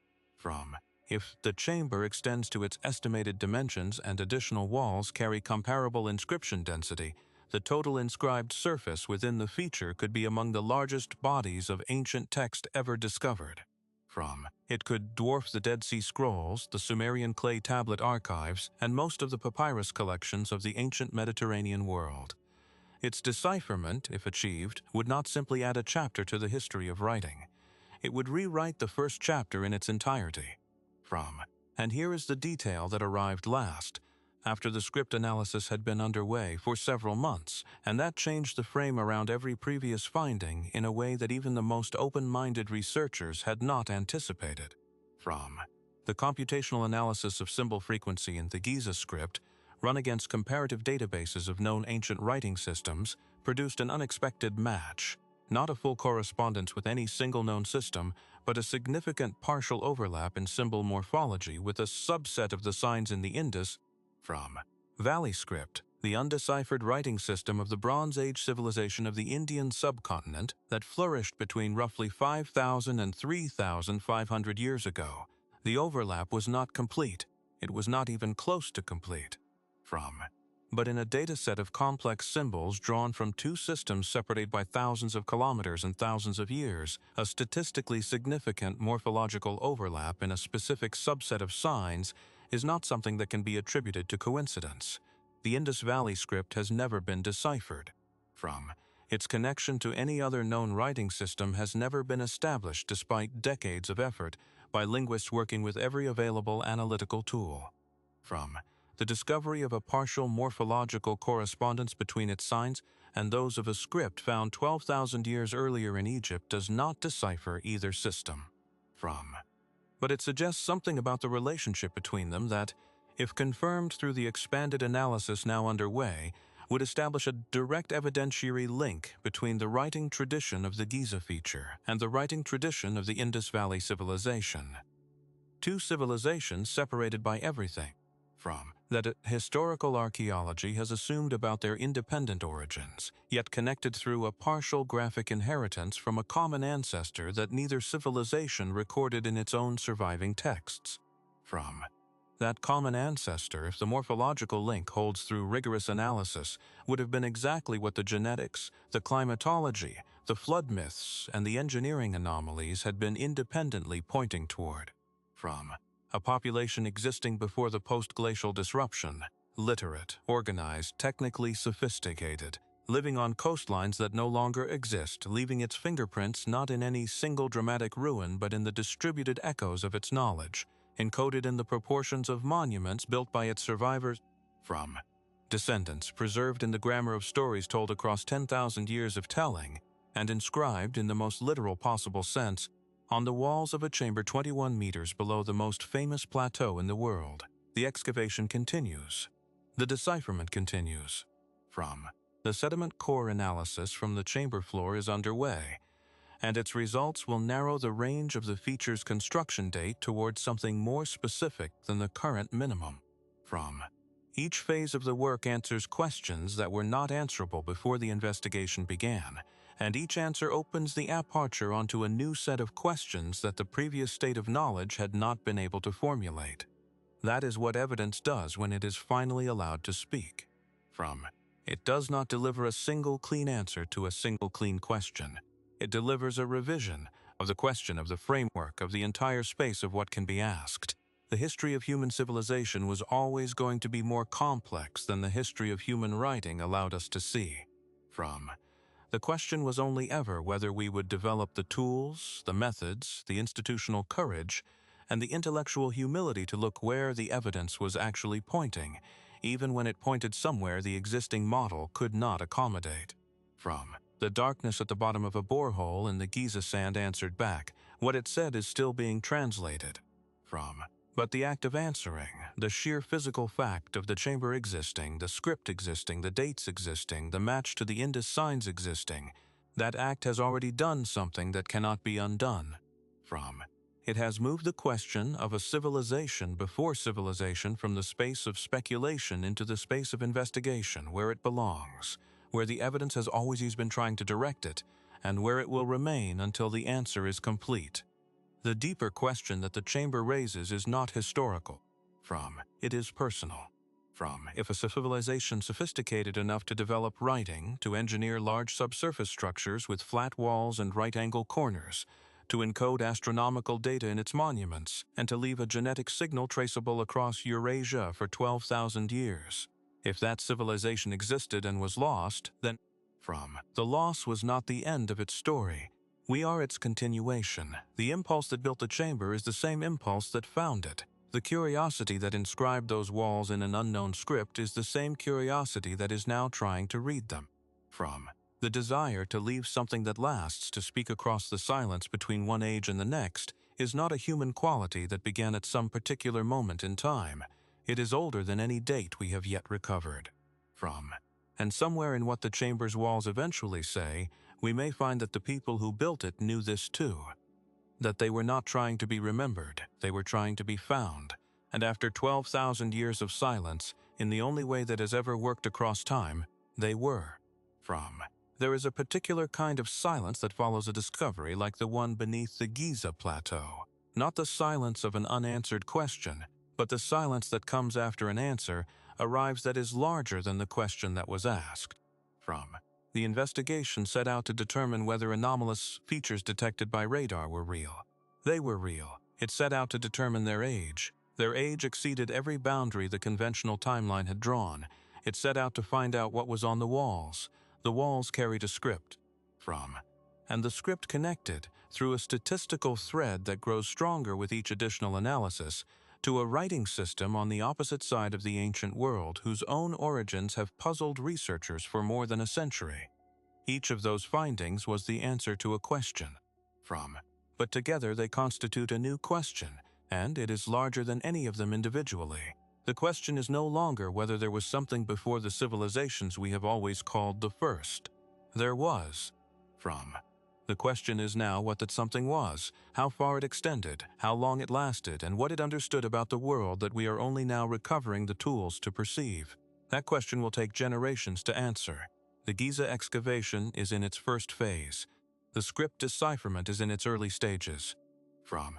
If the chamber extends to its estimated dimensions and additional walls carry comparable inscription density, the total inscribed surface within the feature could be among the largest bodies of ancient text ever discovered. It could dwarf the Dead Sea Scrolls, the Sumerian clay tablet archives, and most of the papyrus collections of the ancient Mediterranean world. Its decipherment, if achieved, would not simply add a chapter to the history of writing. It would rewrite the first chapter in its entirety. And here is the detail that arrived last, after the script analysis had been underway for several months, and that changed the frame around every previous finding in a way that even the most open-minded researchers had not anticipated. The computational analysis of symbol frequency in the Giza script, run against comparative databases of known ancient writing systems, produced an unexpected match. Not a full correspondence with any single known system, but a significant partial overlap in symbol morphology with a subset of the signs in the Indus. Valley script, the undeciphered writing system of the Bronze Age civilization of the Indian subcontinent that flourished between roughly 5,000 and 3,500 years ago. The overlap was not complete. It was not even close to complete. But in a dataset of complex symbols drawn from two systems separated by thousands of kilometers and thousands of years, a statistically significant morphological overlap in a specific subset of signs is not something that can be attributed to coincidence. The Indus Valley script has never been deciphered. Its connection to any other known writing system has never been established despite decades of effort by linguists working with every available analytical tool. The discovery of a partial morphological correspondence between its signs and those of a script found 12,000 years earlier in Egypt does not decipher either system. But it suggests something about the relationship between them that, if confirmed through the expanded analysis now underway, would establish a direct evidentiary link between the writing tradition of the Giza feature and the writing tradition of the Indus Valley civilization. Two civilizations separated by everything. That historical archaeology has assumed about their independent origins, yet connected through a partial graphic inheritance from a common ancestor that neither civilization recorded in its own surviving texts. That common ancestor, if the morphological link holds through rigorous analysis, would have been exactly what the genetics, the climatology, the flood myths, and the engineering anomalies had been independently pointing toward. A population existing before the post-glacial disruption, literate, organized, technically sophisticated, living on coastlines that no longer exist, leaving its fingerprints not in any single dramatic ruin but in the distributed echoes of its knowledge, encoded in the proportions of monuments built by its survivors. Descendants preserved in the grammar of stories told across 10,000 years of telling, and inscribed in the most literal possible sense, on the walls of a chamber 21 meters below the most famous plateau in the world. The excavation continues. The decipherment continues. The sediment core analysis from the chamber floor is underway, and its results will narrow the range of the feature's construction date towards something more specific than the current minimum. Each phase of the work answers questions that were not answerable before the investigation began, and each answer opens the aperture onto a new set of questions that the previous state of knowledge had not been able to formulate. That is what evidence does when it is finally allowed to speak. It does not deliver a single clean answer to a single clean question. It delivers a revision of the question, of the framework, of the entire space of what can be asked. The history of human civilization was always going to be more complex than the history of human writing allowed us to see. The question was only ever whether we would develop the tools, the methods, the institutional courage, and the intellectual humility to look where the evidence was actually pointing, even when it pointed somewhere the existing model could not accommodate. From the darkness at the bottom of a borehole in the Giza sand answered back, what it said is still being translated. From but the act of answering, the sheer physical fact of the chamber existing, the script existing, the dates existing, the match to the Indus signs existing, that act has already done something that cannot be undone. From it has moved the question of a civilization before civilization from the space of speculation into the space of investigation, where it belongs, where the evidence has always been trying to direct it, and where it will remain until the answer is complete. The deeper question that the chamber raises is not historical. From it is personal. From if a civilization sophisticated enough to develop writing, to engineer large subsurface structures with flat walls and right-angle corners, to encode astronomical data in its monuments, and to leave a genetic signal traceable across Eurasia for 12,000 years. If that civilization existed and was lost, then from the loss was not the end of its story. We are its continuation. The impulse that built the chamber is the same impulse that found it. The curiosity that inscribed those walls in an unknown script is the same curiosity that is now trying to read them. From the desire to leave something that lasts to speak across the silence between one age and the next is not a human quality that began at some particular moment in time. It is older than any date we have yet recovered. From and somewhere in what the chamber's walls eventually say, we may find that the people who built it knew this too. That they were not trying to be remembered, they were trying to be found. And after 12,000 years of silence, in the only way that has ever worked across time, they were. From there is a particular kind of silence that follows a discovery like the one beneath the Giza plateau. Not the silence of an unanswered question, but the silence that comes after an answer arrives that is larger than the question that was asked. From the investigation set out to determine whether anomalous features detected by radar were real. They were real. It set out to determine their age. Their age exceeded every boundary the conventional timeline had drawn. It set out to find out what was on the walls. The walls carried a script. From and the script connected, through a statistical thread that grows stronger with each additional analysis, to a writing system on the opposite side of the ancient world whose own origins have puzzled researchers for more than a century. Each of those findings was the answer to a question. From but together they constitute a new question, and it is larger than any of them individually. The question is no longer whether there was something before the civilizations we have always called the first. There was. From the question is now what that something was, how far it extended, how long it lasted, and what it understood about the world that we are only now recovering the tools to perceive. That question will take generations to answer. The Giza excavation is in its first phase. The script decipherment is in its early stages. From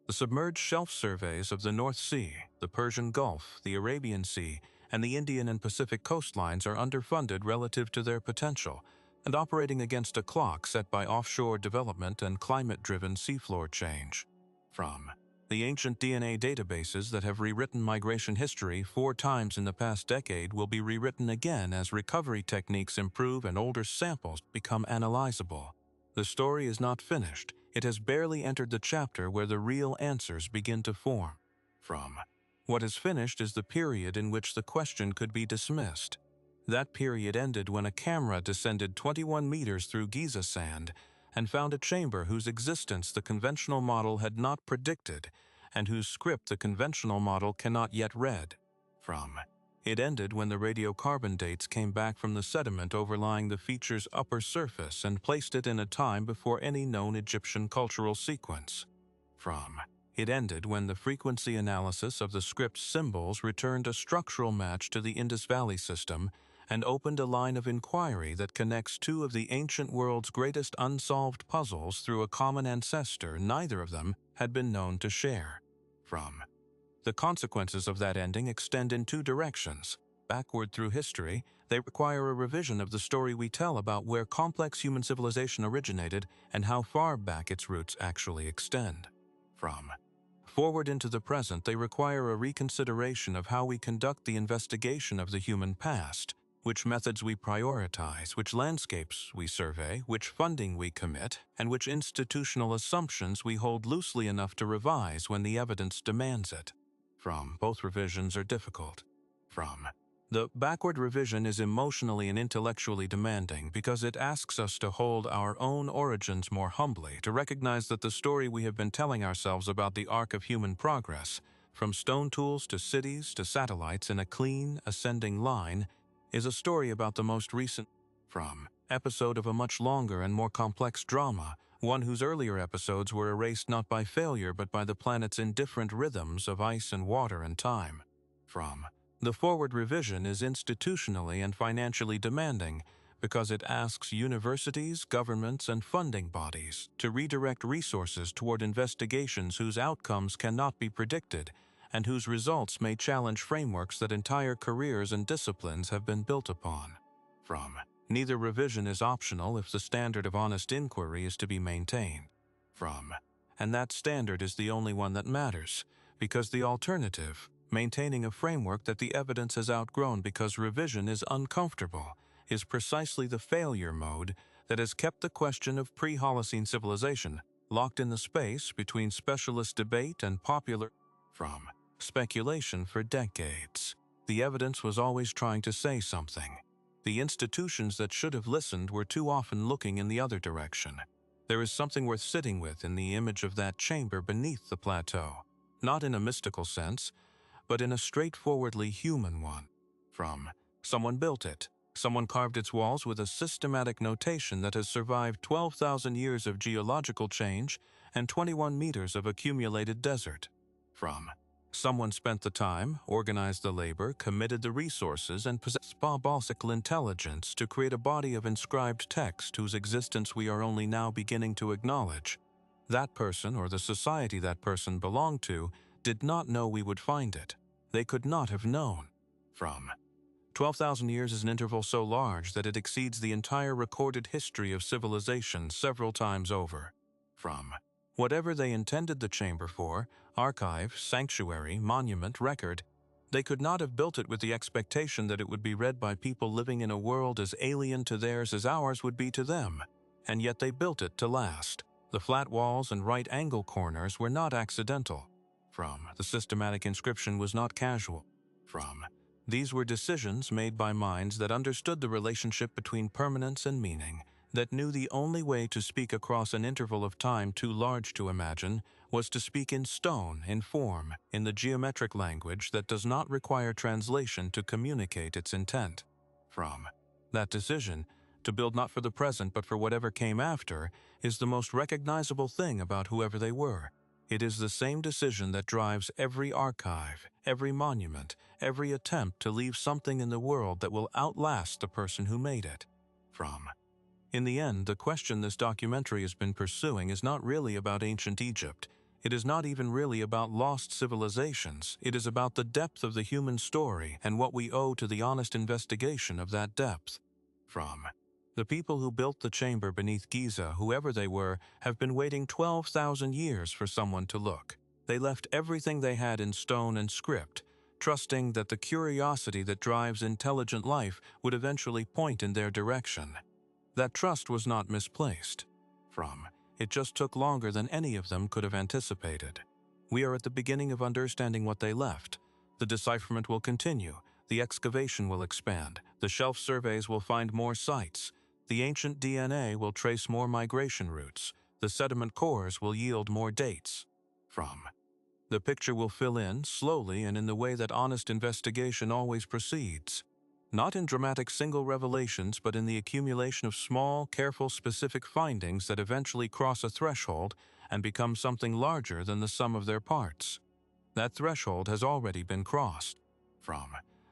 the submerged shelf surveys of the North Sea, the Persian Gulf, the Arabian Sea, and the Indian and Pacific coastlines are underfunded relative to their potential, and operating against a clock set by offshore development and climate-driven seafloor change. From the ancient DNA databases that have rewritten migration history 4 times in the past decade will be rewritten again as recovery techniques improve and older samples become analyzable. The story is not finished. It has barely entered the chapter where the real answers begin to form. From what is finished is the period in which the question could be dismissed. That period ended when a camera descended 21 meters through Giza sand and found a chamber whose existence the conventional model had not predicted and whose script the conventional model cannot yet read. From it ended when the radiocarbon dates came back from the sediment overlying the feature's upper surface and placed it in a time before any known Egyptian cultural sequence. From it ended when the frequency analysis of the script's symbols returned a structural match to the Indus Valley system and opened a line of inquiry that connects 2 of the ancient world's greatest unsolved puzzles through a common ancestor neither of them had been known to share. From the consequences of that ending extend in 2 directions. Backward through history, they require a revision of the story we tell about where complex human civilization originated and how far back its roots actually extend. From forward into the present, they require a reconsideration of how we conduct the investigation of the human past. which methods we prioritize, which landscapes we survey, which funding we commit, and which institutional assumptions we hold loosely enough to revise when the evidence demands it. Both revisions are difficult. The backward revision is emotionally and intellectually demanding because it asks us to hold our own origins more humbly, to recognize that the story we have been telling ourselves about the arc of human progress, from stone tools to cities to satellites in a clean, ascending line, is a story about the most recent episode of a much longer and more complex drama, one whose earlier episodes were erased not by failure but by the planet's indifferent rhythms of ice and water and time. The forward revision is institutionally and financially demanding because it asks universities, governments, and funding bodies to redirect resources toward investigations whose outcomes cannot be predicted and whose results may challenge frameworks that entire careers and disciplines have been built upon. Neither revision is optional if the standard of honest inquiry is to be maintained. And that standard is the only one that matters, because the alternative, maintaining a framework that the evidence has outgrown because revision is uncomfortable, is precisely the failure mode that has kept the question of pre-Holocene civilization locked in the space between specialist debate and popular speculation for decades. The evidence was always trying to say something. The institutions that should have listened were too often looking in the other direction. There is something worth sitting with in the image of that chamber beneath the plateau, not in a mystical sense, but in a straightforwardly human one. Someone built it. Someone carved its walls with a systematic notation that has survived 12,000 years of geological change and 21 meters of accumulated desert. Someone spent the time, organized the labor, committed the resources, and possessed barbarical intelligence to create a body of inscribed text whose existence we are only now beginning to acknowledge. That person, or the society that person belonged to, did not know we would find it. They could not have known. 12,000 years is an interval so large that it exceeds the entire recorded history of civilization several times over. Whatever they intended the chamber for, archive, sanctuary, monument, record, they could not have built it with the expectation that it would be read by people living in a world as alien to theirs as ours would be to them, and yet they built it to last. The flat walls and right angle corners were not accidental. The systematic inscription was not casual. These were decisions made by minds that understood the relationship between permanence and meaning, that knew the only way to speak across an interval of time too large to imagine was to speak in stone, in form, in the geometric language that does not require translation to communicate its intent. That decision, to build not for the present but for whatever came after, is the most recognizable thing about whoever they were. It is the same decision that drives every archive, every monument, every attempt to leave something in the world that will outlast the person who made it. In the end, the question this documentary has been pursuing is not really about ancient Egypt. It is not even really about lost civilizations. It is about the depth of the human story and what we owe to the honest investigation of that depth. The people who built the chamber beneath Giza, whoever they were, have been waiting 12,000 years for someone to look. They left everything they had in stone and script, trusting that the curiosity that drives intelligent life would eventually point in their direction. That trust was not misplaced. It just took longer than any of them could have anticipated. We are at the beginning of understanding what they left. The decipherment will continue. The excavation will expand. The shelf surveys will find more sites. The ancient DNA will trace more migration routes. The sediment cores will yield more dates. The picture will fill in, slowly and in the way that honest investigation always proceeds. Not in dramatic single revelations, but in the accumulation of small, careful, specific findings that eventually cross a threshold and become something larger than the sum of their parts. That threshold has already been crossed.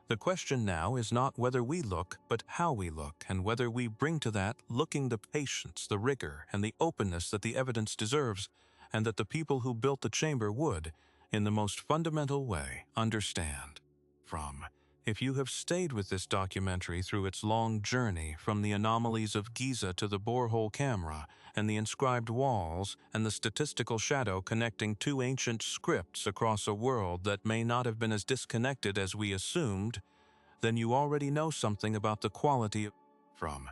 The question now is not whether we look, but how we look, and whether we bring to that looking the patience, the rigor, and the openness that the evidence deserves, and that the people who built the chamber would, in the most fundamental way, understand. If you have stayed with this documentary through its long journey from the anomalies of Giza to the borehole camera and the inscribed walls and the statistical shadow connecting two ancient scripts across a world that may not have been as disconnected as we assumed, then you already know something about the quality from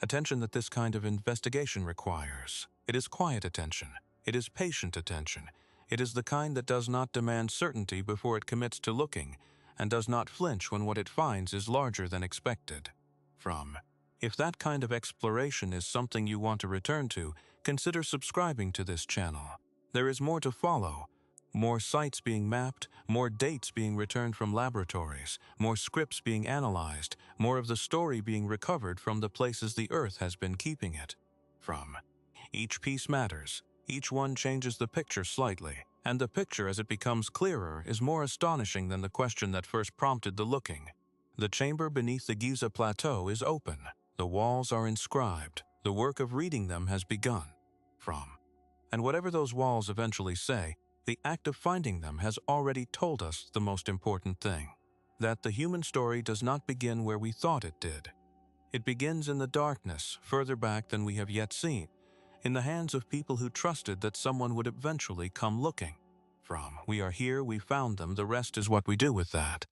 attention that this kind of investigation requires. It is quiet attention. It is patient attention. It is the kind that does not demand certainty before it commits to looking, and does not flinch when what it finds is larger than expected. If that kind of exploration is something you want to return to, consider subscribing to this channel. There is more to follow. More sites being mapped, more dates being returned from laboratories, more scripts being analyzed, more of the story being recovered from the places the Earth has been keeping it from. Each piece matters. Each one changes the picture slightly, and the picture as it becomes clearer is more astonishing than the question that first prompted the looking. The chamber beneath the Giza Plateau is open. The walls are inscribed. The work of reading them has begun. And whatever those walls eventually say, the act of finding them has already told us the most important thing: that the human story does not begin where we thought it did. It begins in the darkness, further back than we have yet seen, in the hands of people who trusted that someone would eventually come looking. We are here, we found them, the rest is what we do with that.